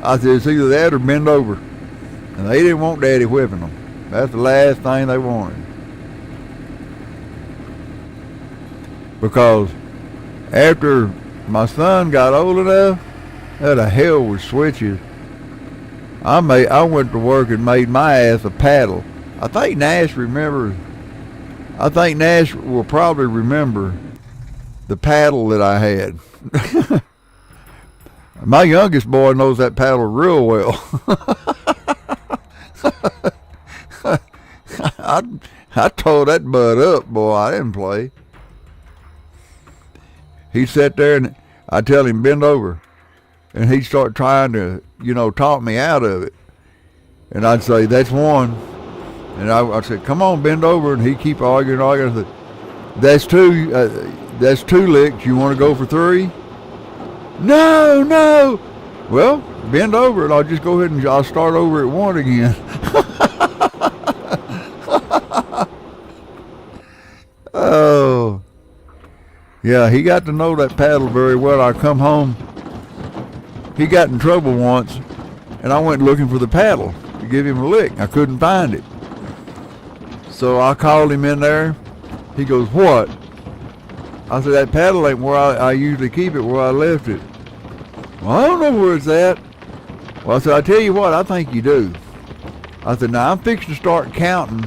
I said, it's either that or bend over. And they didn't want Daddy whipping them. That's the last thing they wanted. Because after my son got old enough, how the hell with switches, I went to work and made my ass a paddle. I think Nash will probably remember the paddle that I had. My youngest boy knows that paddle real well. I tore that bud up, boy. I didn't play. He'd sit there and I'd tell him, bend over. And he'd start trying to, you know, talk me out of it. And I'd say, that's one. And I'd say, come on, bend over. And he'd keep arguing. I said, that's two licks. You want to go for three? No. Well, bend over and I'll just go ahead and I'll start over at one again. Oh. Yeah, he got to know that paddle very well. I come home. He got in trouble once, and I went looking for the paddle to give him a lick. I couldn't find it. So I called him in there. He goes, what? I said, that paddle ain't where I usually keep it, where I left it. Well, I don't know where it's at. Well, I said, I tell you what, I think you do. I said, now I'm fixing to start counting,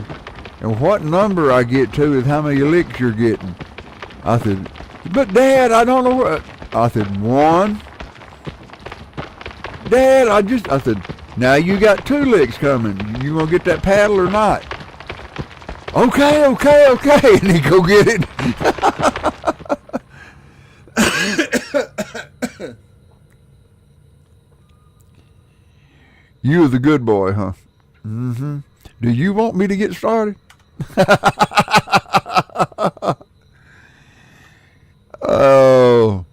and what number I get to is how many licks you're getting. I said, but Dad, I don't know where. I said, one. Dad, I said, now you got two licks coming. You gonna get that paddle or not? Okay. And he go get it. You was a good boy, huh? Mm-hmm. Do you want me to get started? Oh.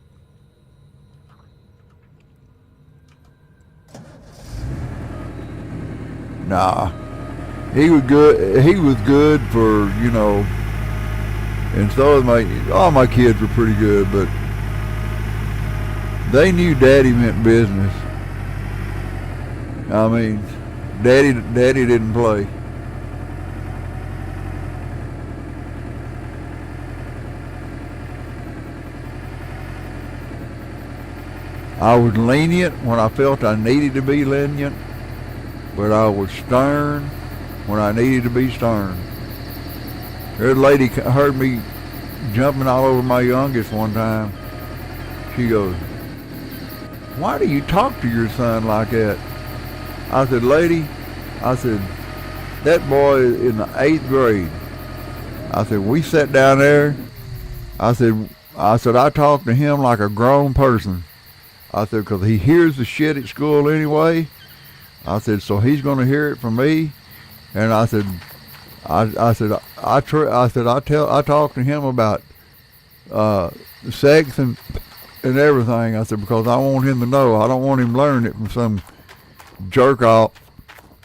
Nah. He was good for, you know, and so was all my kids were pretty good, but they knew Daddy meant business. I mean, Daddy didn't play. I was lenient when I felt I needed to be lenient, but I was stern when I needed to be stern. There's a lady heard me jumping all over my youngest one time. She goes, why do you talk to your son like that? I said, lady, that boy is in the 8th grade. I said, we sat down there. I said, I talk to him like a grown person. I said, because he hears the shit at school anyway. I said, so he's going to hear it from me. And I said, I talk to him about sex and everything. I said, because I want him to know. I don't want him learning it from some jerk off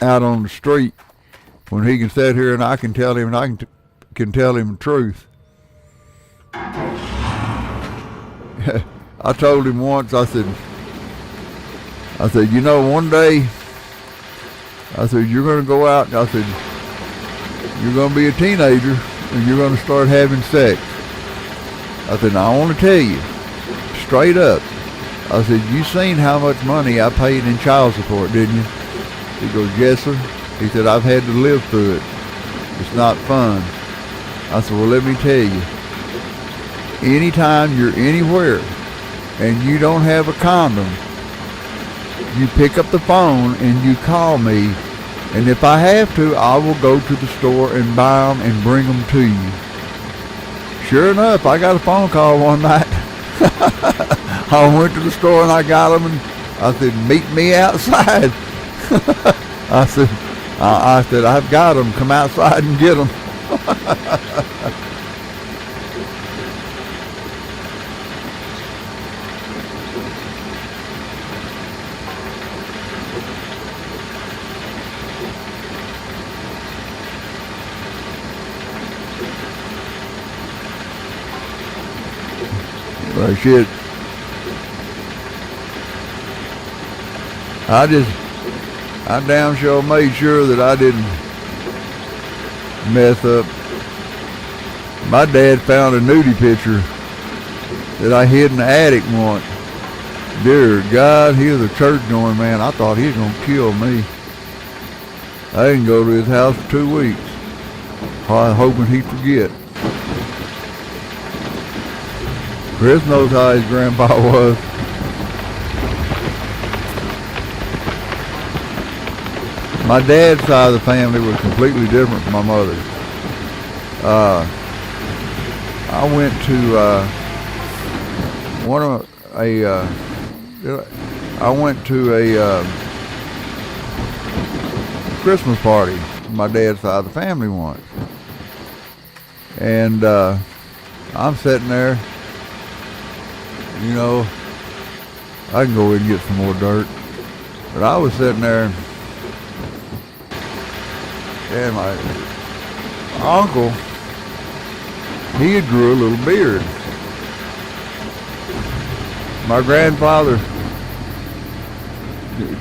out on the street when he can sit here and I can tell him and I can tell him the truth. I told him once, I said, you know, one day, I said, you're going to go out, I said, you're going to be a teenager and you're going to start having sex. I said, now I want to tell you, straight up, I said, you seen how much money I paid in child support, didn't you? He goes, yes, sir. He said, I've had to live through it. It's not fun. I said, well, let me tell you. Anytime you're anywhere and you don't have a condom, you pick up the phone and you call me. And if I have to, I will go to the store and buy them and bring them to you. Sure enough, I got a phone call one night. I went to the store and I got them, and I said, meet me outside. I said, I've got them. Come outside and get them. Well, shit. I damn sure made sure that I didn't mess up. My dad found a nudie picture that I hid in the attic once. Dear God, he was a church-going man. I thought he was going to kill me. I didn't go to his house for 2 weeks. I was hoping he'd forget. Chris knows how his grandpa was. My dad's side of the family was completely different from my mother's. I went to I went to a Christmas party my dad's side of the family once, and I'm sitting there. You know, I can go in and get some more dirt, but I was sitting there. And my uncle, he had grew a little beard. My grandfather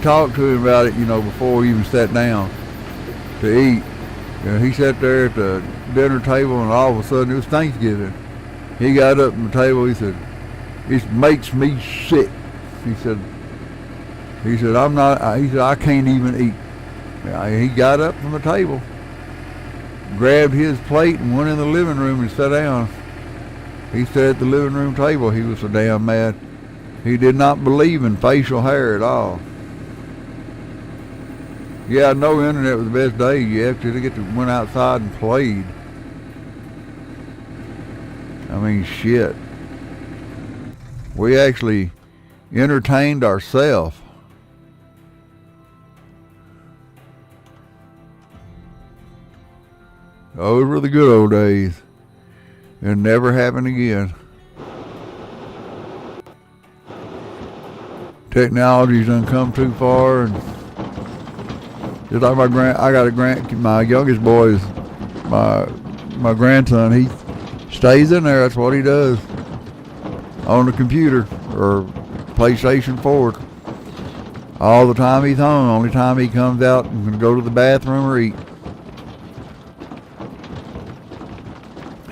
talked to him about it, you know, before we even sat down to eat. You know, he sat there at the dinner table, and all of a sudden it was Thanksgiving. He got up from the table. He said, "It makes me sick." He said, "I'm not." He said, "I can't even eat." He got up from the table, grabbed his plate, and went in the living room and sat down. He sat at the living room table. He was so damn mad. He did not believe in facial hair at all. Yeah, I know internet was the best day. You actually went outside and played. I mean, shit. We actually entertained ourselves. Those were the good old days. It'll never happen again. Technology's done come too far, and just like my youngest boy is my grandson. He stays in there. That's what he does on the computer or PlayStation 4 all the time he's home. Only time he comes out and can go to the bathroom or eat.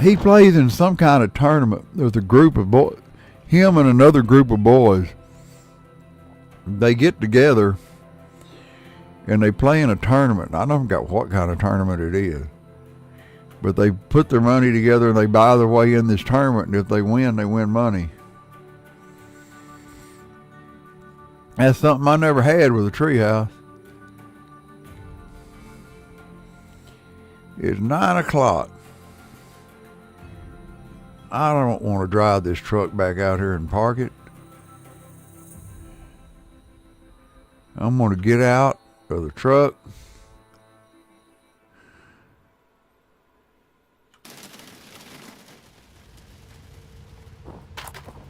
He plays in some kind of tournament. There's a group of boys, him and another group of boys. They get together and they play in a tournament. I don't forget what kind of tournament it is, but they put their money together and they buy their way in this tournament, and if they win money. That's something I never had with a treehouse. It's 9 o'clock. I don't want to drive this truck back out here and park it. I'm going to get out of the truck.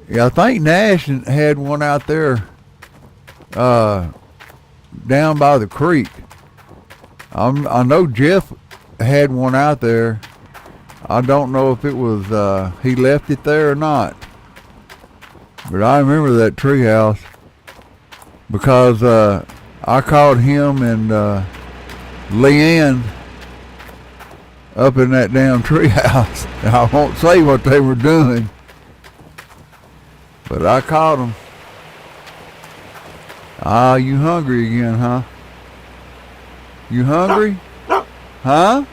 Yeah, I think Nash had one out there down by the creek. I know Jeff had one out there. I don't know if it was he left it there or not, but I remember that treehouse because I caught him and Leanne up in that damn treehouse. I won't say what they were doing, but I caught them. Ah, you hungry again, huh? You hungry? Huh?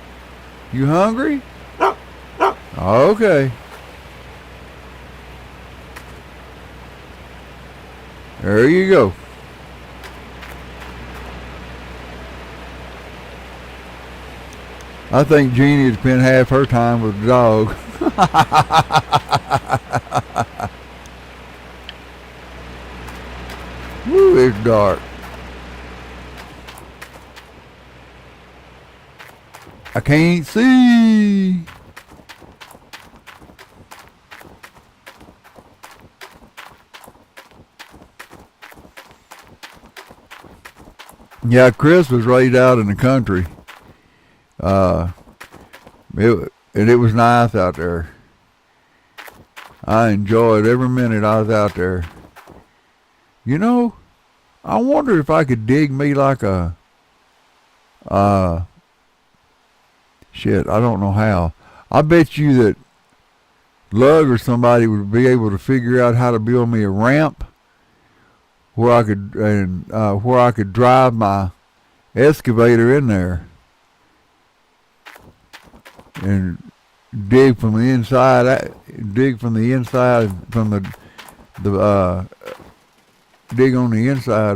You hungry? Okay. There you go. I think Jeannie had spent half her time with the dog. Woo, it's dark. I can't see. Yeah, Chris was raised out in the country. It was nice out there. I enjoyed every minute I was out there. You know, I wonder if I could dig me like a, shit, I don't know how. I bet you that Lug or somebody would be able to figure out how to build me a ramp where I could drive my excavator in there and dig from the inside, dig on the inside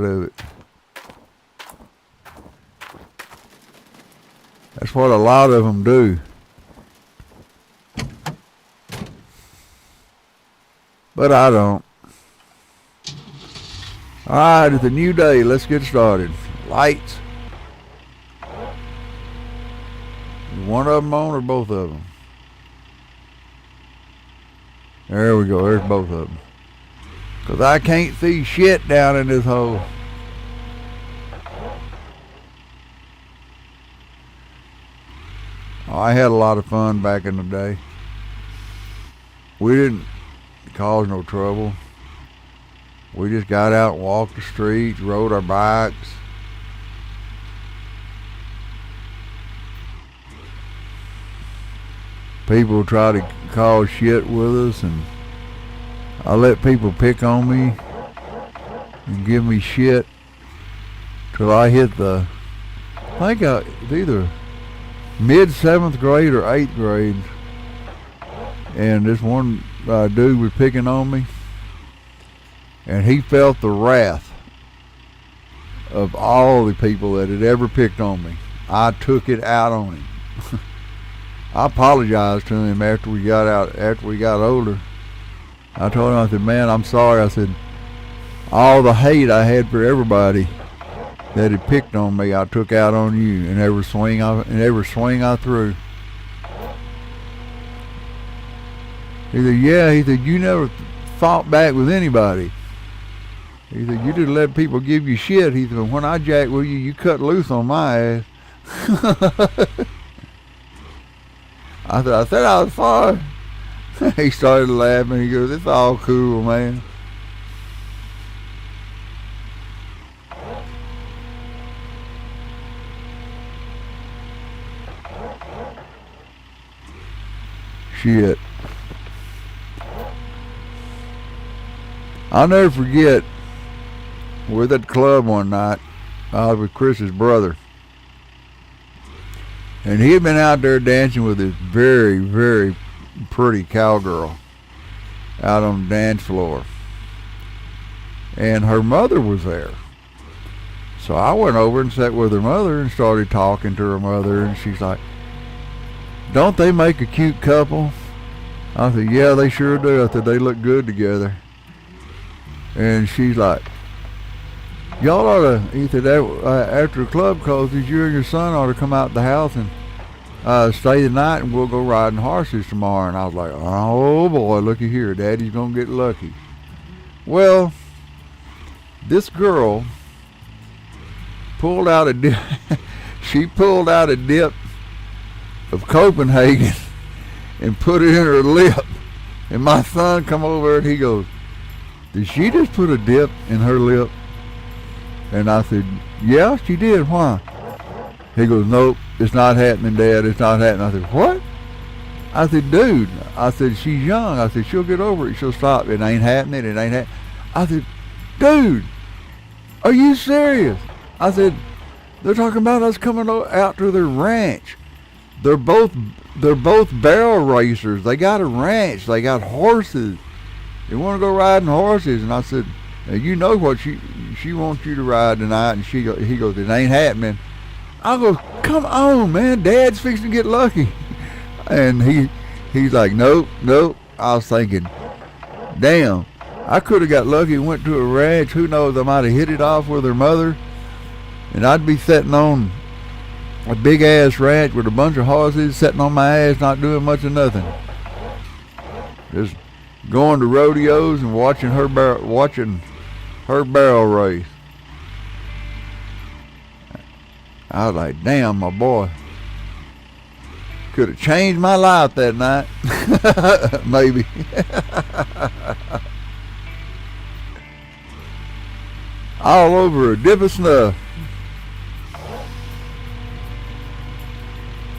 of it. That's what a lot of them do. But I don't. All right, it's a new day. Let's get started. Lights. One of them on or both of them? There we go. There's both of them. Because I can't see shit down in this hole. Oh, I had a lot of fun back in the day. We didn't cause no trouble. We just got out and walked the streets, rode our bikes. People try to cause shit with us, and I let people pick on me and give me shit till I hit the, I think it's either mid 7th grade or 8th grade. And this one dude was picking on me, and he felt the wrath of all the people that had ever picked on me. I took it out on him. I apologized to him after we got older. I told him, I said, man, I'm sorry. I said, all the hate I had for everybody that had picked on me, I took out on you, and every swing I threw. He said, yeah, he said, you never fought back with anybody. He said, you just let people give you shit. He said, when I jacked with you, you cut loose on my ass. I said I was sorry. He started laughing. He goes, it's all cool, man. Shit. I'll never forget, we were at the club one night. I was with Chris's brother. And he had been out there dancing with this very, very pretty cowgirl out on the dance floor. And her mother was there. So I went over and sat with her mother and started talking to her mother. And she's like, don't they make a cute couple? I said, yeah, they sure do. I said, they look good together. And she's like, y'all ought to, he said, after the club closes, you and your son ought to come out the house and stay the night, and we'll go riding horses tomorrow. And I was like, oh boy, looky here, Daddy's gonna get lucky. Well, this girl pulled out a dip. She pulled out a dip of Copenhagen and put it in her lip. And my son come over and he goes, did she just put a dip in her lip? And I said, yeah, she did. Why? He goes, nope, it's not happening, Dad. It's not happening. I said, what? I said, dude. I said, she's young. I said, she'll get over it. She'll stop. It ain't happening. It ain't happening. I said, dude. Are you serious? I said, they're talking about us coming out to their ranch. They're both barrel racers. They got a ranch. They got horses. They want to go riding horses. And I said, you know what she wants you to ride tonight. And he goes, it ain't happening. I go, come on, man. Dad's fixing to get lucky. And he's like, nope. I was thinking, damn, I could have got lucky and went to a ranch. Who knows, I might have hit it off with her mother. And I'd be sitting on a big ass ranch with a bunch of horses, sitting on my ass, not doing much of nothing. Just going to rodeos and watching her barrel race. I was like, damn, my boy. Could have changed my life that night. Maybe. All over a dip of snuff.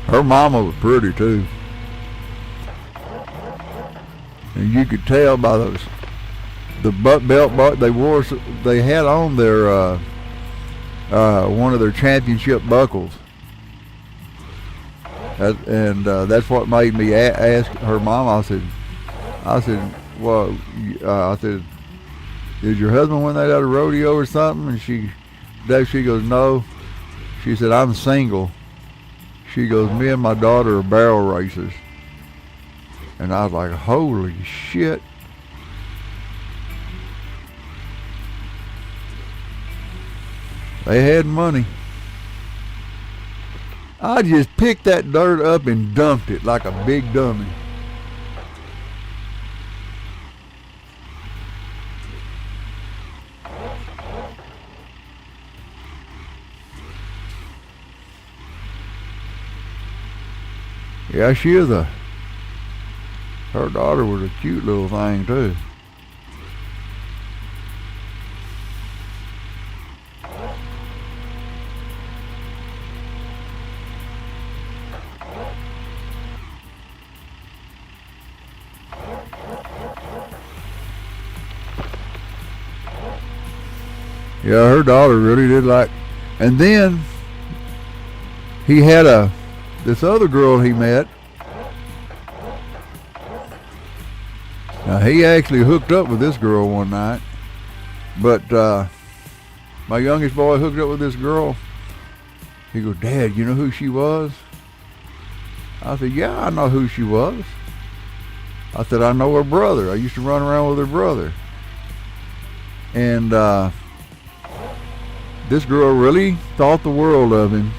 Her mama was pretty too. And you could tell by the butt belt they had on their one of their championship buckles. That's what made me ask her mom. I said, well, I said, is your husband went out at a rodeo or something? And she goes, no. She said, I'm single. She goes, me and my daughter are barrel racers. And I was like, holy shit. They had money. I just picked that dirt up and dumped it like a big dummy. Yeah, her daughter was a cute little thing too. Yeah, her daughter really did like, and then he had this other girl he met. Now he actually hooked up with this girl one night, but my youngest boy hooked up with this girl. He goes, Dad, you know who she was? I said, yeah, I know who she was. I said, I know her brother. I used to run around with her brother. And this girl really thought the world of him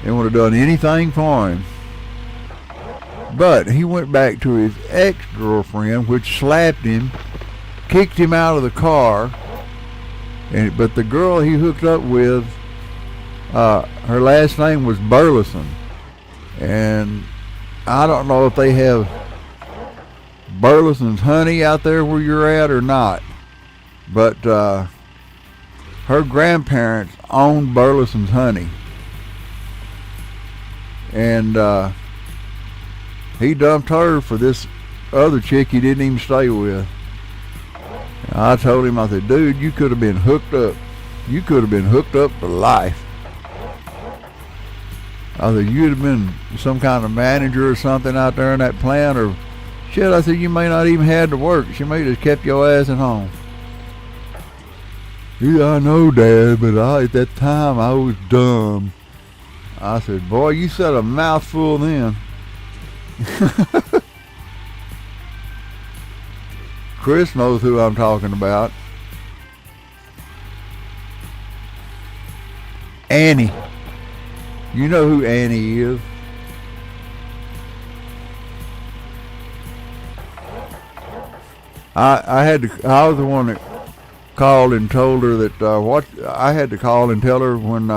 and would have done anything for him. But he went back to his ex-girlfriend, which slapped him, kicked him out of the car. But the girl he hooked up with, her last name was Burleson. And I don't know if they have Burleson's honey out there where you're at or not. But her grandparents owned Burleson's honey. And he dumped her for this other chick he didn't even stay with. And I told him, I said, dude, you could have been hooked up. You could have been hooked up for life. I said, you'd have been some kind of manager or something out there in that plant, or shit, I said, you may not even had to work. She may have just kept your ass at home. Yeah, I know, Dad, but at that time I was dumb. I said, boy, you said a mouthful then. Chris knows who I'm talking about. Annie. You know who Annie is. I was the one that called and told her that I had to call and tell her when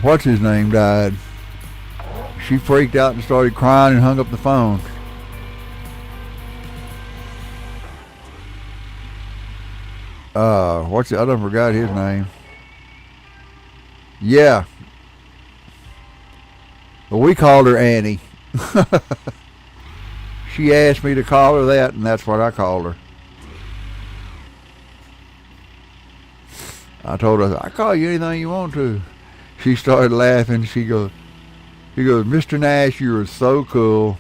what's his name died. She freaked out and started crying and hung up the phone. I done forgot his name. Yeah. But we called her Annie. She asked me to call her that, and that's what I called her. I told her, I call you anything you want to. She started laughing. He goes, Mr. Nash, you are so cool.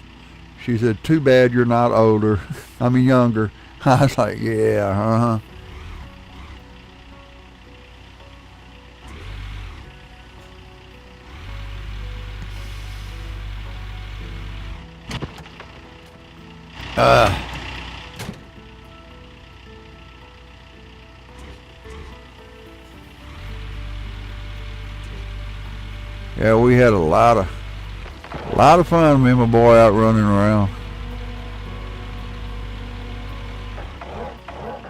She said, too bad you're not older. I mean younger. I was like, yeah, uh-huh. Yeah, we had a lot of fun, me and my boy out running around.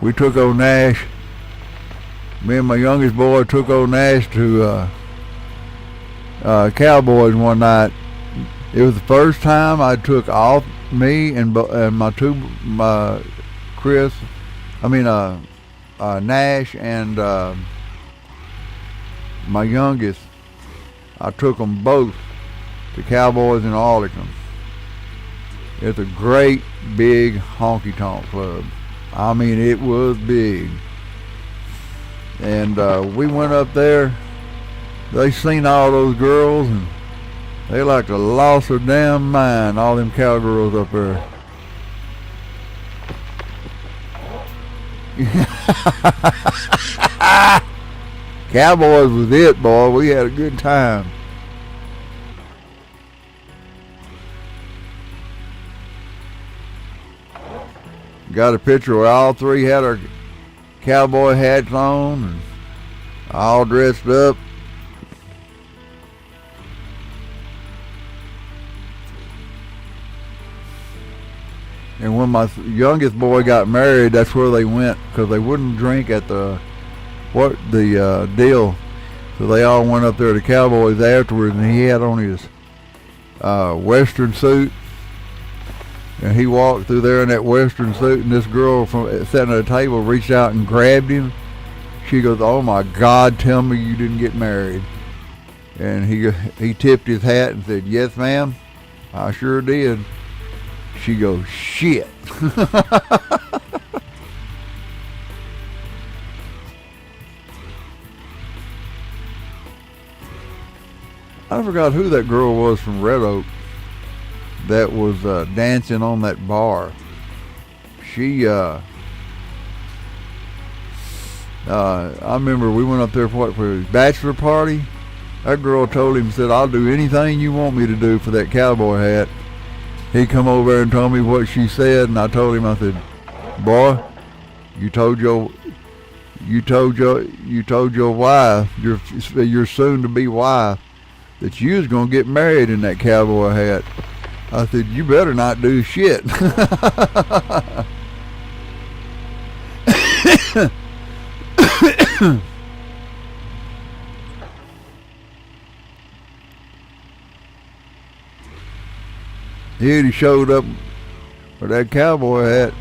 We took old Nash. Me and my youngest boy took old Nash to Cowboys one night. It was the first time I took off me and my Chris. I mean Nash and my youngest. I took them both to Cowboys in Arlington. It's a great big honky-tonk club. I mean, it was big. And we went up there. They seen all those girls and they like to lost their damn mind, all them cowgirls up there. Cowboys was it, boy. We had a good time. Got a picture where all three had our cowboy hats on and all dressed up. And when my youngest boy got married, that's where they went, because they wouldn't drink at the deal. So they all went up there to Cowboys afterwards, and he had on his Western suit. And he walked through there in that Western suit, and this girl sitting at a table reached out and grabbed him. She goes, "Oh my God, tell me you didn't get married." And he tipped his hat and said, "Yes, ma'am, I sure did." She goes, "Shit." I forgot who that girl was from Red Oak that was dancing on that bar. She, I remember we went up there for his bachelor party. That girl told him, said, "I'll do anything you want me to do for that cowboy hat." He come over there and told me what she said, and I told him, I said, "Boy, you told your wife, your soon-to-be wife, that you was gonna get married in that cowboy hat." I said, "You better not do shit." He showed up with that cowboy hat.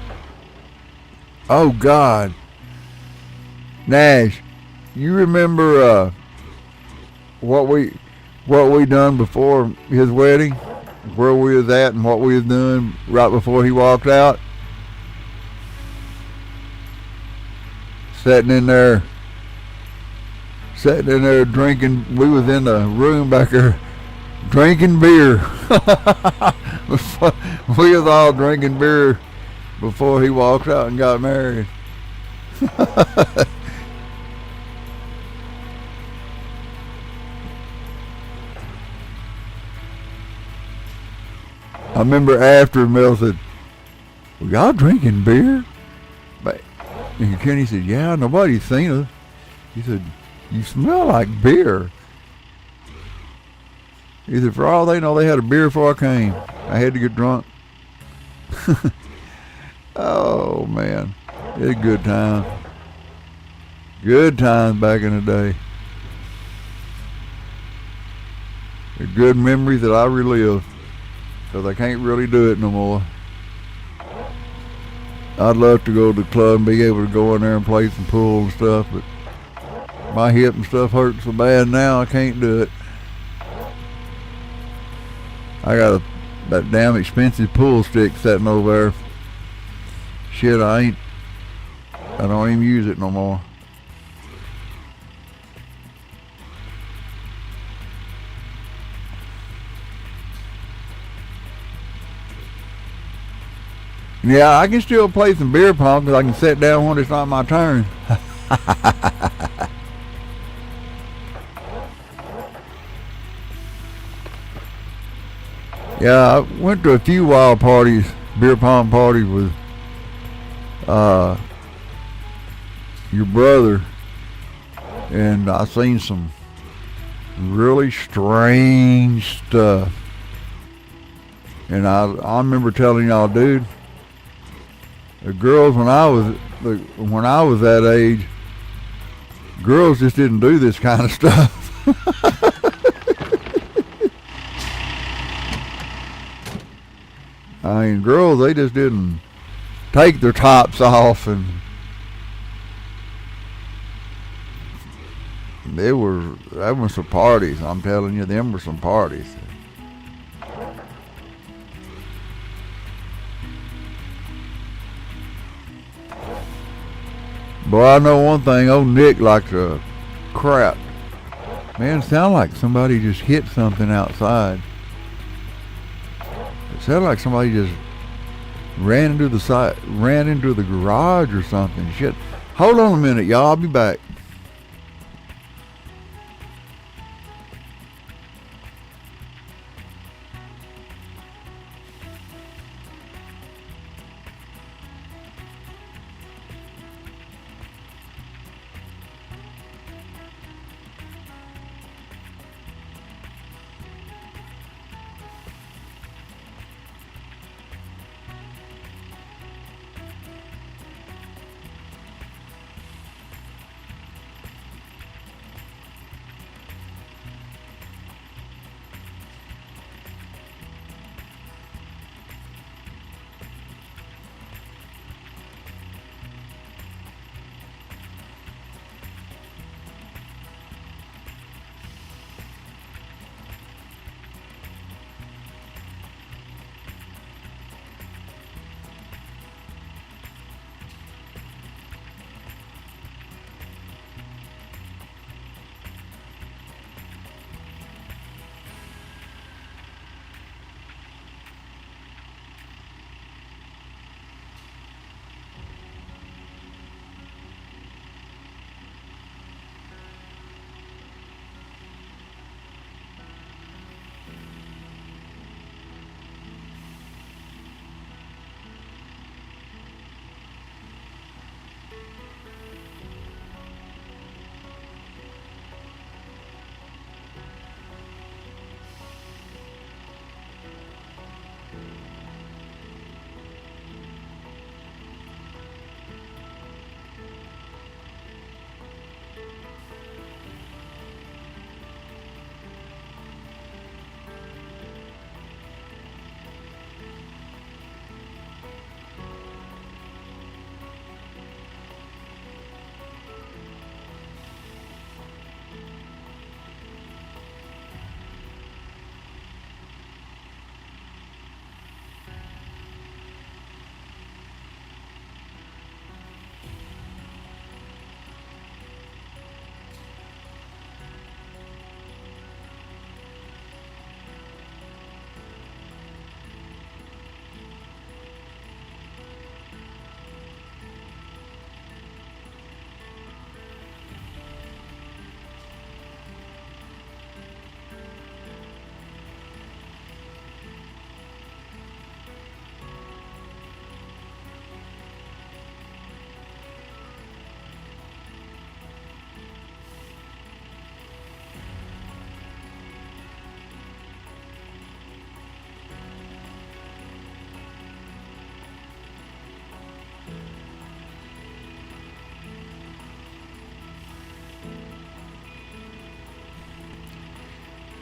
Oh God, Nash, you remember what we done before his wedding? Where we was at and what we was doing right before he walked out? Sitting in there drinking. We was in the room back there drinking beer. We was all drinking beer before he walked out and got married. I remember after Mel said, "Well, y'all drinking beer?" And Kenny said, "Yeah, nobody's seen us." He said, "You smell like beer." He said, "For all they know, they had a beer before I came. I had to get drunk." Oh, man. It was a good time. Good times back in the day. They're good memories that I relive, because I can't really do it no more. I'd love to go to the club and be able to go in there and play some pool and stuff, but my hip and stuff hurts so bad now I can't do it. I got that damn expensive pool stick sitting over there. Shit, I don't even use it no more. Yeah, I can still play some beer pong because I can sit down when it's not my turn. Yeah, I went to a few wild parties, beer pong parties with uh, your brother, and I seen some really strange stuff. And I remember telling y'all, dude, the girls when I was that age, girls just didn't do this kind of stuff. I mean, girls, they just didn't take their tops off, and that were some parties. I'm telling you, them were some parties. Boy, I know one thing. Old Nick likes to crap. Man, it sounded like somebody just hit something outside. It sounded like somebody just ran into the garage or something. Shit. Hold on a minute, y'all. I'll be back.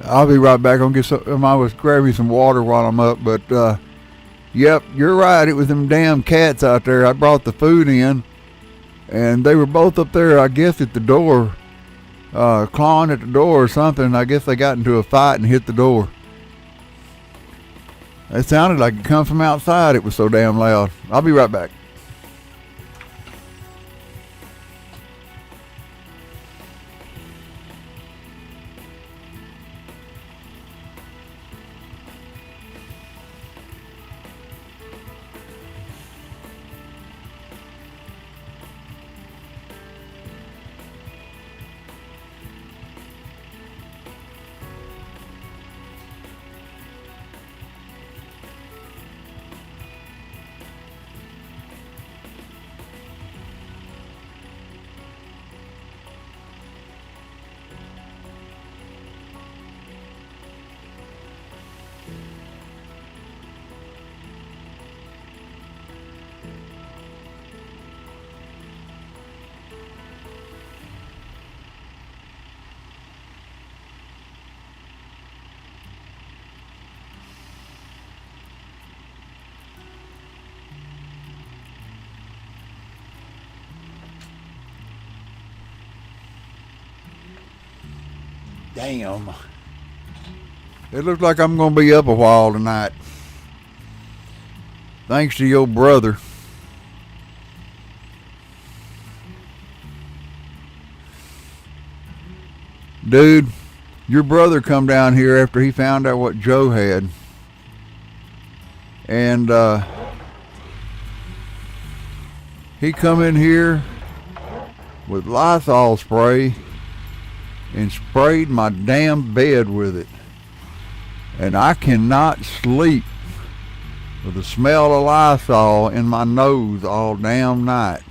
I'll be right back. I'll get some. I was grabbing some water while I'm up, but yep, you're right. It was them damn cats out there. I brought the food in, and they were both up there. I guess at the door, clawing at the door or something. I guess they got into a fight and hit the door. It sounded like it come from outside. It was so damn loud. I'll be right back. Damn. It looks like I'm going to be up a while tonight. Thanks to your brother. Dude, your brother come down here after he found out what Joe had. And he come in here with Lysol spray and sprayed my damn bed with it. And I cannot sleep with the smell of Lysol in my nose all damn night.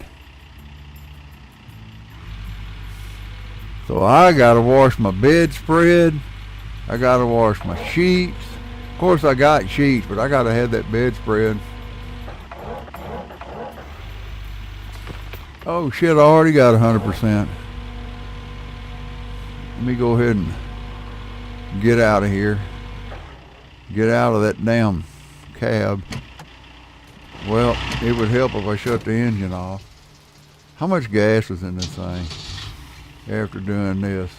So I gotta wash my bedspread. I gotta wash my sheets. Of course I got sheets, but I gotta have that bedspread. Oh shit, I already got 100%. Let me go ahead and get out of here. Get out of that damn cab. Well, it would help if I shut the engine off. How much gas was in this thing after doing this?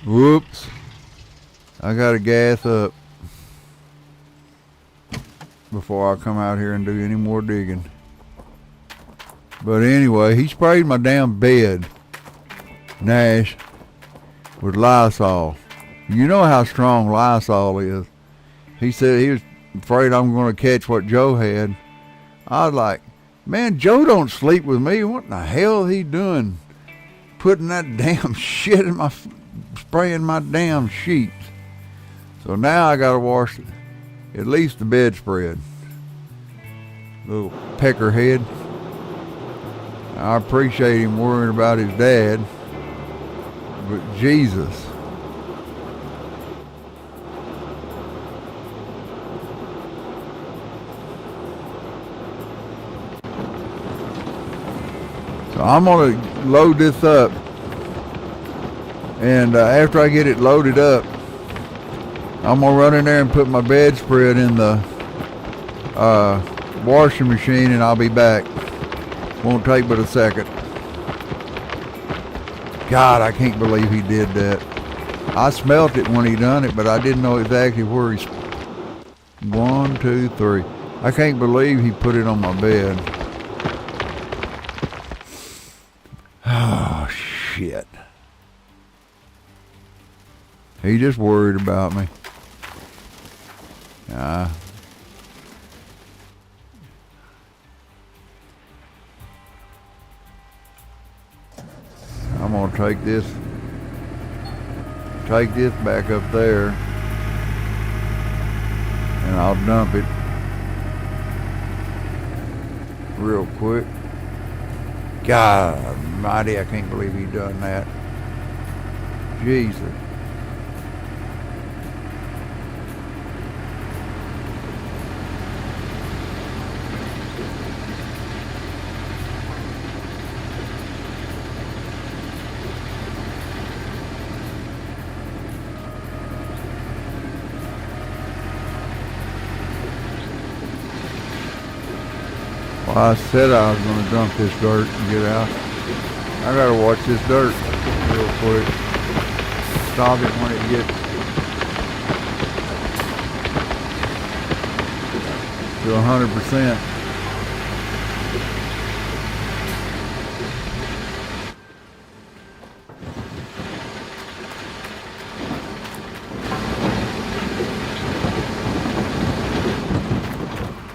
Whoops. I gotta gas up before I come out here and do any more digging. But anyway, he sprayed my damn bed, Nash, with Lysol. You know how strong Lysol is. He said he was afraid I'm going to catch what Joe had. I was like, man, Joe don't sleep with me. What in the hell is he doing? Putting that damn shit in my, spraying my damn sheets. So now I got to wash at least the bedspread. Little peckerhead. I appreciate him worrying about his dad, but Jesus. So I'm going to load this up, and after I get it loaded up, I'm going to run in there and put my bedspread in the washing machine, and I'll be back. Won't take but a second. God, I can't believe he did that. I smelt it when he done it, but I didn't know exactly where he... 1, 2, 3. I can't believe he put it on my bed. Oh, shit. He just worried about me. I'm gonna take this back up there, and I'll dump it real quick. God almighty, I can't believe he done that. Jesus. Well, I said I was going to dump this dirt and get out. I got to watch this dirt real quick. Stop it when it gets to 100%.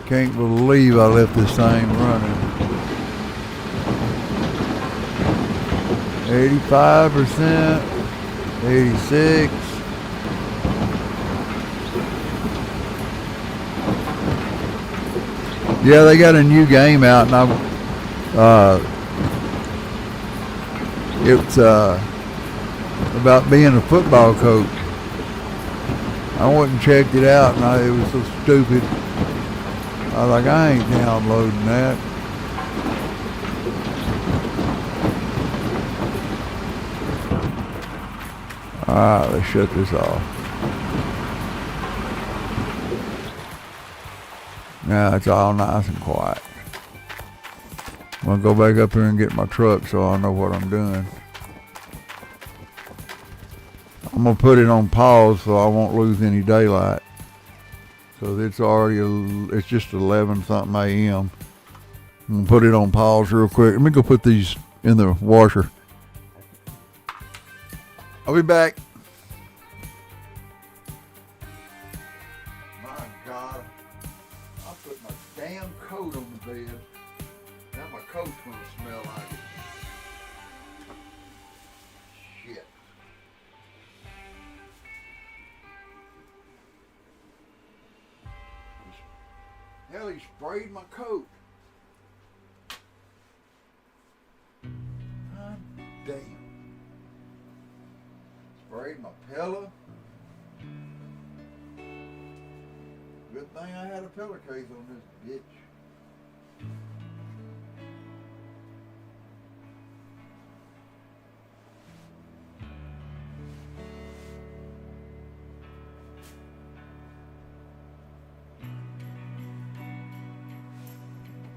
Can't believe I left this thing running. 85%, 86. Yeah, they got a new game out, and it's about being a football coach. I went and checked it out, and it was so stupid. I was like, I ain't downloading that. Alright, let's shut this off. Now it's all nice and quiet. I'm gonna go back up here and get my truck so I know what I'm doing. I'm gonna put it on pause so I won't lose any daylight. Cause it's already, it's just 11 something a.m. I'm gonna put it on pause real quick. Let me go put these in the washer. I'll be back. My God, I put my damn coat on the bed. Now my coat's gonna smell like it. Shit. Hell, he sprayed my coat. God damn. Sprayed my pillow. Good thing I had a pillowcase on this bitch.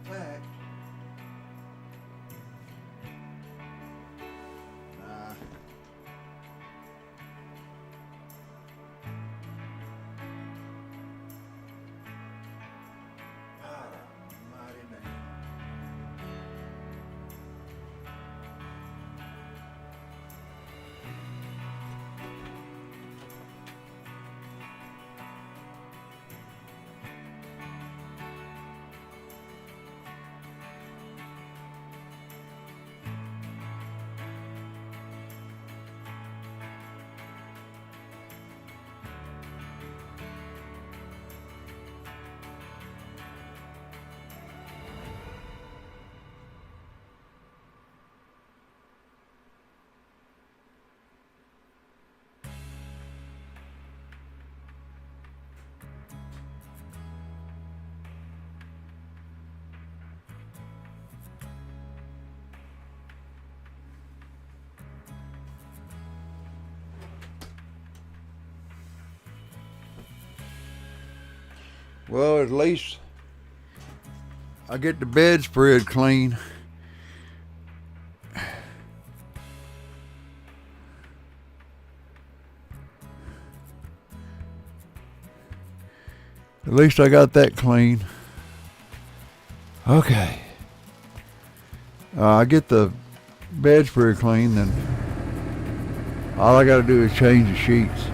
Back. Nah. Mighty man. Well, at least I get the bedspread clean. At least I got that clean. Okay. I get the bedspread clean, then all I gotta do is change the sheets.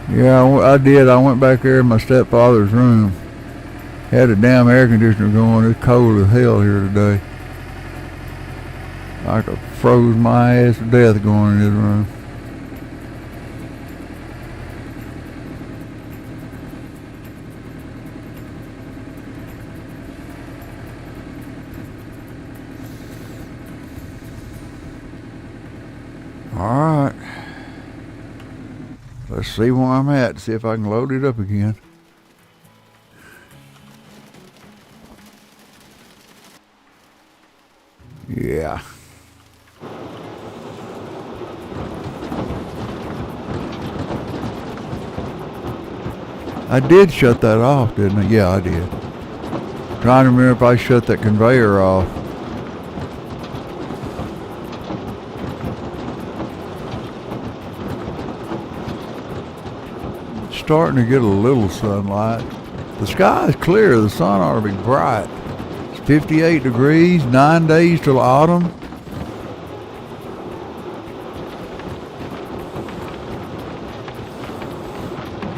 Yeah, I did. I went back there in my stepfather's room. Had a damn air conditioner going. It's cold as hell here today. I could froze my ass to death going in his room. All right. Let's see where I'm at, see if I can load it up again. Yeah. I did shut that off, didn't I? Yeah, I did. Trying to remember if I shut that conveyor off. Starting to get a little sunlight. The sky is clear. The sun ought to be bright. It's 58 degrees, 9 days till autumn.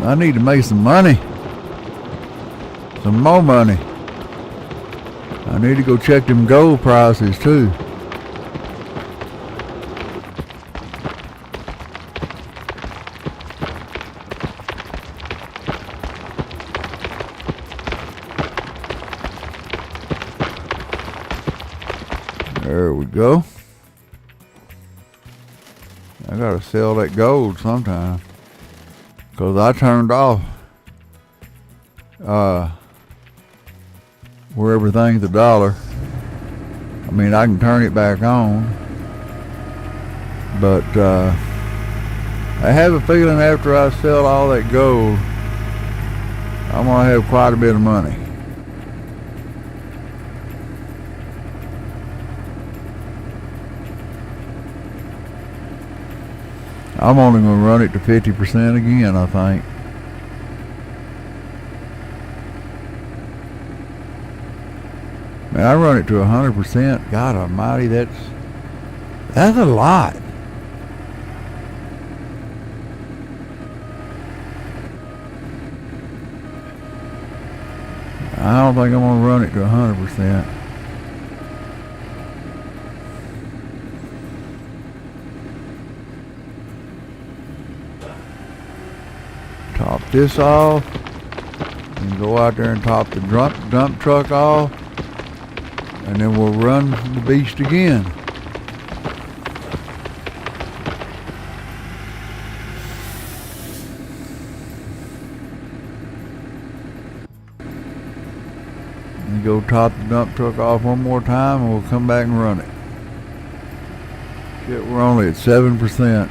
I need to make some money. Some more money. I need to go check them gold prices too. There we go. I gotta sell that gold sometime. Cause I turned off where everything's $1. I mean, I can turn it back on. But I have a feeling after I sell all that gold, I'm gonna have quite a bit of money. I'm only gonna run it to 50% again, I think. Man, I run it to 100%. God almighty, that's a lot. I don't think I'm gonna run it to 100%. Top this off and go out there and top the dump truck off, and then we'll run the beast again. And go top the dump truck off one more time, and we'll come back and run it. Shit, we're only at 7%.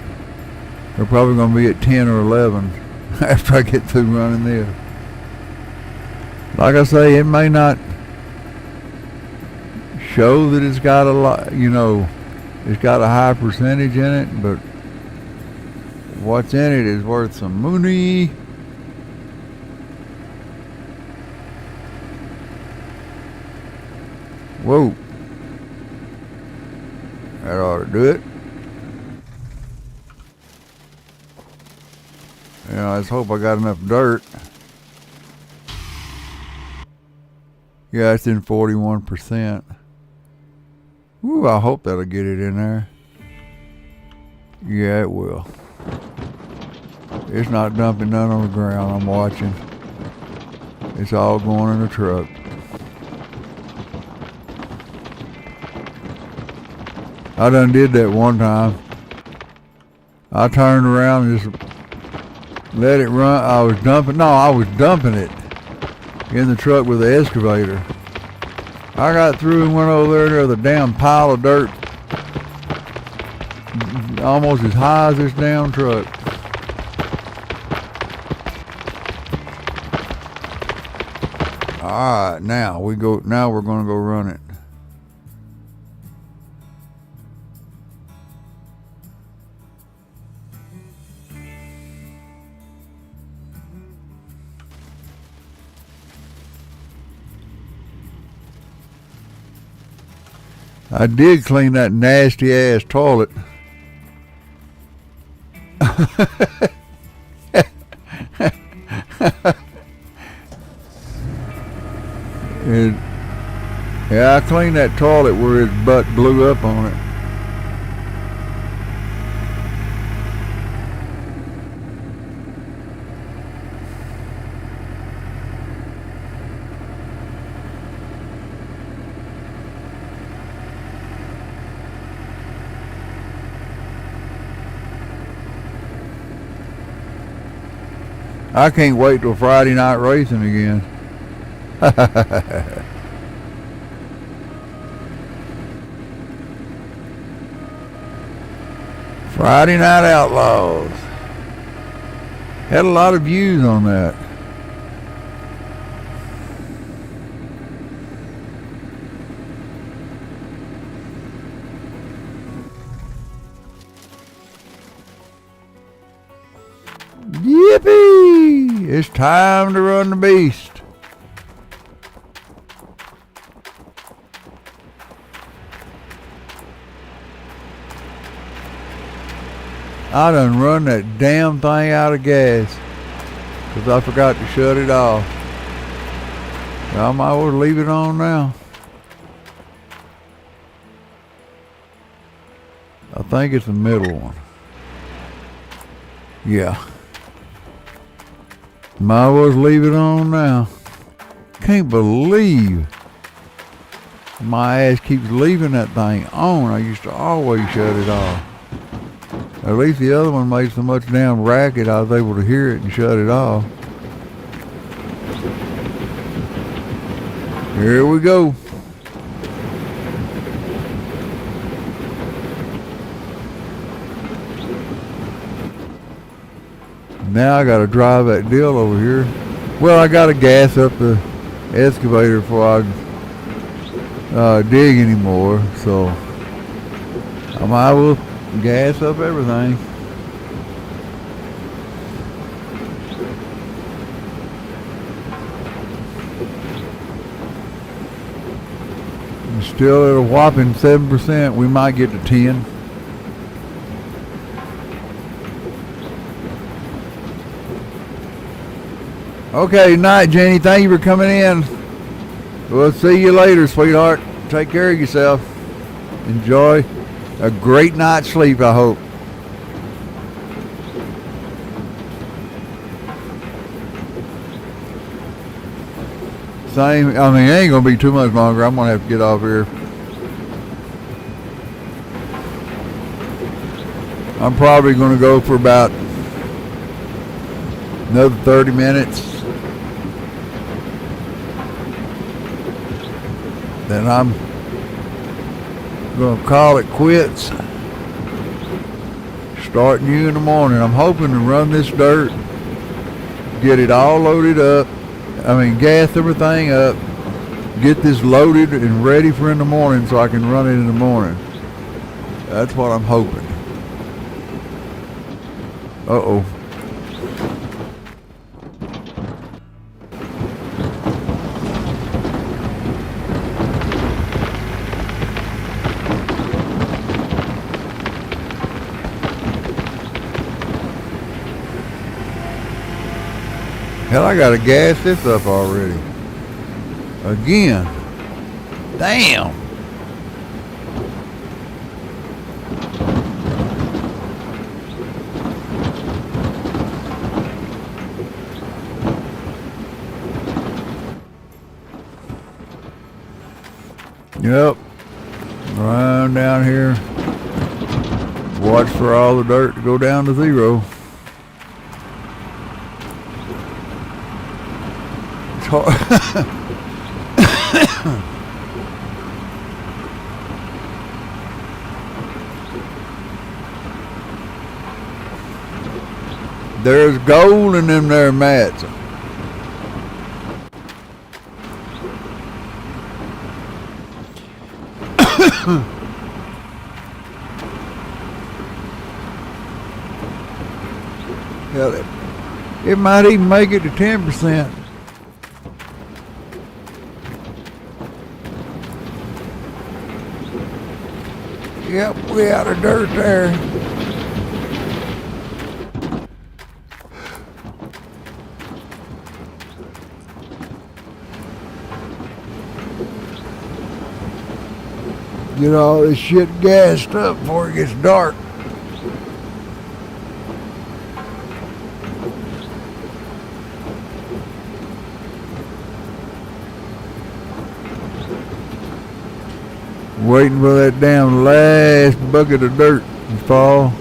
We're probably gonna be at 10 or 11 after I get through running this. Like I say, it may not show that it's got a lot, it's got a high percentage in it, but what's in it is worth some money. Whoa. That ought to do it. I just hope I got enough dirt. Yeah, it's in 41%. Ooh, I hope that'll get it in there. Yeah, it will. It's not dumping none on the ground. I'm watching. It's all going in the truck. I done did that one time. I turned around and just let it run. I was dumping it in the truck with the excavator. I got through and went over there, and there was a damn pile of dirt almost as high as this damn truck. Alright, now we're gonna go run it. I did clean that nasty ass toilet. Yeah, I cleaned that toilet where his butt blew up on it. I can't wait till Friday night racing again. Friday Night Outlaws. Had a lot of views on that. Yippee! It's time to run the beast. I done run that damn thing out of gas because I forgot to shut it off. So I might as well leave it on now. I think it's the middle one. Yeah. Might as well leave it on now. Can't believe my ass keeps leaving that thing on. I used to always shut it off. At least the other one made so much damn racket I was able to hear it and shut it off. Here we go. Now I gotta drive that deal over here. Well, I got to gas up the excavator before I dig anymore, so I might as well gas up everything. Still at a whopping 7%. We might get to 10. Okay, night, Jenny. Thank you for coming in. We'll see you later, sweetheart. Take care of yourself. Enjoy a great night's sleep, I hope. Same. I mean, it ain't gonna be too much longer. I'm gonna have to get off here. I'm probably gonna go for about another 30 minutes. Then I'm gonna call it quits. Starting you in the morning. I'm hoping to run this dirt, get it all loaded up. Gas everything up, get this loaded and ready for in the morning so I can run it in the morning. That's what I'm hoping. Uh-oh. Hell, I gotta gas this up already. Again. Damn. Yep. Run down here. Watch for all the dirt to go down to zero. There's gold in them there mats. Hell, it might even make it to 10%. Yep, we out of dirt there. Get all this shit gassed up before it gets dark. Waiting for that damn last bucket of dirt to fall.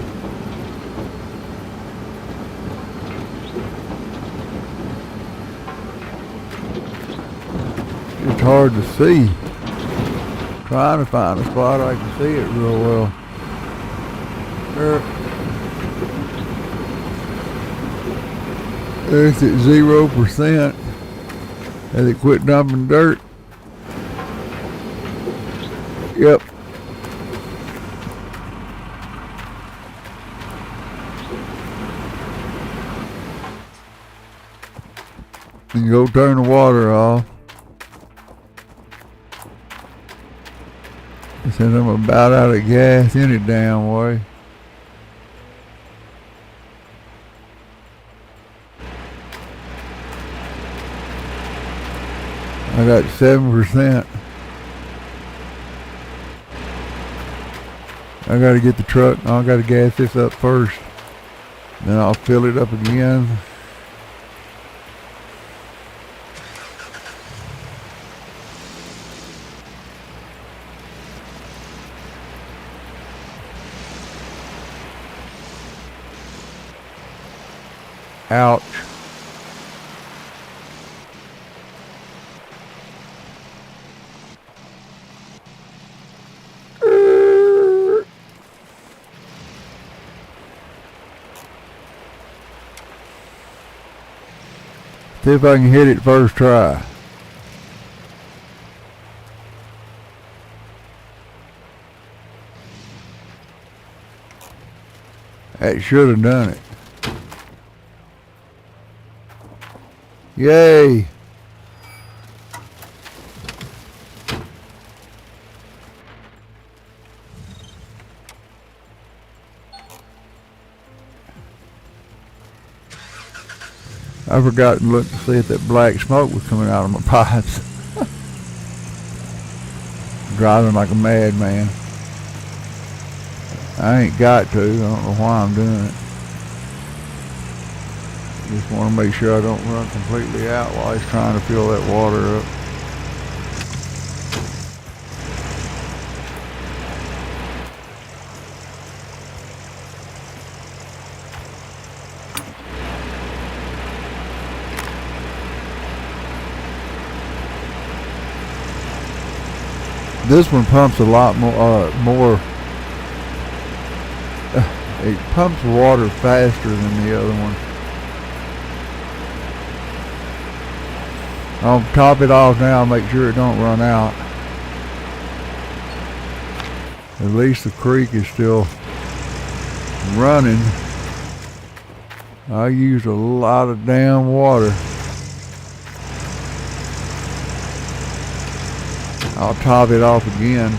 It's hard to see. Trying to find a spot I can see it real well. It's at 0%. Has it quit dumping dirt? Yep. And go turn the water off. Since I'm about out of gas any damn way. I got 7%. I gotta get the truck. I gotta gas this up first. Then I'll fill it up again. Ouch. See if I can hit it first try. That should have done it. Yay! I forgot to look to see if that black smoke was coming out of my pipes. Driving like a madman. I ain't got to. I don't know why I'm doing it. Just want to make sure I don't run completely out while he's trying to fill that water up. This one pumps a lot more. It pumps water faster than the other one. I'll top it off now, make sure it don't run out. At least the creek is still running. I used a lot of damn water. I'll top it off again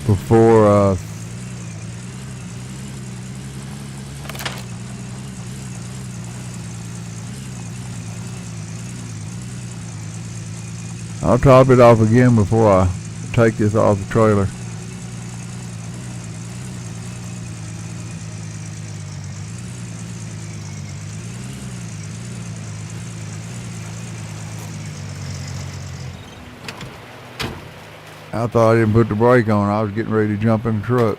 before I'll top it off again before I take this off the trailer. I thought I didn't put the brake on. I was getting ready to jump in the truck.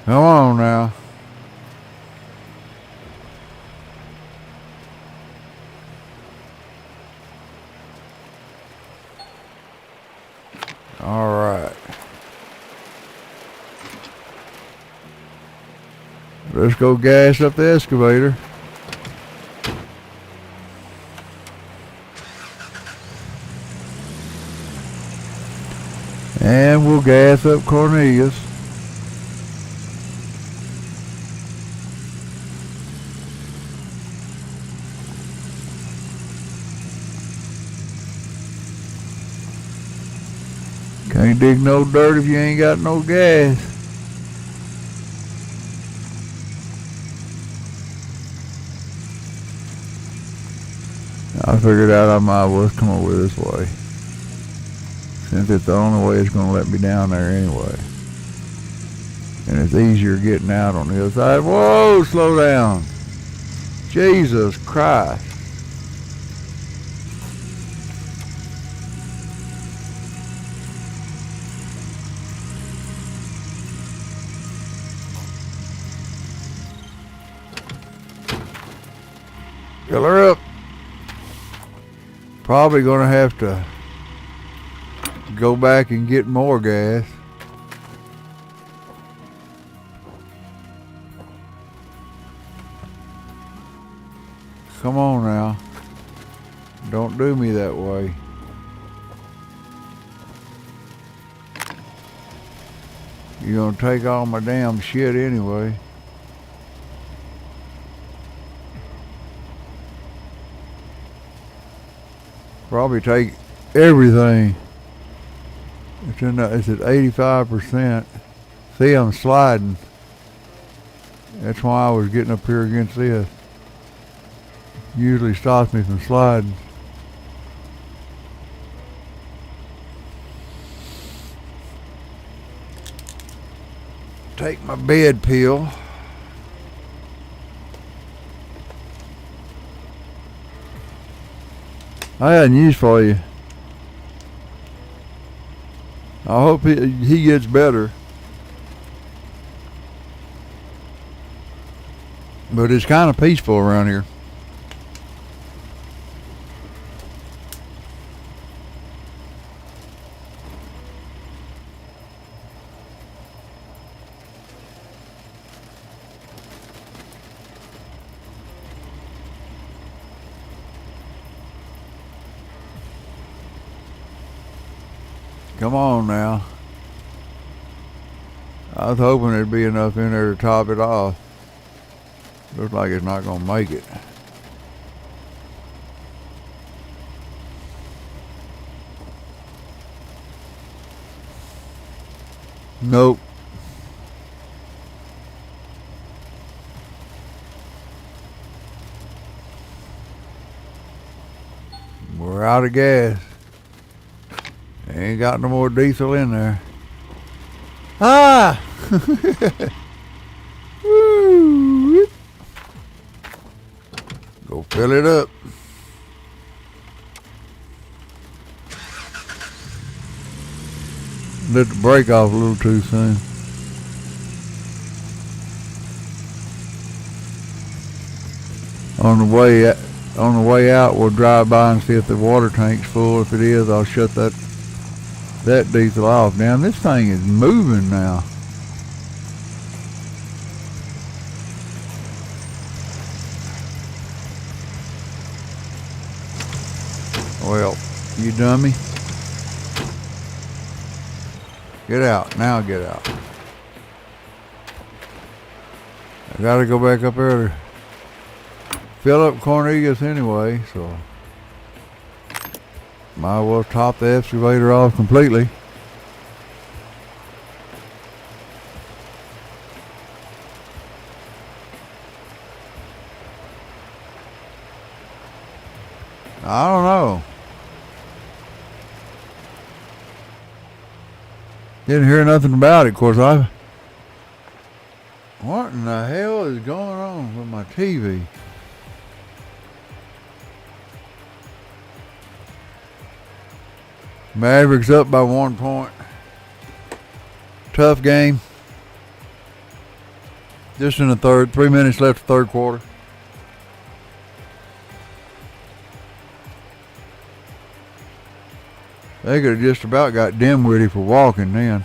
Come on now. All right. Let's go gas up the excavator. And we'll gas up Cornelius. Can't dig no dirt if you ain't got no gas. I figured out I might as well come over this way, since it's the only way it's going to let me down there anyway. And it's easier getting out on the other side. Whoa, slow down. Jesus Christ. Fill her up. Probably going to have to go back and get more gas. Come on now. Don't do me that way. You're going to take all my damn shit anyway. Probably take everything. It's at 85%. See, I'm sliding. That's why I was getting up here against this. Usually stops me from sliding. Take my bed peel. I got news for you. I hope he gets better. But it's kind of peaceful around here. Come on now. I was hoping there'd be enough in there to top it off. Looks like it's not going to make it. Nope. We're out of gas. Ain't got no more diesel in there. Ah! Woo! Go fill it up. Let the brake off a little too soon. On the way out, we'll drive by and see if the water tank's full. If it is, I'll shut that diesel off. Now this thing is moving now. Well, you dummy. Get out. Now get out. I gotta go back up there to fill up Cornelius anyway, so might as well top the excavator off completely. I don't know. Didn't hear nothing about it. Of course, what in the hell is going on with my TV? Mavericks up by 1 point. Tough game. Just in the third. 3 minutes left, third quarter. They could have just about got Dimwitty for walking then.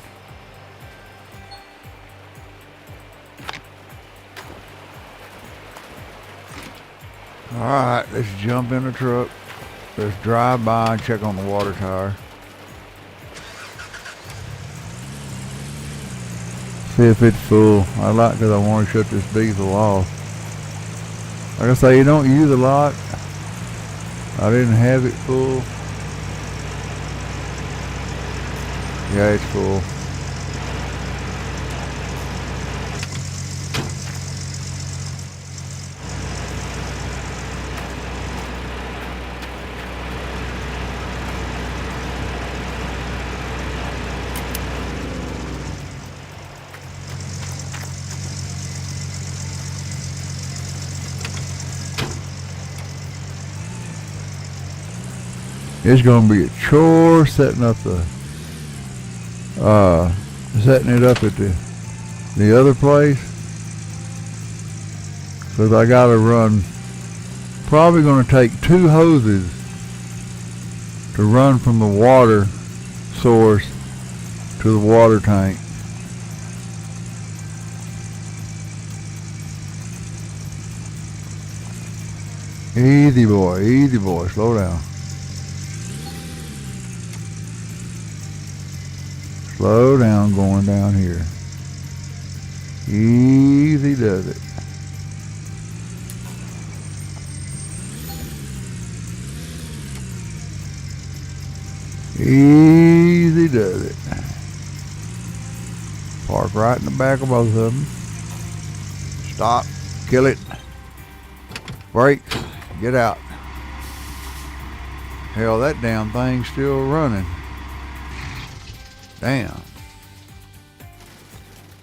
All right, let's jump in the truck. Let's drive by and check on the water tower. See if it's full. I like because I want to shut this diesel off. Like I say, you don't use a lot. I didn't have it full. Yeah, it's full. It's going to be a chore setting up setting it up at the other place, because I got to run. Probably going to take 2 hoses to run from the water source to the water tank. Easy boy, slow down. Slow down going down here. Easy does it. Easy does it. Park right in the back of both of them. Stop. Kill it. Brakes. Get out. Hell, that damn thing's still running. Damn.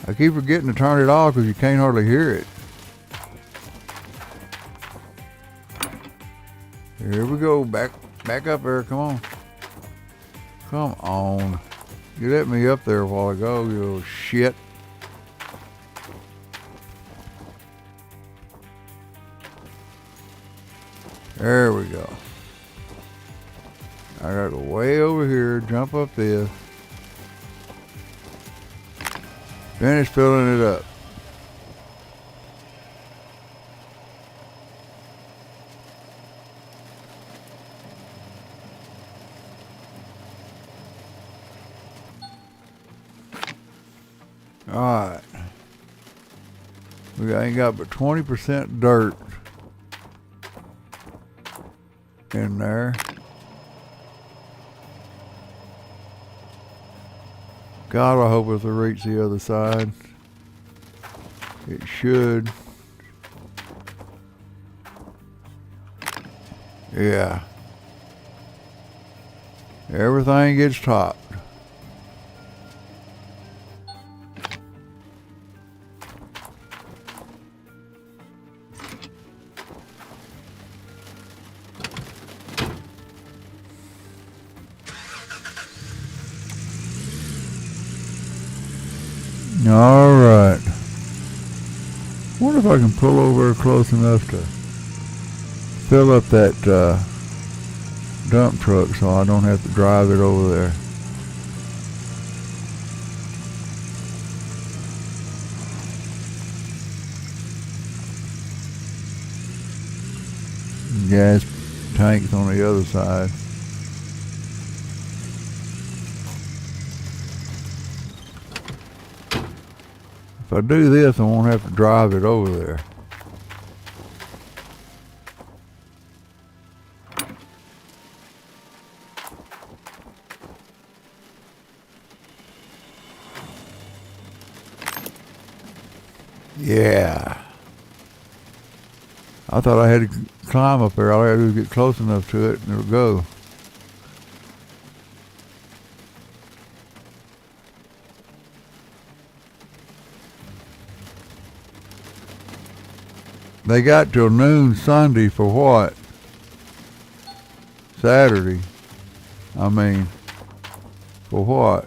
I keep forgetting to turn it off because you can't hardly hear it. Here we go, back Back up there, come on. Come on. You let me up there a while ago, you little shit. There we go. I gotta go way over here, jump up this. Finish filling it up. Alright. We ain't got but 20% dirt in there. God, I hope it'll reach the other side. It should. Yeah. Everything gets topped. All right. Wonder if I can pull over close enough to fill up that dump truck so I don't have to drive it over there. Gas tanks on the other side. If I do this, I won't have to drive it over there. Yeah. I thought I had to climb up there. All I had to do was get close enough to it and it'll go. They got till noon Sunday for what? Saturday. I mean, for what?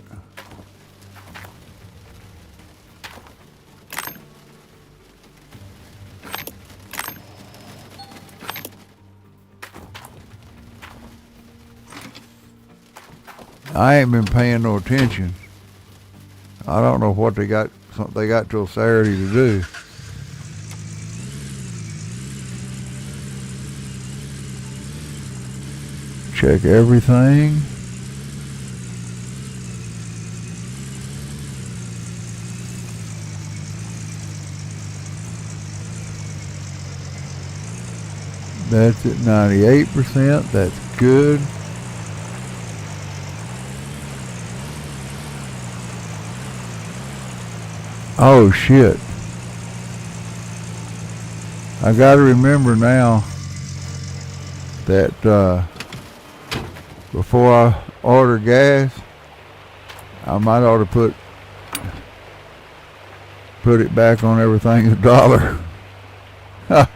I ain't been paying no attention. I don't know what they got till Saturday to do. Check everything. That's at 98%. That's good. Oh shit. I gotta remember now that before I order gas, I might ought to put it back on everything $1. Let's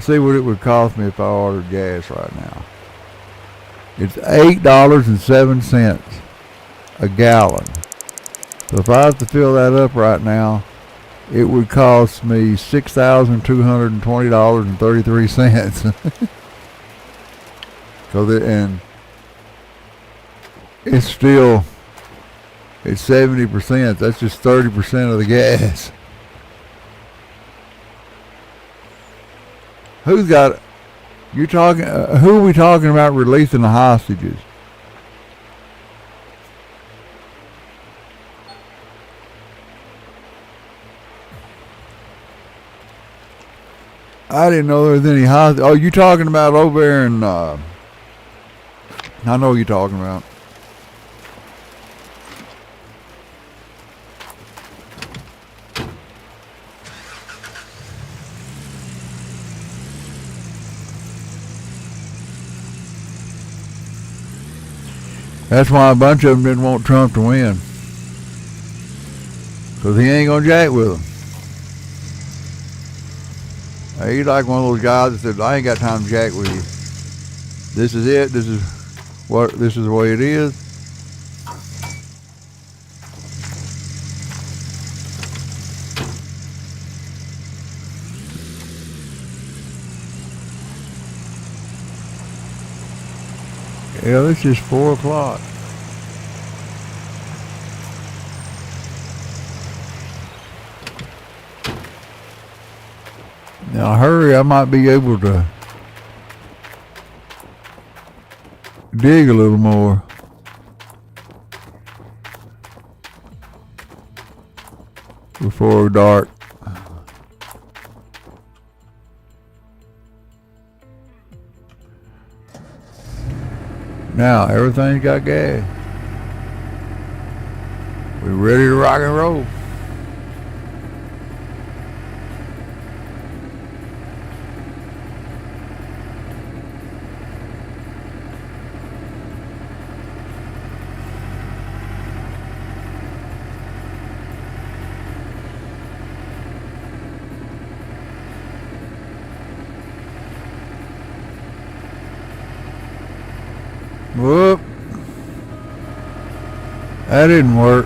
see what it would cost me if I ordered gas right now. It's $8.07 a gallon. So if I have to fill that up right now, it would cost me $6,220.33. And it's still, it's 70%. That's just 30% of the gas. Who's got, you talking, who are we talking about releasing the hostages? I didn't know there was any hostages. Oh, you talking about over there in, I know what you're talking about. That's why a bunch of them didn't want Trump to win. Because he ain't going to jack with them. He's like one of those guys that said, I ain't got time to jack with you. This is it. This is the way it is. Yeah, it's just 4 o'clock. Now hurry, I might be able to dig a little more. Before dark. Now everything's got gas. We're ready to rock and roll. Whoop. That didn't work.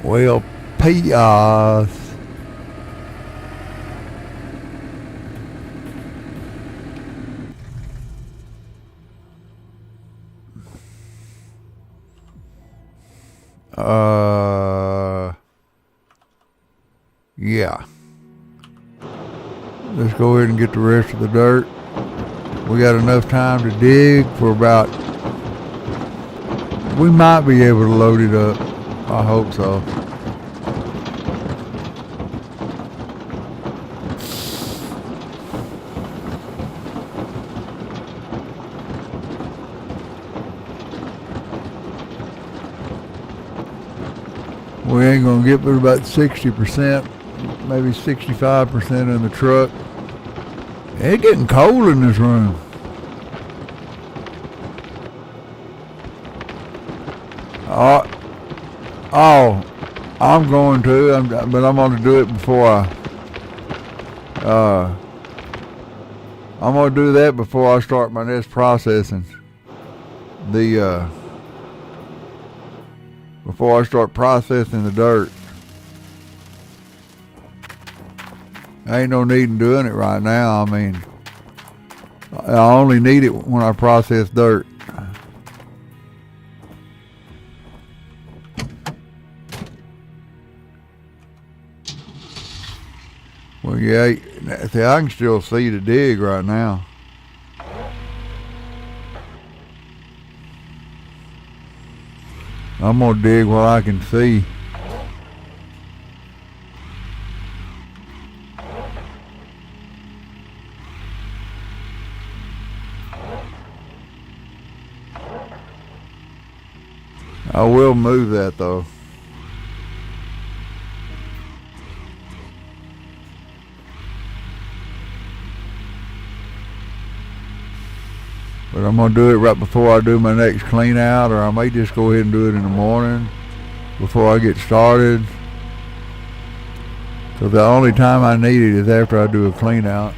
Well, P.I. Yeah. Let's go ahead and get the rest of the dirt. We got enough time to dig for about, we might be able to load it up. I hope so. We ain't gonna get but about 60%, maybe 65% in the truck. It's getting cold in this room. I'm going to, but I'm going to do it before I'm going to do that before I start my next processing. Before I start processing the dirt. Ain't no need in doing it right now. I mean, I only need it when I process dirt. Well, yeah, see, I can still see the dig right now. I'm gonna dig what I can see. I will move that though. But I'm gonna do it right before I do my next clean out, or I may just go ahead and do it in the morning before I get started. So the only time I need it is after I do a clean out.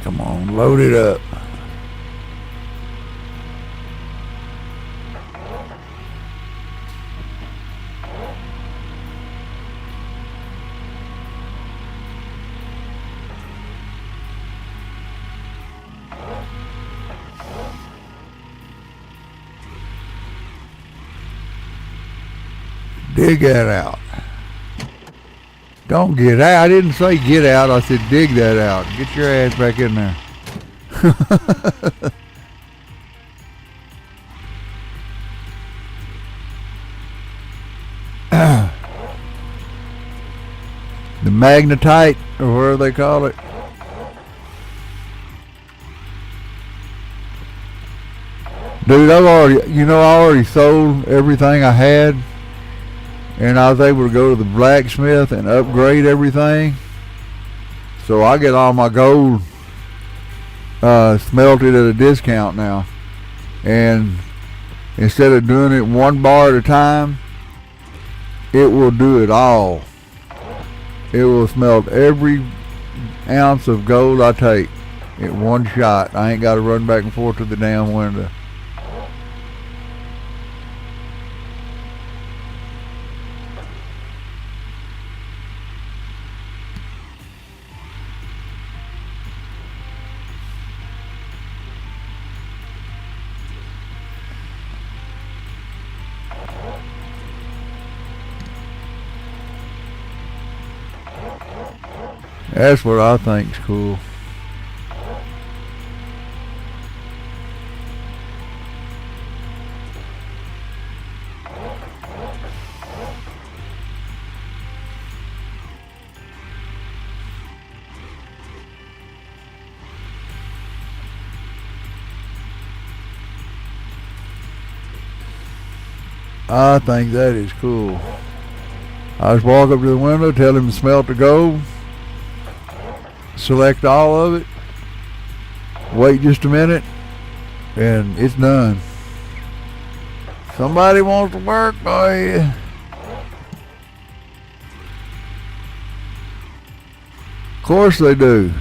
Come on, load it up. Dig that out. Don't get out. I didn't say get out. I said dig that out. Get your ass back in there. magnetite, or whatever they call it. Dude, I already sold everything I had, and I was able to go to the blacksmith and upgrade everything. So I get all my gold smelted at a discount now. And instead of doing it one bar at a time, it will do it all. It will smelt every ounce of gold I take in one shot. I ain't got to run back and forth to the damn window. That's what I think's cool. I think that is cool. I just walk up to the window, tell him to smelt the gold, select all of it, wait just a minute, and it's done. Somebody wants to work, boy. Of course they do.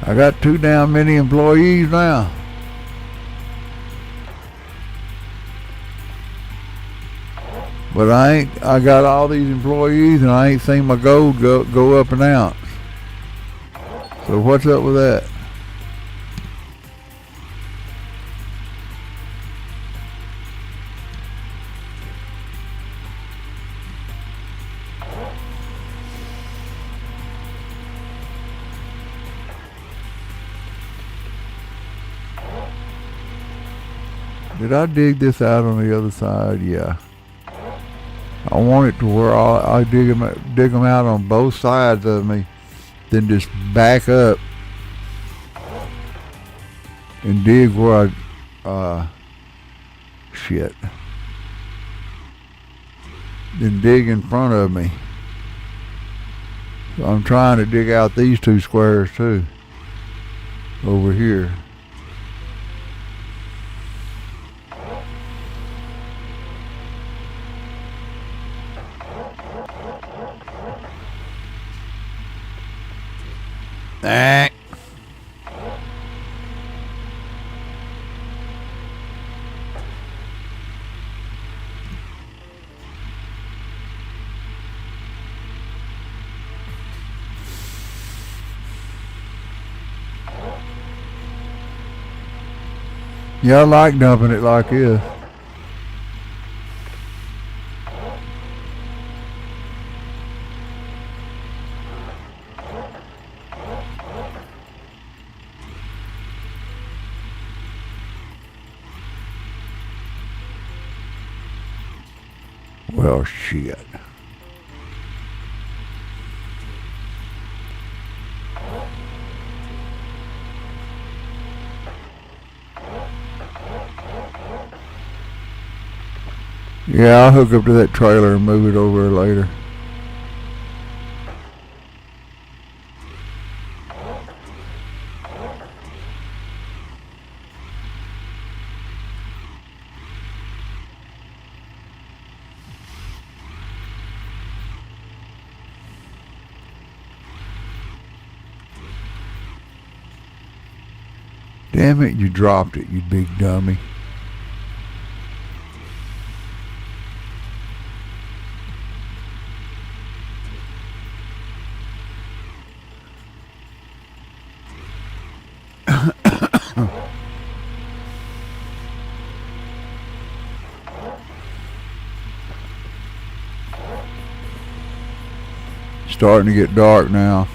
I got too damn many employees now. But I got all these employees and I ain't seen my gold go up an ounce. So what's up with that? Did I dig this out on the other side? Yeah. I want it to where I dig them out on both sides of me, then just back up and dig where then dig in front of me. So I'm trying to dig out these two squares too, over here. Yeah, I like dumping it like this. Well, shit. Yeah, I'll hook up to that trailer and move it over later. Damn it, you dropped it, you big dummy. Starting to get dark now.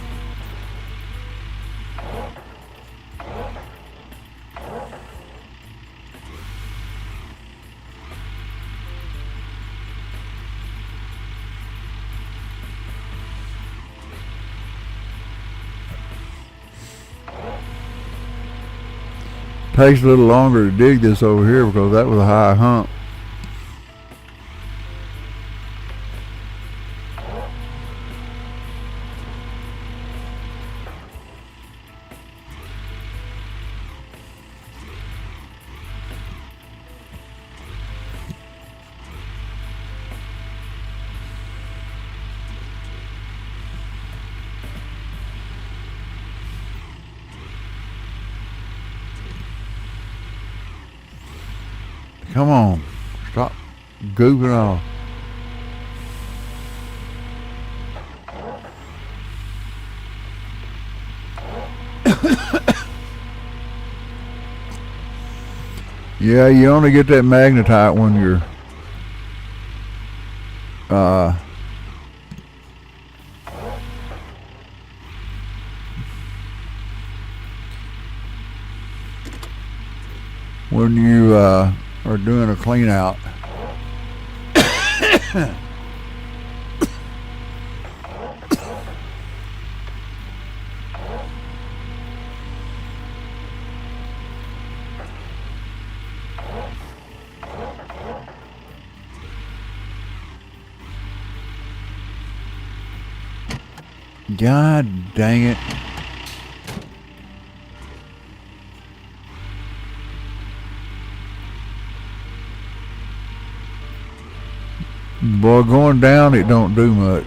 Takes a little longer to dig this over here because that was a high hump. Come on, stop goofing off. Yeah, you only get that magnetite when you're are doing a clean out. God dang it. Boy, going down it don't do much.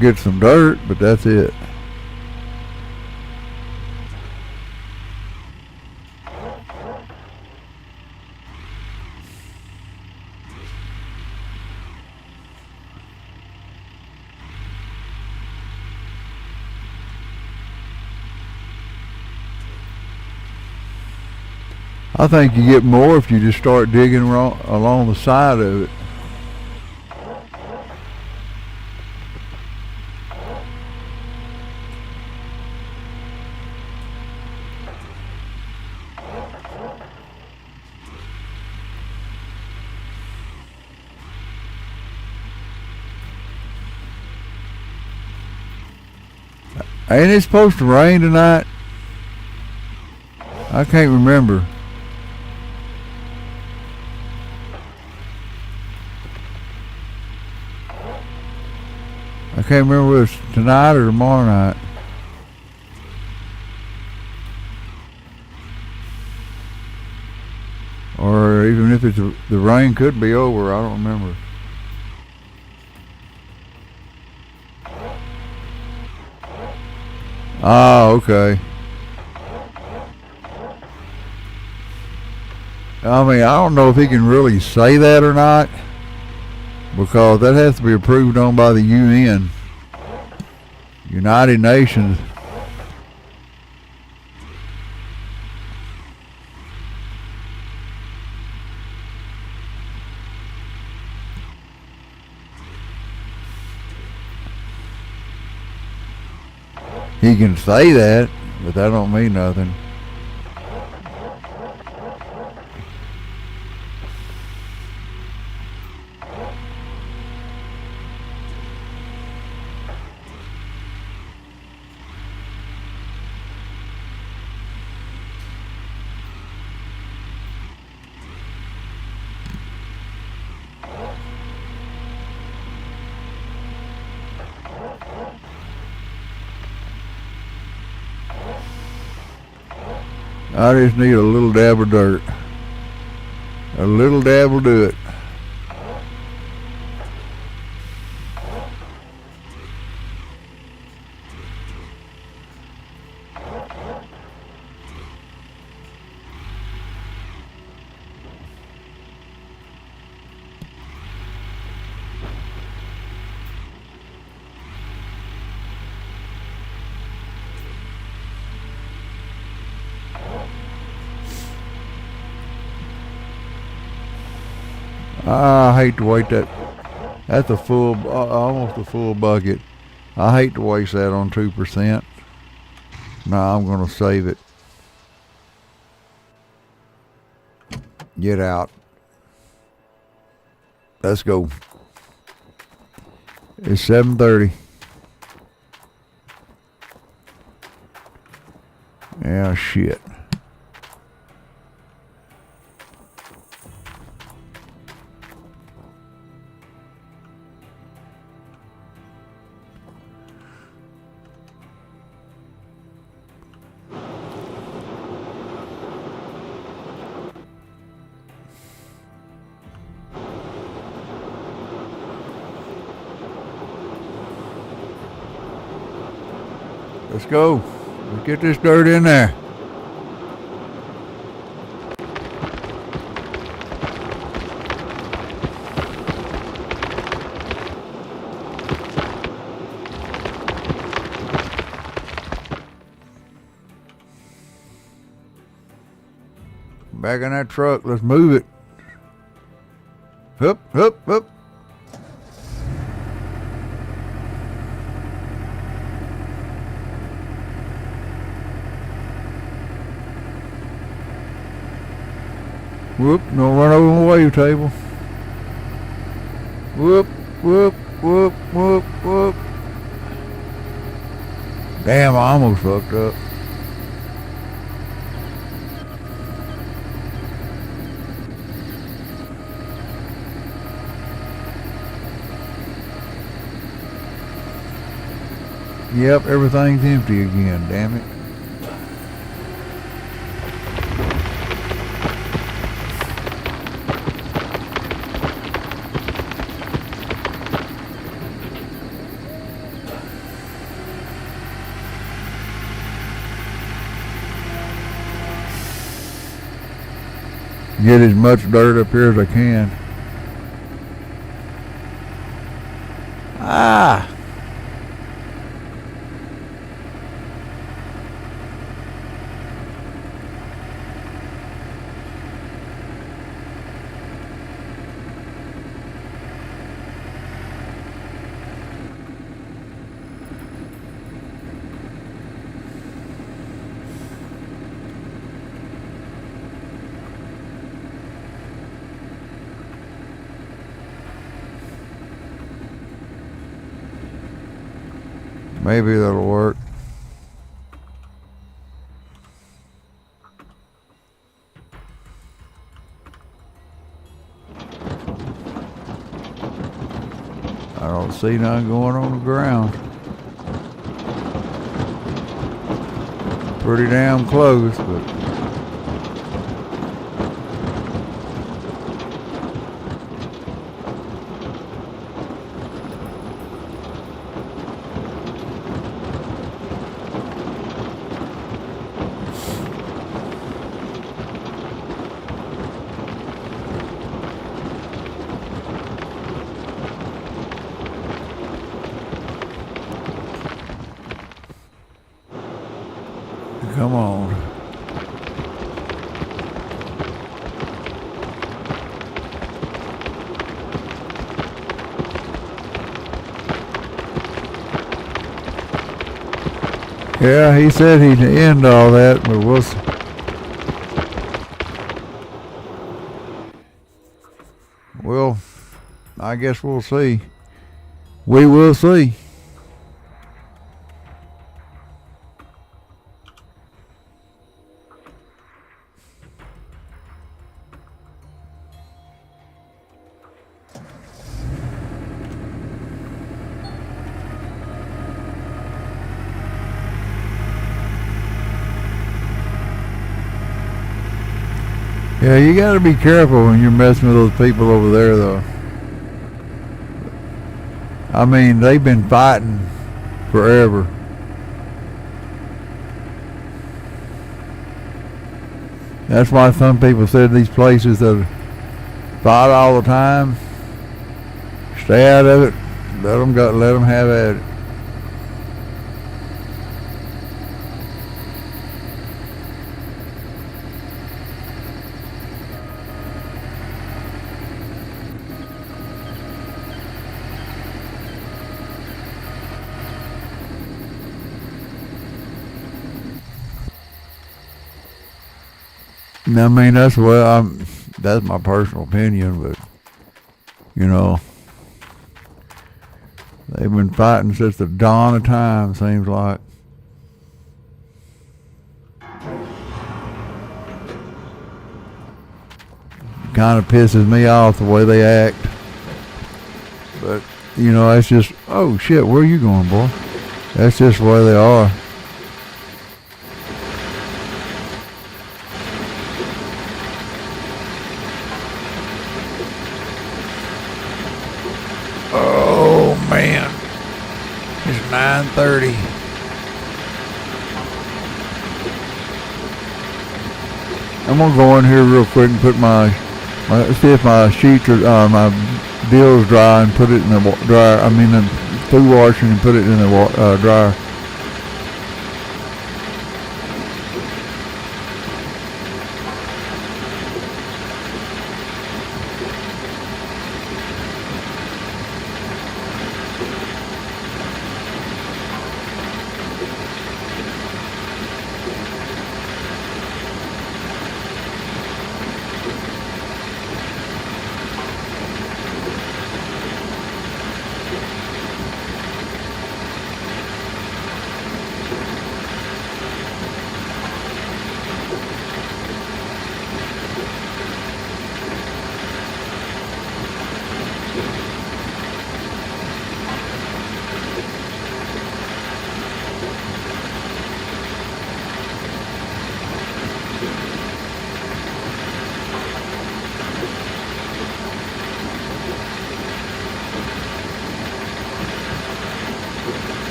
Get some dirt, but that's it. I think you get more if you just start digging along the side of it. Ain't it supposed to rain tonight? I can't remember. I can't remember whether it's tonight or tomorrow night. Or even if it's the rain could be over, I don't remember. Ah, okay. I mean, I don't know if he can really say that or not, because that has to be approved on by the UN, United Nations. He can say that, but that don't mean nothing. I just need a little dab of dirt. A little dab will do it. I hate to wait that. That's a full, almost a full bucket. I hate to waste that on 2%. No, I'm going to save it. Get out. Let's go. It's 7:30. Yeah, shit. Let's go. Let's get this dirt in there. Back in that truck. Let's move it. Up, up, up. Whoop, don't run over the wave table. Whoop, whoop, whoop, whoop, whoop. Damn, I almost fucked up. Yep, everything's empty again, damn it. Get as much dirt up here as I can. Ah! Maybe that'll work. I don't see nothing going on the ground. Pretty damn close, but come on. Yeah, he said he'd end all that, but we'll see. Well, I guess we'll see. We will see. Yeah, you got to be careful when you're messing with those people over there, though. I mean, they've been fighting forever. That's why some people said these places that fight all the time, stay out of it. Let them have at it. I mean, that's my personal opinion, but you know, They've been fighting since the dawn of time, seems like. Kind of pisses me off the way they act. But, you know, that's just, oh shit, where are you going, boy? That's just the way they are. Oh man, it's 9:30. I'm gonna go in here real quick and put see if my sheets are, my deal's dry, and put it in the dryer. I mean, the food washing, and put it in the dryer.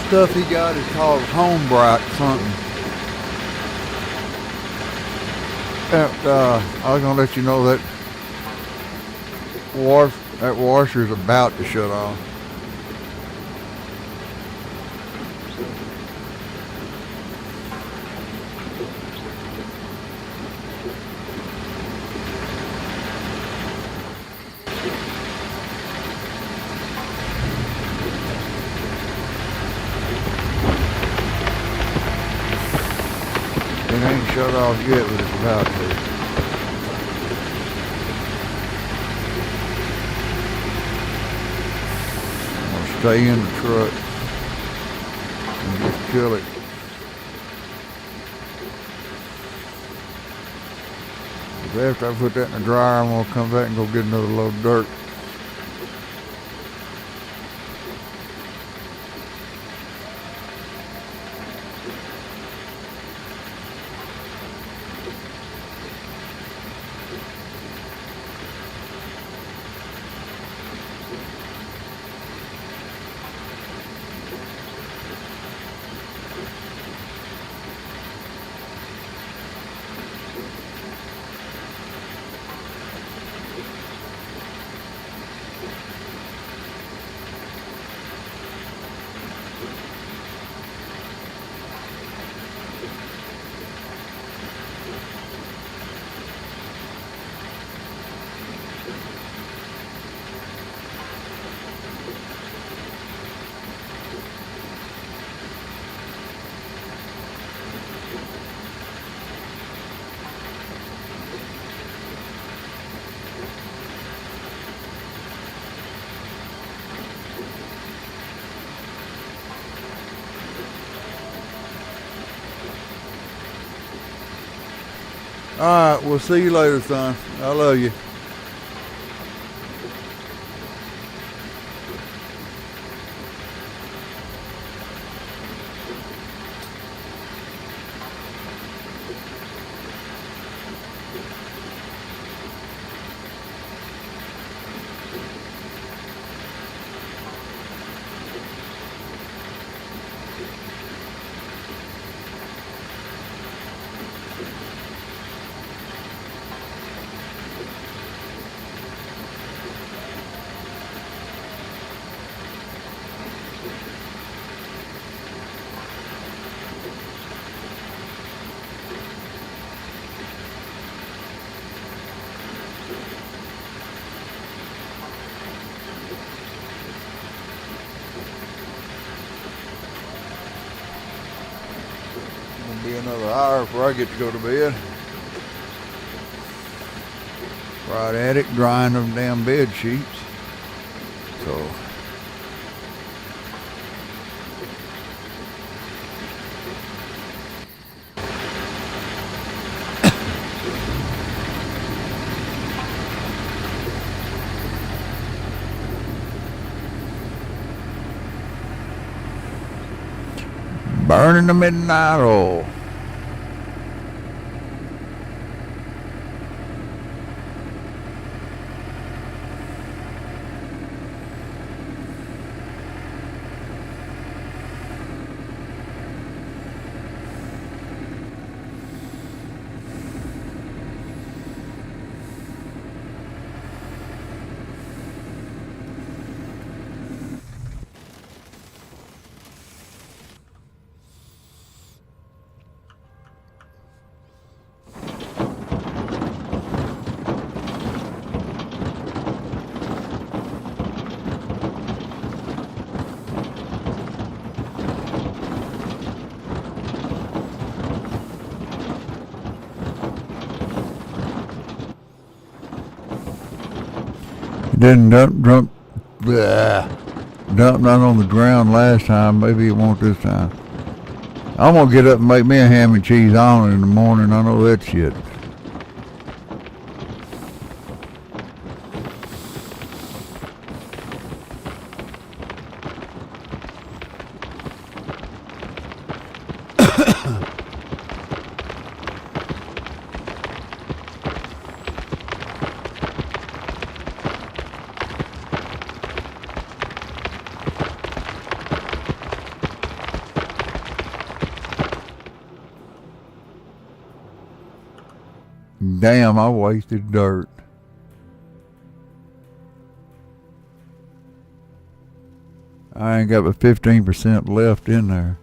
Stuff he got is called Home Bright something. I was gonna let you know that washer's about to shut off. It ain't shut off yet, but it's about to. I'm gonna stay in the truck and just kill it. After I put that in the dryer, I'm gonna come back and go get another load of dirt. All right, we'll see you later, son. I love you. be another hour before I get to go to bed. Right at it, drying them damn bed sheets. So burning the midnight oil. Didn't dump none on the ground last time. Maybe it won't this time. I'm gonna get up and make me a ham and cheese omelet in the morning. I know that shit. Damn, I wasted dirt. I ain't got but 15% left in there.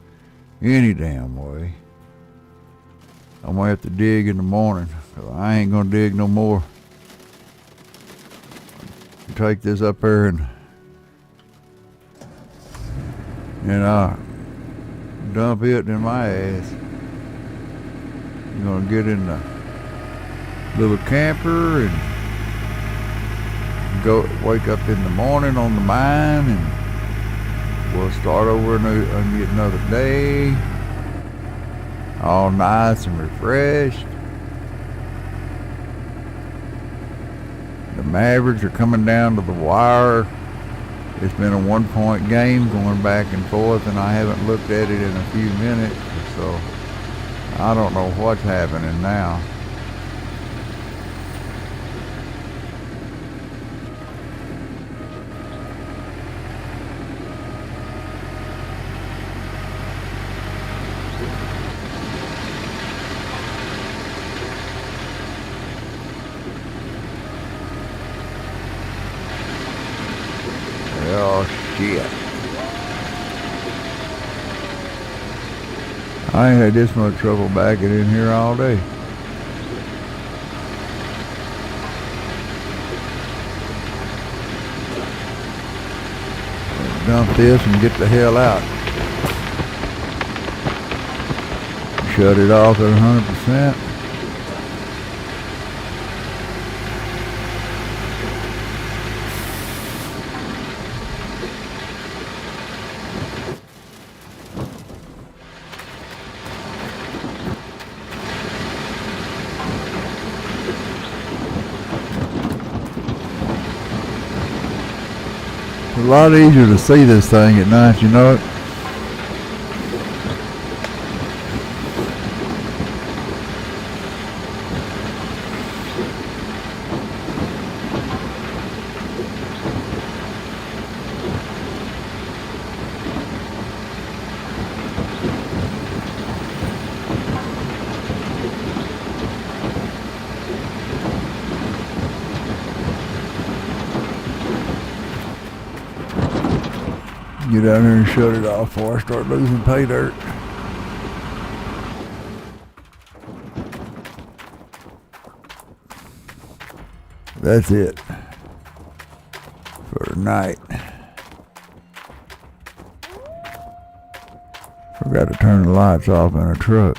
Any damn way. I'm gonna have to dig in the morning. I ain't gonna dig no more. Take this up there and dump it in my ass. I'm gonna get in the little camper and go wake up in the morning on the mine, and we'll start over and get another day all nice and refreshed. The Mavericks are coming down to the wire. It's been a 1-point game going back and forth, and I haven't looked at it in a few minutes, so I don't know what's happening now. Oh shit. I ain't had this much trouble backing in here all day. Dump this and get the hell out. Shut it off at 100%. It's a lot easier to see this thing at night, you know it. Get down there and shut it off before I start losing pay dirt. That's it for tonight. Forgot to turn the lights off in a truck.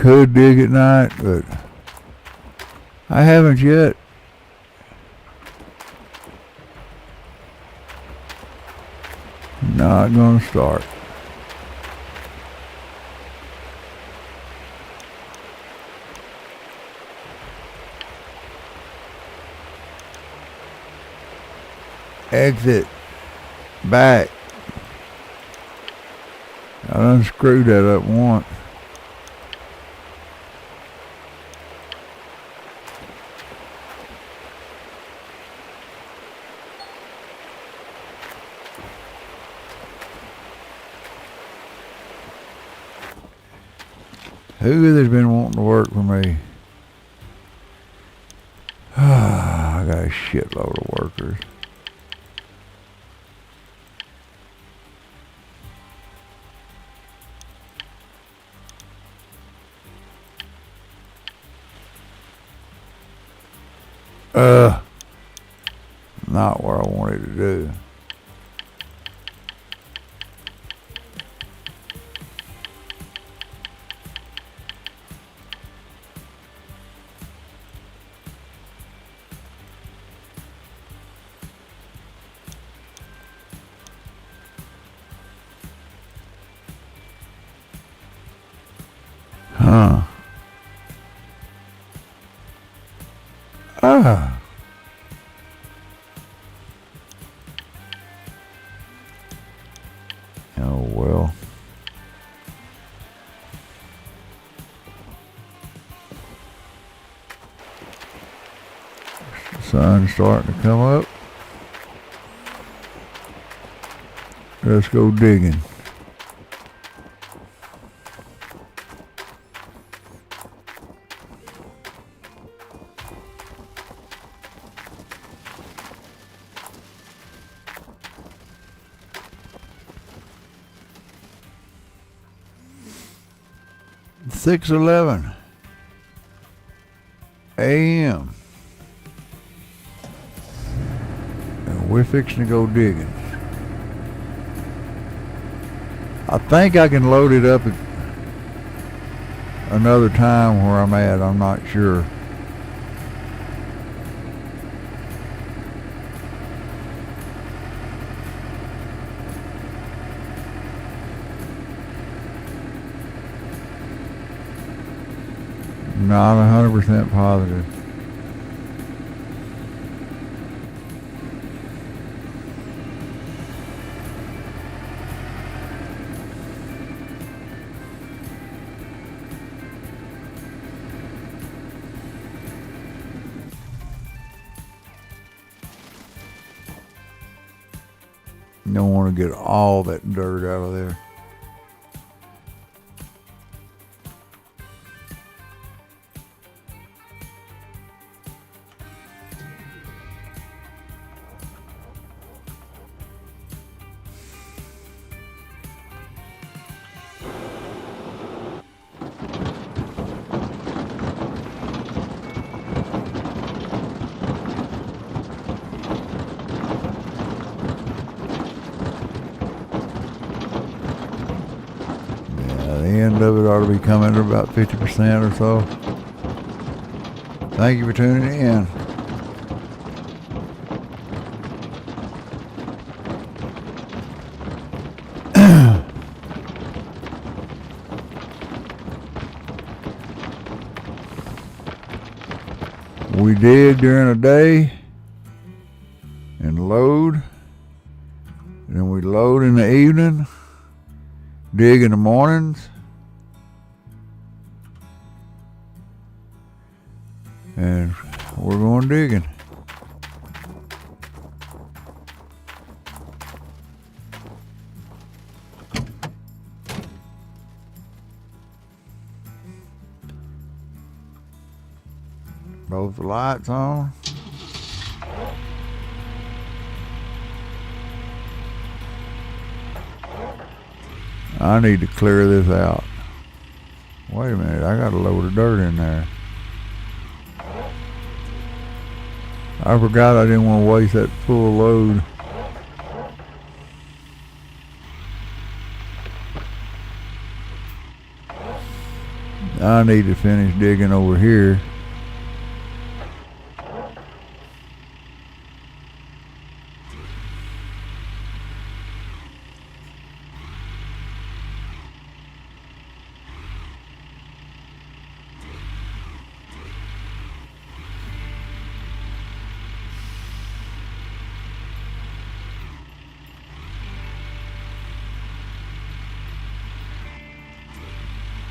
could dig at night, but I haven't yet. Not gonna start. Exit back. I unscrewed that up once. Who has been wanting to work for me? I got a shitload of workers. Not what I wanted to do. Huh. Ah. Oh well. The sun's starting to come up. Let's go digging. It's 6:11 a.m. and we're fixing to go digging. I think I can load it up at another time where I'm at. I'm not sure. Not 100% positive. You don't want to get all that dirt out of there. The end of it ought to be coming to about 50% or so. Thank you for tuning in. We dig during the day and load, and then we load in the evening, dig in the mornings, and we're going digging. Both the lights on. I need to clear this out. Wait a minute, I got a load of dirt in there. I forgot I didn't want to waste that full load. I need to finish digging over here.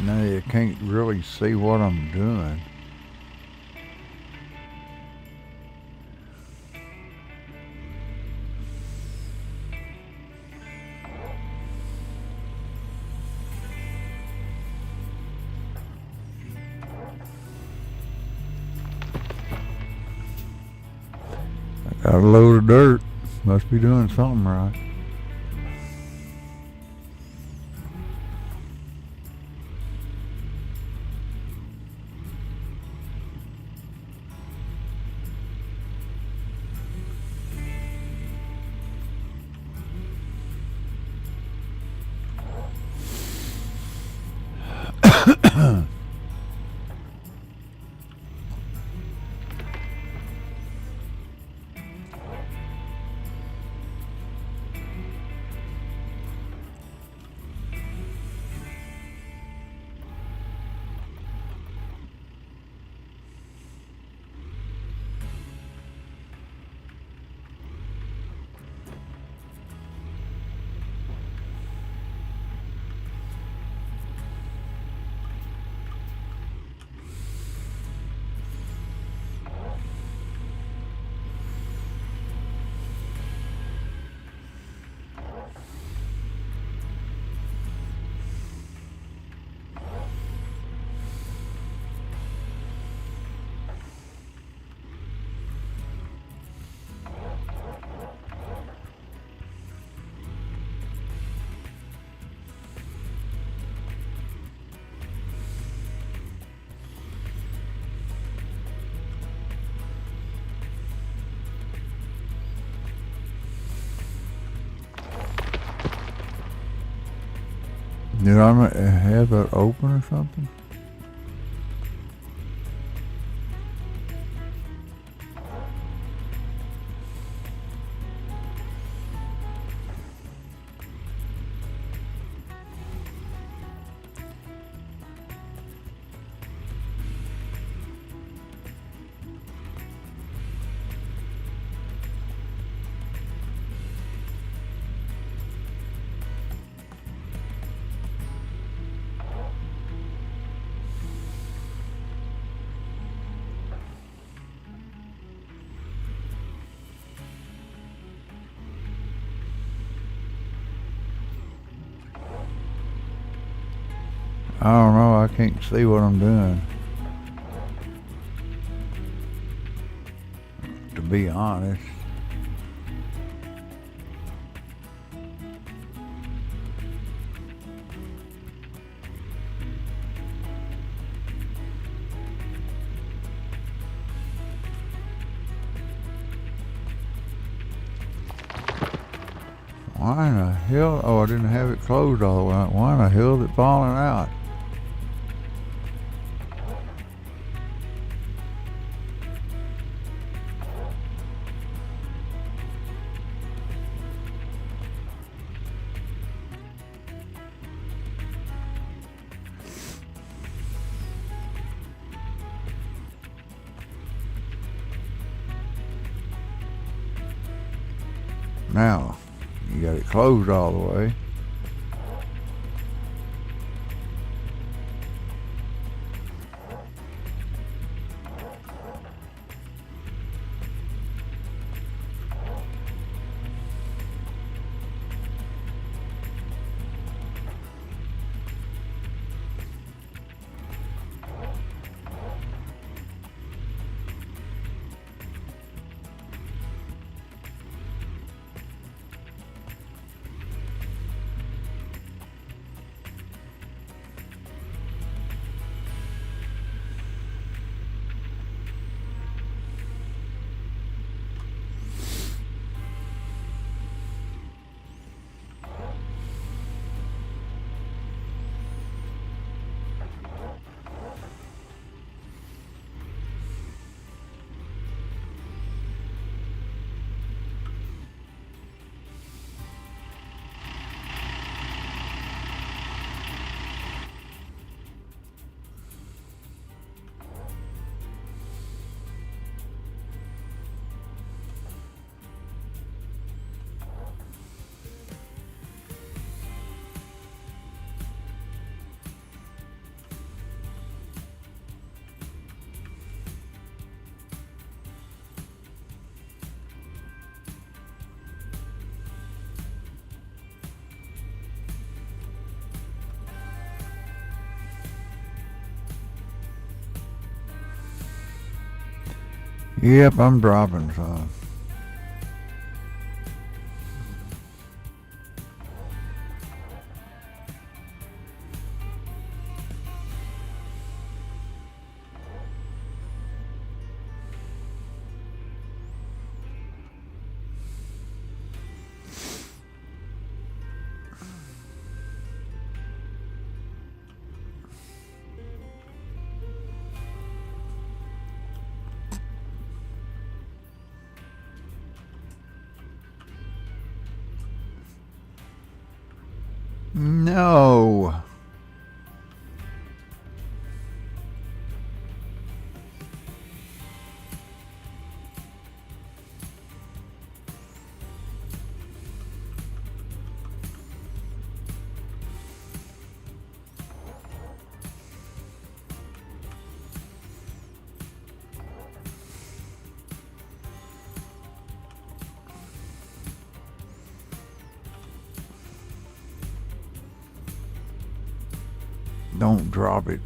Now you can't really see what I'm doing. I got a load of dirt. Must be doing something right. Did I not have that open or something? I don't know, I can't see what I'm doing. To be honest. Why in the hell? Oh, I didn't have it closed all the way. Why in the hell is it falling out? Now, you got it closed all the way. Yep, I'm dropping some. No. Don't drop it,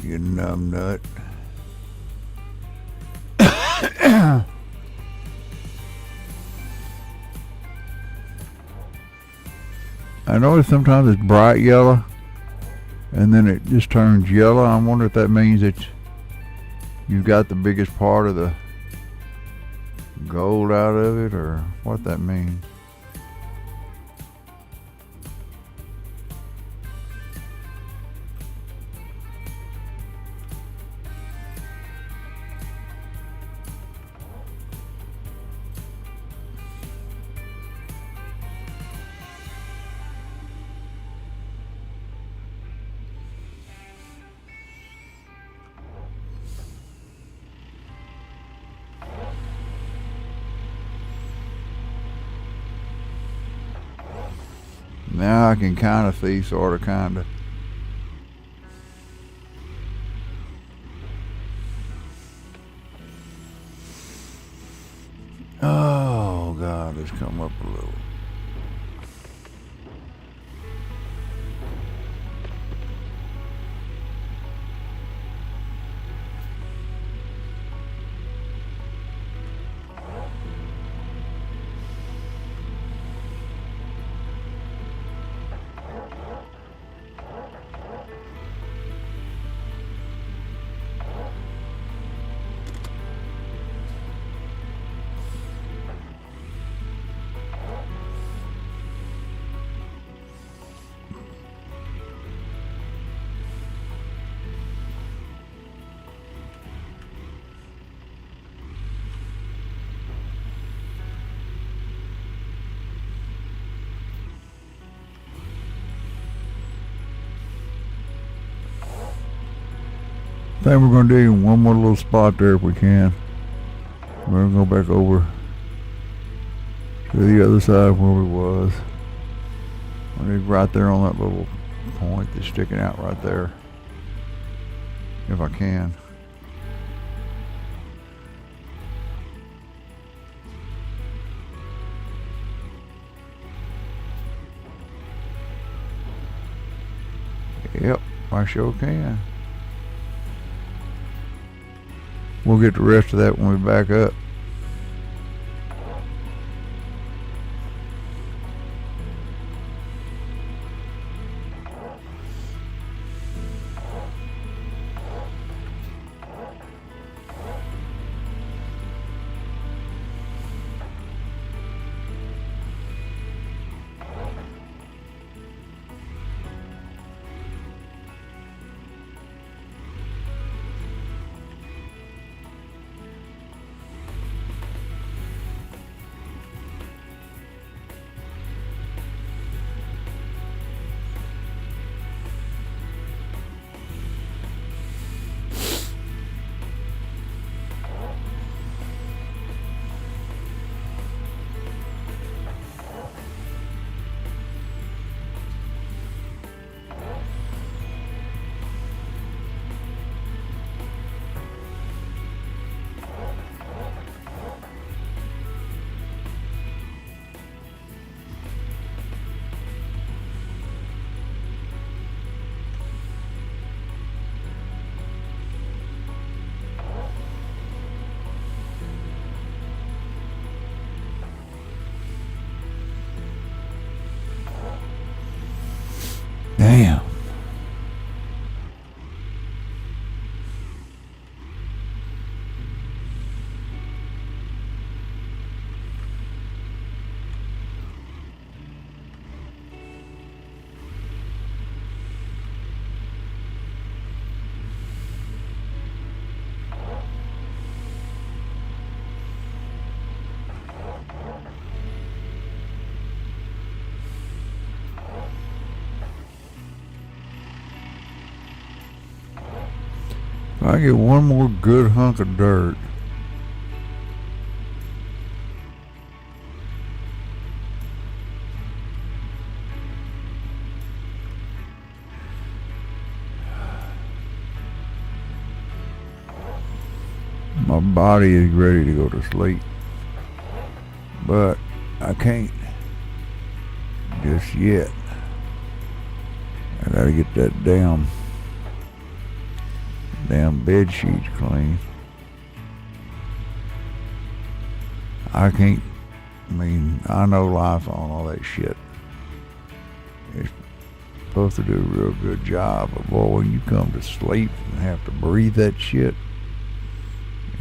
you numb nut. I notice sometimes it's bright yellow and then it just turns yellow. I wonder if that means that you got the biggest part of the gold out of it or what that means. Now I can kind of see, sort of, kind of. Oh, God, it's come up a little. I think we're going to do one more little spot there if we can. We're going to go back over to the other side where we was. Right there on that little point that's sticking out right there. If I can. Yep, I sure can. We'll get the rest of that when we back up. Damn. If I get one more good hunk of dirt, my body is ready to go to sleep. But I can't just yet. I gotta get that damn bed sheets clean. I can't, I know life on all that shit. It's supposed to do a real good job, but boy, when you come to sleep and have to breathe that shit,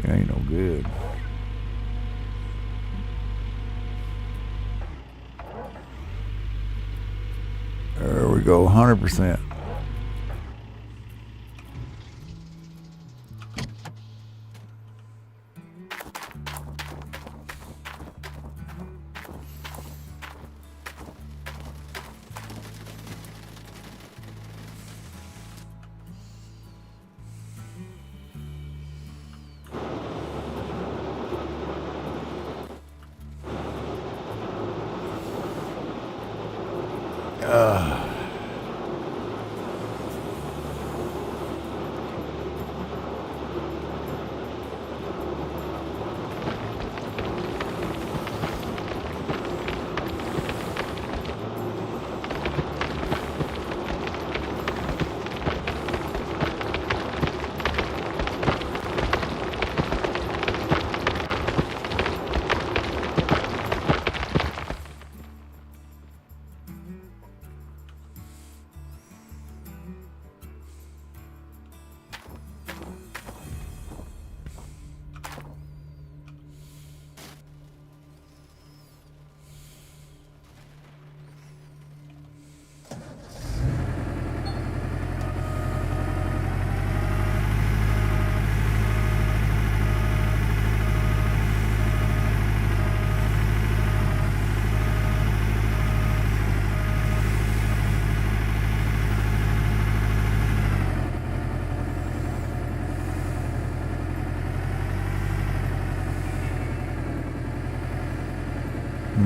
it ain't no good. There we go, 100%.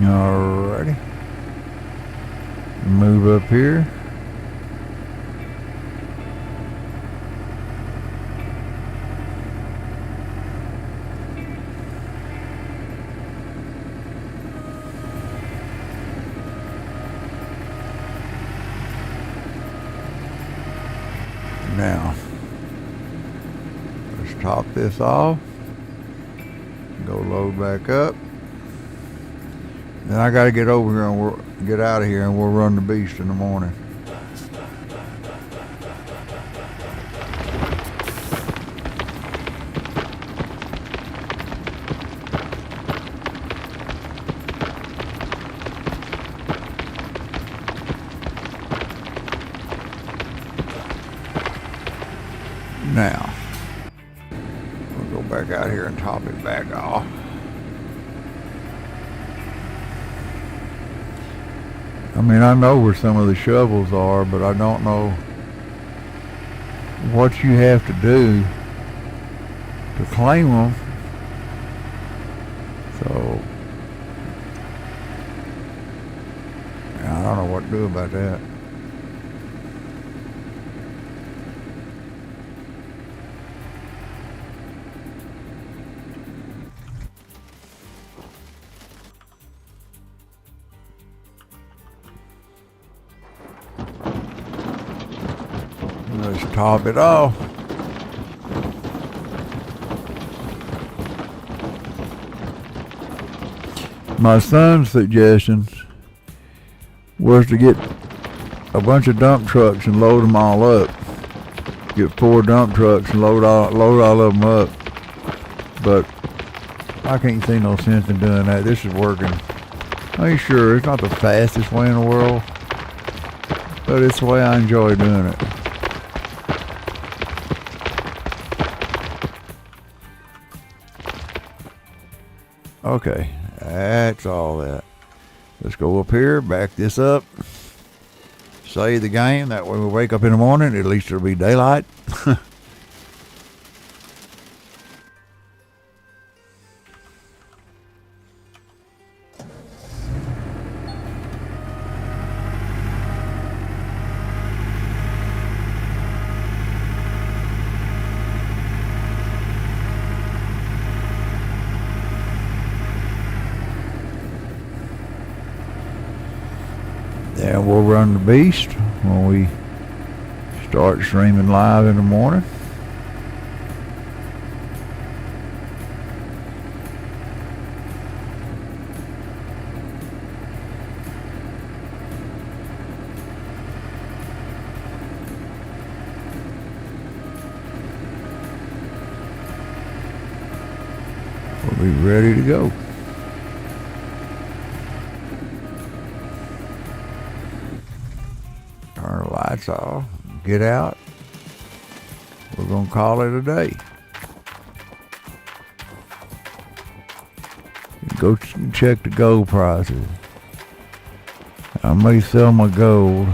Alrighty. Move up here. Now, let's top this off. Go load back up. Then I got to get over here and get out of here, and we'll run the beast in the morning. Now, we'll go back out here and top it back off. I know where some of the shovels are, but I don't know what you have to do to claim them. So, I don't know what to do about that. Let's top it off. My son's suggestions was to get a bunch of dump trucks and load them all up. Get 4 dump trucks and load all of them up. But I can't see no sense in doing that. This is working. I ain't sure it's not the fastest way in the world, but it's the way I enjoy doing it. Okay, that's all that. Let's go up here, back this up, save the game. That way we wake up in the morning, at least it'll be daylight. And we'll run the beast when we start streaming live in the morning. We'll be ready to go. Turn the lights off, get out. We're going to call it a day. Go check the gold prices. I may sell my gold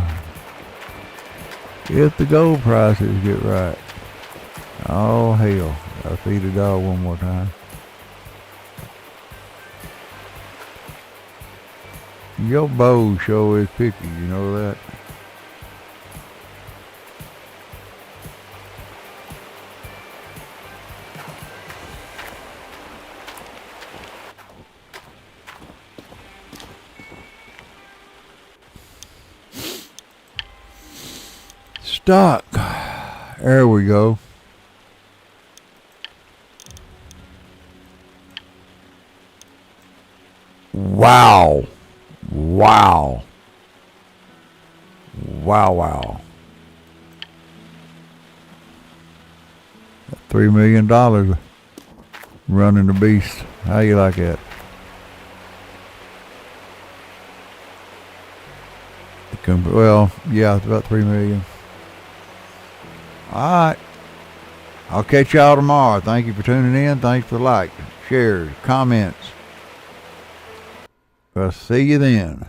if the gold prices get right. Oh, hell. I'll feed the dog one more time. Your bow sure is picky, you know that? Stock. There we go. Wow. Wow. Wow, wow. $3 million running the beast. How you like that? Well, yeah, it's about $3 million. All right. I'll catch y'all tomorrow. Thank you for tuning in. Thanks for liking, shares, comments. I'll see you then.